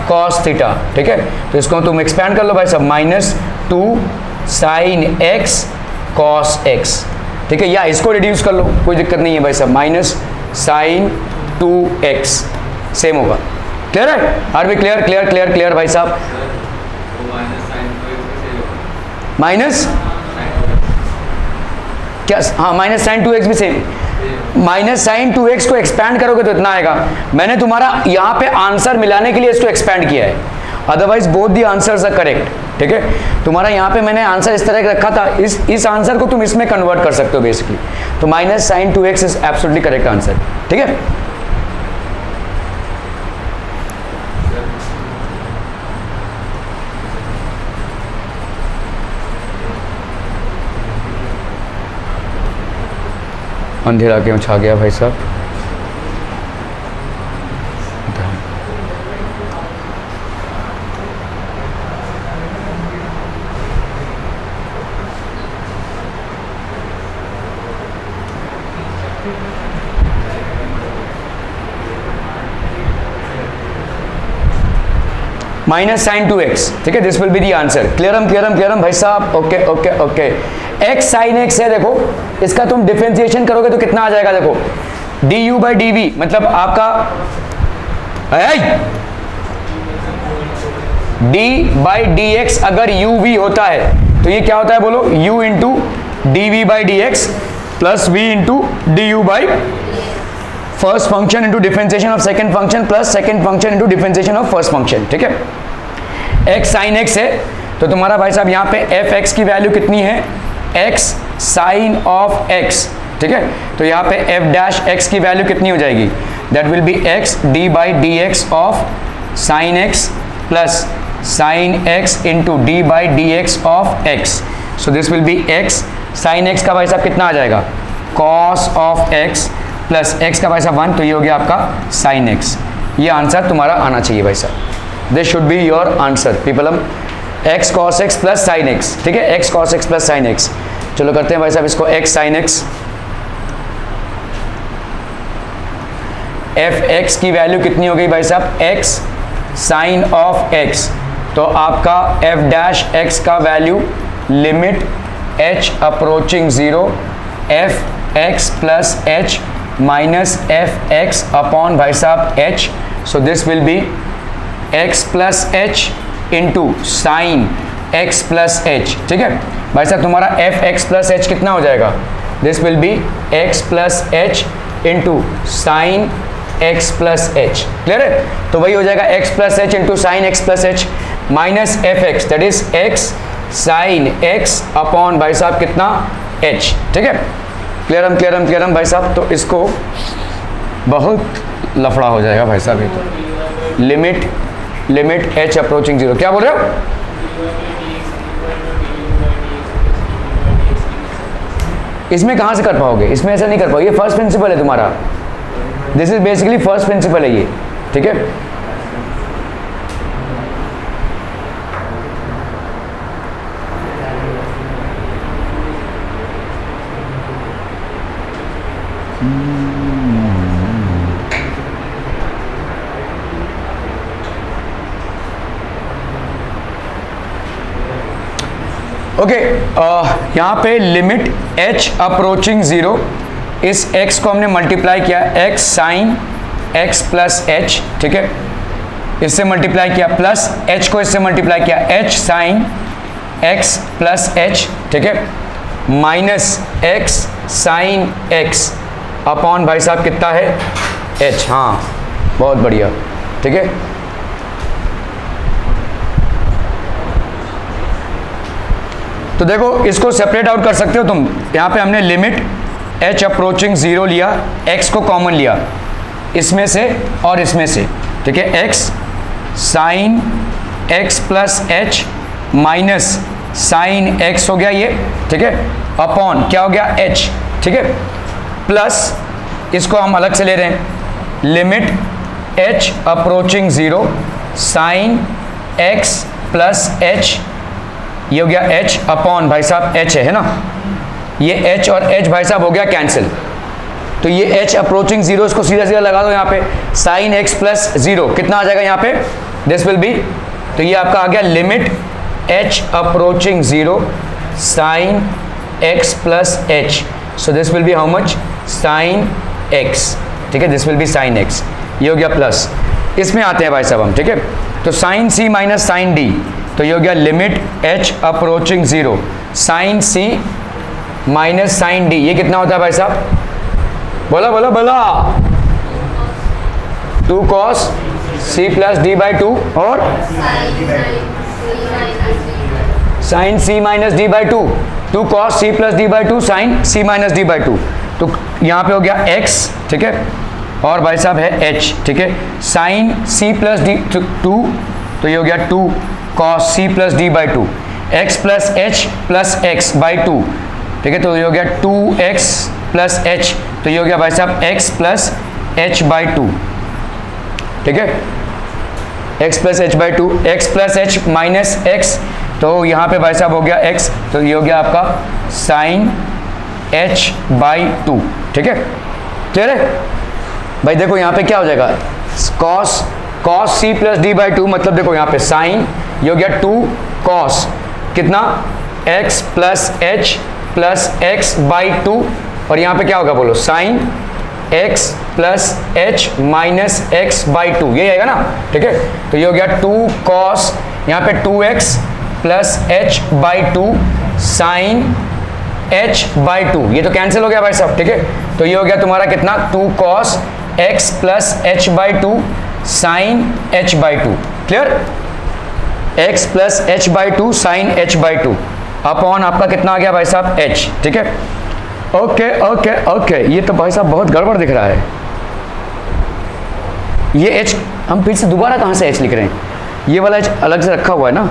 कॉस थीटा, ठीक है, तो इसको तुम एक्सपैंड कर लो भाई साहब, minus 2 sine x cos x, ठीक है, या इसको रिड्यूस कर लो, कोई दिक्कत नहीं है भाई साहब, माइनस साइन 2x सेम होगा, क्लियर है, आर भी क्लियर भाई साहब, माइनस क्या, हाँ माइनस साइन 2x भी सेम, माइनस साइन 2x को एक्सपैंड करोगे तो इतना आएगा, मैंने तुम्हारा यहाँ पे आंसर मिलाने के लिए इसको एक्सपैंड किया है, otherwise both the answers are correct, ठीक है, तुम्हारा यहाँ पे मैंने आंसर इस तरह का रखा था, इस आंसर को तुम इसमें कन्वर्ट कर सकते हो बेसिकली, तो minus sine 2x is absolutely correct answer, ठीक है, अंधेरा क्यों छा गया भाई साहब, माइनस साइन 2x, ठीक है, this will be the answer. क्लियरम भाई साहब, okay okay okay. x sine x है, देखो इसका तुम डिफरेंशिएशन करोगे तो कितना आ जाएगा, देखो du बाई डी वी, मतलब आपका d बाई डी एक्स अगर uv होता है तो ये क्या होता है बोलो, u into D we by D x plus v into D you by first function into differentiation of second function plus second function into differentiation of first function, ठीक है। x साइन x है तो तुम्हारा भाई साहब यहाँ पे f(x) की वैल्यू कितनी है, x साइन ऑफ x, ठीक है। तो यहाँ पे f' x की वैल्यू कितनी हो जाएगी, that will be x d by D x of sine x plus sine x into d by D x of x। So this will be x sine x का भाई साहब कितना आ जाएगा, cos of x plus x का भाई साहब 1, तो ये हो गया आपका साइन x। ये आंसर तुम्हारा आना चाहिए भाई साहब, this should be your answer पीपलम, x cos x plus sine x, ठीक है, x cos x plus sine x। चलो करते हैं भाई साहब इसको x साइन x, f(x) की वैल्यू कितनी हो गई भाई साहब, x साइन ऑफ x, तो आपका f' का value limit h approaching 0 f(x) plus h minus f(x) upon भाई साहब h, so this will be x plus h into sine x plus h, ठीक है भाई साहब। तुम्हारा f(x) प्लस h कितना हो जाएगा, this will be x plus h into sine x plus h, clear है। तो वही हो जाएगा x plus h into sine x plus h minus f(x) that is x sine x upon भाई साहब कितना h, ठीक है। क्लियरम भाई साहब। तो इसको बहुत लफड़ा हो जाएगा भाई साहब, ये तो लिमिट h अप्रोचिंग 0, क्या बोल रहे हो, इसमें कहां से कर पाओगे, इसमें ऐसा नहीं कर पाओगे, ये फर्स्ट प्रिंसिपल है तुम्हारा, this is basically first principle है ये, ठीक है। ओके, यहाँ पे लिमिट h अप्रोचिंग 0, इस x को हमने मल्टीप्लाई किया x sine x plus h, ठीक है, इससे मल्टीप्लाई किया प्लस h को इससे मल्टीप्लाई किया h sine x plus h, ठीक है, minus x sine x upon भाई साहब कितना है h, हाँ बहुत बढ़िया, ठीक है। तो देखो इसको सेपरेट आउट कर सकते हो तुम, यहाँ पे हमने लिमिट h अप्रोचिंग 0 लिया, x को कॉमन लिया इसमें से और इसमें से, ठीक है, x sine x plus h minus sine x हो गया ये, ठीक है, अपॉन क्या हो गया h, ठीक है, प्लस इसको हम अलग से ले रहे हैं, limit h approaching 0 sine x plus h, ये हो गया h अपॉन भाई साहब h है ना, ये h और h भाई साहब हो गया कैंसिल, तो ये h अप्रोचिंग 0 इसको सीधा सीधा लगा दो यहाँ पे, साइन x प्लस 0 कितना आ जाएगा यहाँ पे, दिस विल बी, तो ये आपका आ गया limit h approaching 0 sine x plus h, so this will be how much, sine x, ठीक है, this will be sine x, ये हो गया प्लस। इसमें आते हैं भाई साहब हम, ठीक है, तो sine c minus sine d, तो ये हो गया limit h approaching 0 sine c minus sine d, ये कितना होता है भाई साहब, बोला बोला बोला, 2 cos c plus d by 2 और sine c minus d by 2, 2 cos c plus d by 2 sine c minus d by 2, तो यहाँ पे हो गया x, ठीक है, और भाई साहब है h, ठीक है, साइन c प्लस d 2, तो ये हो गया 2 cos c plus d by 2, x plus h plus x by 2, ठीक है, तो ये हो गया 2x प्लस h, तो ये हो गया भाई साहब x प्लस h बाई 2, ठीक है, x plus h by 2, x plus h minus x, तो यहाँ पे भाई साहब हो गया x, तो ये हो गया आपका साइन h बाई 2, ठीक है, क्लियर है भाई? देखो यहाँ पे क्या हो जाएगा, cos C plus D by two, मतलब देखो यहाँ पे साइन, ये हो गया 2 कॉस कितना x plus H plus x by 2, और यहाँ पे क्या होगा बोलो, sine x plus H minus x by 2, ये आएगा ना, ठीक है? तो ये हो गया 2 कॉस, यहाँ पे 2x plus h by 2 sine h by 2, ये तो कैंसिल हो गया भाई साहब, ठीक है? तो ये हो गया तुम्हारा कितना, 2 cos x plus h by 2 sine h by 2, clear? x plus h by 2 sine h by 2 upon आपका कितना आ गया भाई साहब, h, ठीक है? ओके ओके ओके, ये तो भाई साहब बहुत गड़बड़ दिख रहा है। ये h हम फिर से दोबारा कहाँ से h लिख रहे हैं, ये वाला h अलग से रखा हुआ है ना,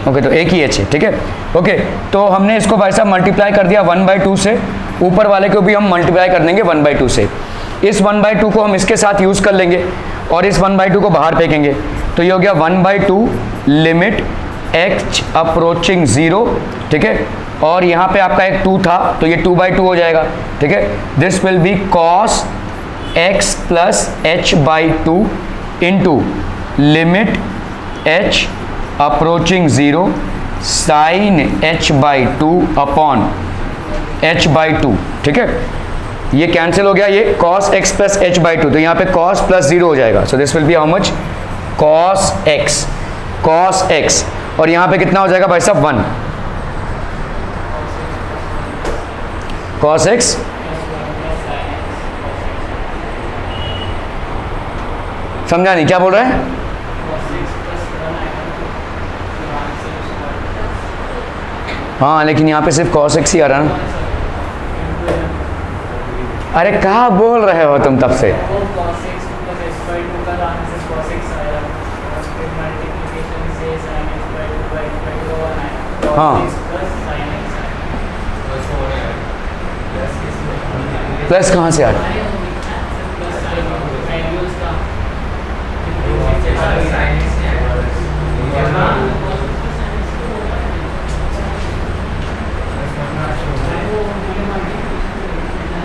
ओके तो एक ही h है, ठीक है? ओके तो हमने इसको भाई साहब मल्टीप्लाई कर दिया 1/2 से, ऊपर वाले को भी हम मल्टीप्लाई कर देंगे 1/2 से, इस 1/2 को हम इसके साथ यूज़ कर लेंगे और इस 1/2 को बाहर फेंकेंगे, तो ये हो गया 1/2 लिमिट h अप्रोचिंग 0, ठीक है? और यहाँ पे आपका एक 2 था तो ये 2/2 हो जाएगा, ठीक है? This will be cos x plus h by 2 into limit h approaching 0 sine h by 2 upon h by 2, ठीक है? ये कैंसिल हो गया, ये cos x plus h by 2, तो यहाँ पे cos प्लस 0 हो जाएगा, सो this will be how much, cos x, और यहाँ पे कितना हो जाएगा भाई साहब 1, cos x समझा नहीं क्या बोल रहे हैं? हाँ लेकिन यहाँ पे सिर्फ cos x ही आ रहा ना। अरे कहाँ बोल रहे हो तुम तब से? हाँ प्लस कहाँ से आ रहा है?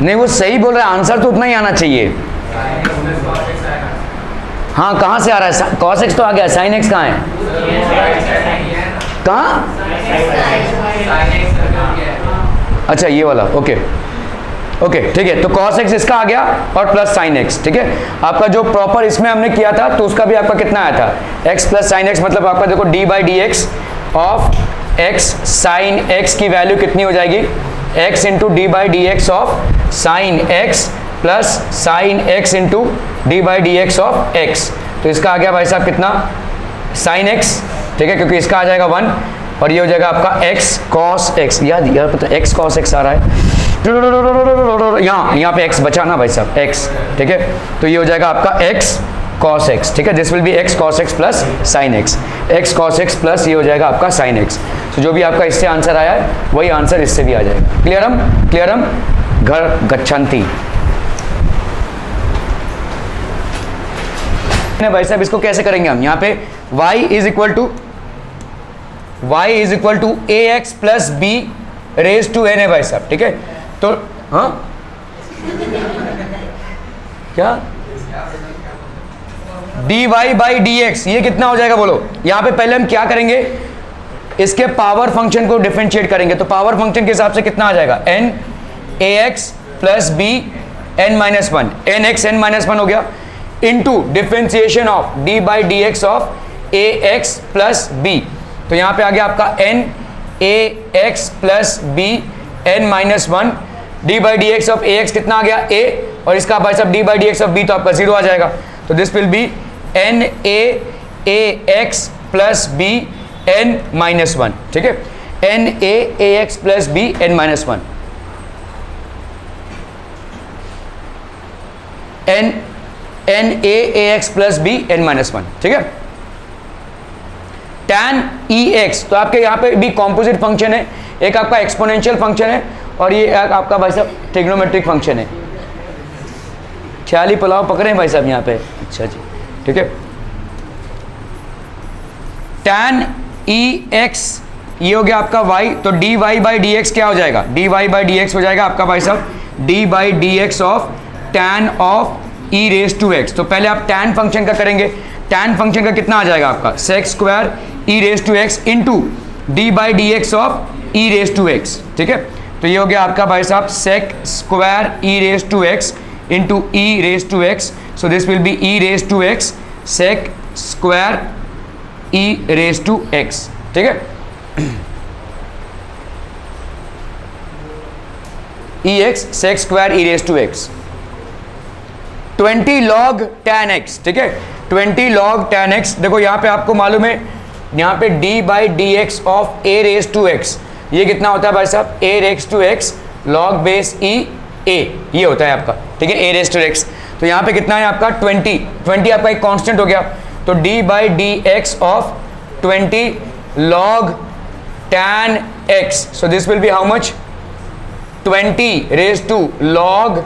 नहीं वो सही बोल रहा है, आंसर तो उतना ही आना चाहिए। हाँ कहाँ से आ रहा है? cos x तो आ गया, sin x कहाँ है? कहाँ? अच्छा ये वाला, ओके ओके ठीक है, तो cos x इसका आ गया और प्लस sin x, ठीक है? आपका जो प्रॉपर इसमें हमने किया था तो उसका भी आपका कितना आया था, x प्लस sin x, मतलब आपका देखो d by D x of x sine x की वैल्यू कितनी हो जाएगी, x into d by D x of sine x plus sine x into d by D x of x, तो इसका आ गया भाई साहब कितना, साइन x, ठीक है? क्योंकि इसका आ जाएगा 1 और ये हो जाएगा आपका x cos x, यार पता x cos x आ रहा है, यहाँ पे x बचा ना भाई साहब, x, ठीक है? तो ये हो जाएगा आपका x cos x, ठीक है? This will be x cos x plus sin x, x cos x plus ये हो जाएगा आपका sin x, तो जो भी आपका इससे आंसर आया है वही आंसर इससे भी आ जाएगा। क्लियरम घर गच्छन्ति। भाई साहब इसको कैसे करेंगे हम, यहाँ पे y is equal to a x plus b raise to n है भाई साहब, ठीक है? तो हाँ क्या dy बाई डी एक्स, ये कितना हो जाएगा बोलो? यहाँ पे पहले हम क्या करेंगे, इसके पावर फंक्शन को डिफरेंशिएट करेंगे, तो पावर फंक्शन के हिसाब से कितना आ जाएगा, n ax प्लस बी n minus 1, n x n minus 1 हो गया, into differentiation of d by D x of a x plus b, तो यहाँ पे आ गया आपका n ax प्लस बी n minus 1, d by D x of a x कितना आ गया a, और इसका भाई साहब d by D x of b तो आपका 0 आ जाएगा, तो this will be n a ax plus b n minus 1, ठीक है? n a ax plus b n minus 1, n a ax plus b n minus 1, ठीक है? tan ex, तो आपके यहाँ पे भी कॉम्पोजिट फंक्शन है, एक आपका एक्सपोनेंशियल फंक्शन है और ये एक आपका भाई साहब ट्रिग्नोमेट्रिक फंक्शन है। ख्याली पुलाव पकड़े भाई साहब यहाँ पे, अच्छा जी, ठीक है? tan ex ये हो गया आपका y, तो dy बाई डी एक्स क्या हो जाएगा, dy बाई डी एक्स हो जाएगा आपका भाई साहब dy by D x of tan of e raise to x. तो पहले आप tan फंक्शन का करेंगे, tan फंक्शन का कितना आ जाएगा आपका sec square e raise to x into d by D x of e raise to x. ठीक है, तो ये हो गया आपका भाई साहब sec square e raise to x into e raise to x. So this will be e raise to x sec square e raise to x. ठीक है, e x sec square e raise to x 20 log tan x। ठीक है, 20 log tan x। देखो यहाँ पे आपको मालूम है, यहाँ पे d by D x of a raise to x, ये कितना होता है भाई साहब a raise to x log base e a, ये होता है आपका। ठीक है, a रेज टू x। तो यहाँ पे कितना है आपका 20 आपका एक कांस्टेंट हो गया, तो d by D x of 20 log tan x। So this will be how much 20 raise to log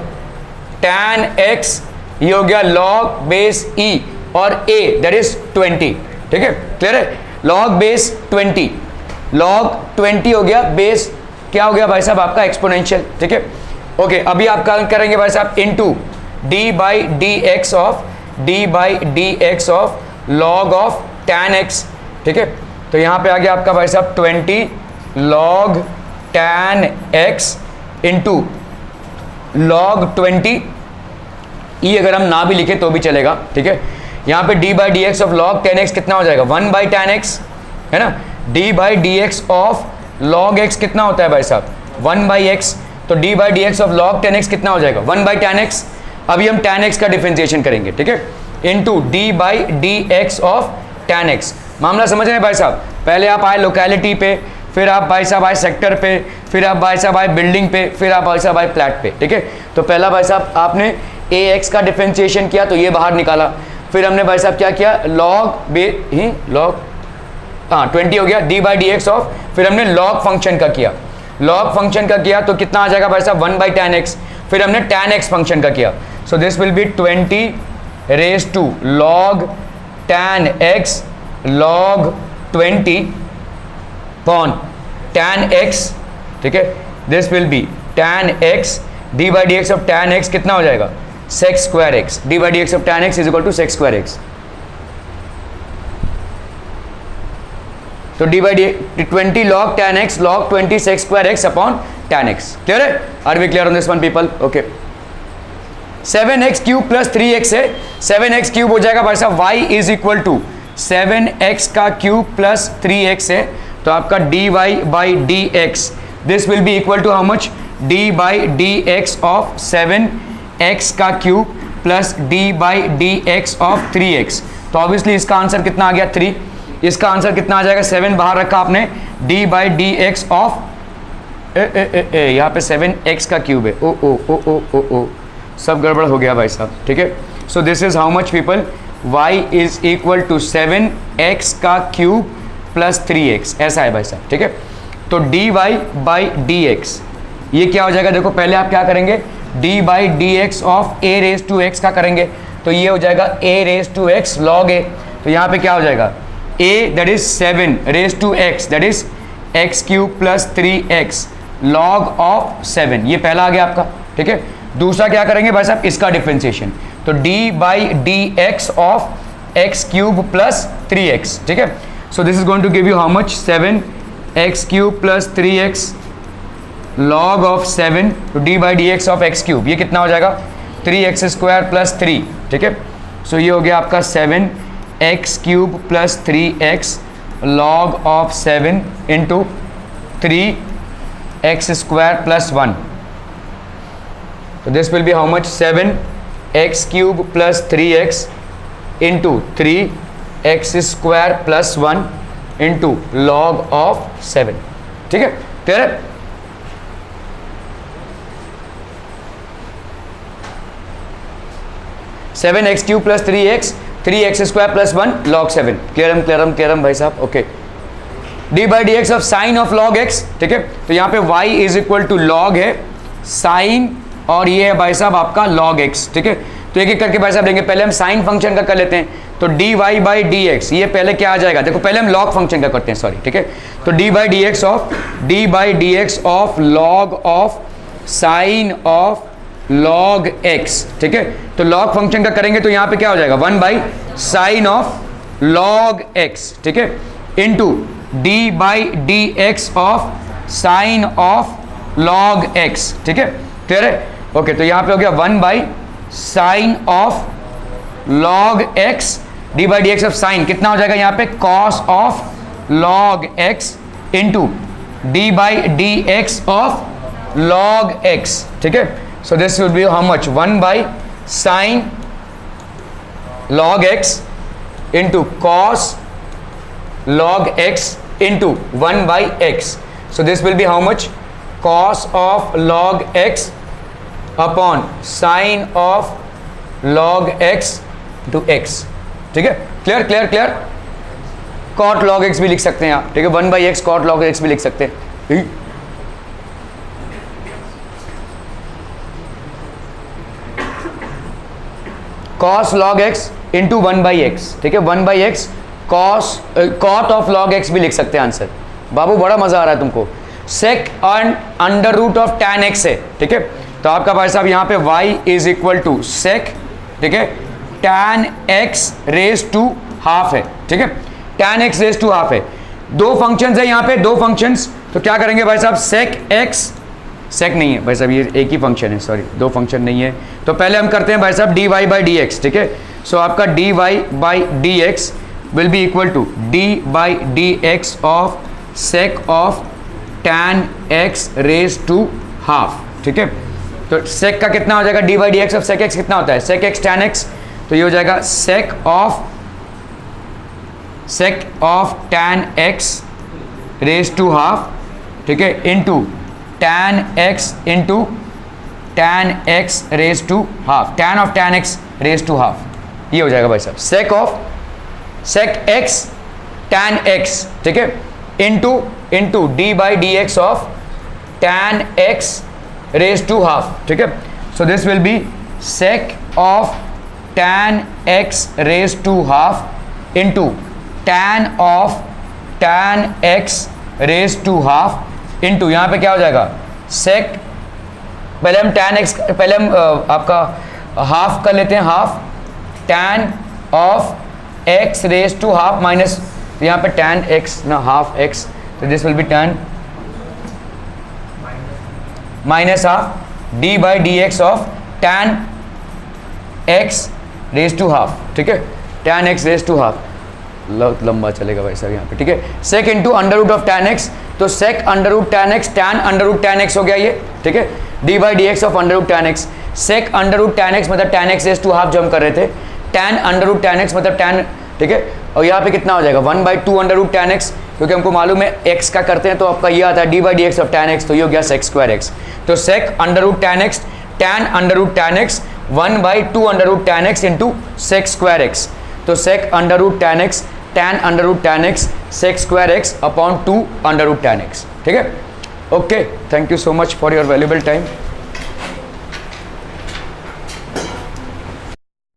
tan x, ये हो गया log बेस e और a दैट इज 20। ठीक है, क्लियर है, log बेस 20, log 20 हो गया, बेस क्या हो गया भाई साहब आपका एक्सपोनेंशियल। ठीक है, ओके, अभी आप क्या करेंगे भाई साहब into d by D x of log of tan x। ठीक है, तो यहां पे आ गया आपका भाई साहब 20 log tan x into log 20 ई, अगर हम ना भी लिखे तो भी चलेगा। ठीक है, यहाँ पे d by D x of log tan x कितना हो जाएगा 1 बाई tan x, है ना। d by D x of log x कितना होता है भाई साहब 1 बाई x, तो d by D x of log tan x कितना हो जाएगा 1 बाई tan x। अभी हम tan x का डिफरेंशिएशन करेंगे। ठीक है, into d by D x of tan x। मामला समझ रहे हैं भाई साहब, पहले आप आए लोकेलिटी पे, फिर आप भाई साहब आए सेक्टर पे, फिर आप भाई साहब आए बिल्डिंग पे, फिर आप भाई साहब आए फ्लैट पे। ठीक है, तो पहला भाई साहब आपने ए एक्स का डिफरेंशिएशन किया तो ये बाहर निकाला, फिर हमने भाई साहब क्या किया log 20 हो गया d by D x of, फिर हमने log फंक्शन का किया, log फंक्शन का किया तो कितना आ जाएगा भाई साहब 1 बाई tan x, फिर हमने tan x फंक्शन का किया। So this will be 20 raise to log tan x log 20 upon tan x। ठीक है, this will be tan x d by D x of tan x कितना हो जाएगा sec square x, d by D x of tan x is equal to sec square x। तो d by d 20 log tan x log 20 sec square x upon tan x। Clear है, are we clear on this one people? Okay, 7x cube plus 3x है, 7x cube हो जाएगा भाई साहब y is equal to 7x का cube plus 3x है, तो आपका dy by D x this will be equal to how much d by D x of 7x का cube plus d by D x of 3x। तो obviously इसका answer कितना आ गया 3, इसका आंसर कितना आ जाएगा 7 बाहर रखा आपने, d by D x of यहाँ पे 7x का क्यूब है, ओ ओ ओ ओ ओ ओ सब गड़बड़ हो गया भाई साहब। ठीक है, so this is how much people y is equal to 7x का क्यूब प्लस 3x, ऐसा है भाई साहब। ठीक है, तो dy बाई डी एक्स ये क्या हो जाएगा, देखो पहले आप क्या करेंगे d by D x of a raise to x का करेंगे, तो ये हो जाएगा a raise to x log a। तो यहाँ पे क्या हो जाएगा a that is 7 raise to x that is x cube plus 3x log of 7, ये पहला आ गया आपका। ठीक है, दूसरा क्या करेंगे भाई साहब इसका डिफरेंशिएशन, तो d by D x of x cube plus 3x। ठीक है, so this is going to give you how much 7x cube plus 3x log of 7, तो d by D x of x cube ये कितना हो जाएगा 3x square plus 3। ठीक है, सो ये हो गया आपका 7x cube plus 3x log of 7 into 3x square plus 1। तो this will be how much 7x cube plus 3x into 3x square plus 1 into log of 7। ठीक है, क्लियर है? Seven x cube plus 3x square plus 1 log 7। क्लियरम भाई साहब। Okay, d by D x of sign of log x। ठीक है, तो यहाँ पे y is equal to log है साइन, और ये है भाई साहब आपका log x। ठीक है, तो एक एक करके भाई साहब देंगे, पहले हम साइन फंक्शन का कर लेते हैं, तो dy बाई डी एक्स ये पहले क्या आ जाएगा, देखो पहले हम log फंक्शन का करते हैं, सॉरी। ठीक है, तो d by D x of log of sine of log x, ठीक है। तो log फंक्शन का करेंगे तो यहां पे क्या हो जाएगा 1 by sine of log x, ठीक है, into d by D x of sign of log x, ठीक है, क्लियर है। ओके, तो यहां पे हो गया 1 by sine of log x d by D x of sign, कितना हो जाएगा यहाँ पे cos of log x into d by D x of log x, ठीक है। So this will be how much 1 by sine log x into cos log x into 1 by x. So this will be how much? Cos of log x upon sin of log x to x. ठीक है, clear clear clear. cot log x भी लिख सकते हैं आप, ठीक है, 1 by x cot log x भी लिख सकते हैं। cos log x into 1 by x, ठीक है, 1 by x cot of log x भी लिख सकते हैं आंसर। बाबू बड़ा मजा आ रहा है तुमको। sec and under root of tan x है, ठीक है, तो आपका भाई साहब यहाँ पे y is equal to sec, ठीक है, tan x raise to half है, ठीक है, tan x raise to half है। दो फंक्शंस है यहाँ पे, दो फंक्शंस, तो क्या करेंगे भाई साहब sec x, sec नहीं है भाई साहब, ये एक ही फंक्शन है, सॉरी दो फंक्शन नहीं है। तो पहले हम करते हैं भाई साहब dy बाई डी एक्स, ठीक है। सो आपका dy by D x will be equal to d by dx of sec of tan x raised to half, ठीक है। तो sec का कितना हो जाएगा d by dx of sec x कितना होता है sec x tan x, तो ये हो जाएगा sec of tan x raised to half, ठीक है, into tan x into tan x raised to half, tan of tan x raised to half, ये हो जाएगा भाई साहब sec x tan x, ठीक है, into d by D x of tan x raise to half, ठीक है। So this will be sec of tan x raise to half into tan of tan x raise to half into यहाँ पे क्या हो जाएगा sec, पहले हम tan x, पहले हम आपका हाफ कर लेते हैं, half tan of x raise to half minus, यहाँ पे tan x ना हाफ x, तो this will be tan minus half d by D x of tan x raise to half, ठीक है, tan x raise to half, लंबा चलेगा भाई साहब यहाँ पे, ठीक है। sec into under root of tan x, तो sec under root tan x, tan under root tan x हो गया ये, ठीक है, d by D x of under root tan x, sec under root tan x मतलब tan x raise to half जो हम कर रहे थे, tan under root tan x मतलब tan, ठीक है, और यहाँ पे कितना हो जाएगा 1 by two under root tan x, क्योंकि हमको मालूम है x का करते हैं तो आपका ये आता है d by D x of tan x, तो ये हो गया sec स्क्वायर x। तो sec under root tan x tan under root tan x 1 by two under root tan x into sec square x, तो sec under root tan x tan under root tan x sec square x upon 2 under root tan x, ठीक है। Okay, thank you so much for your valuable time.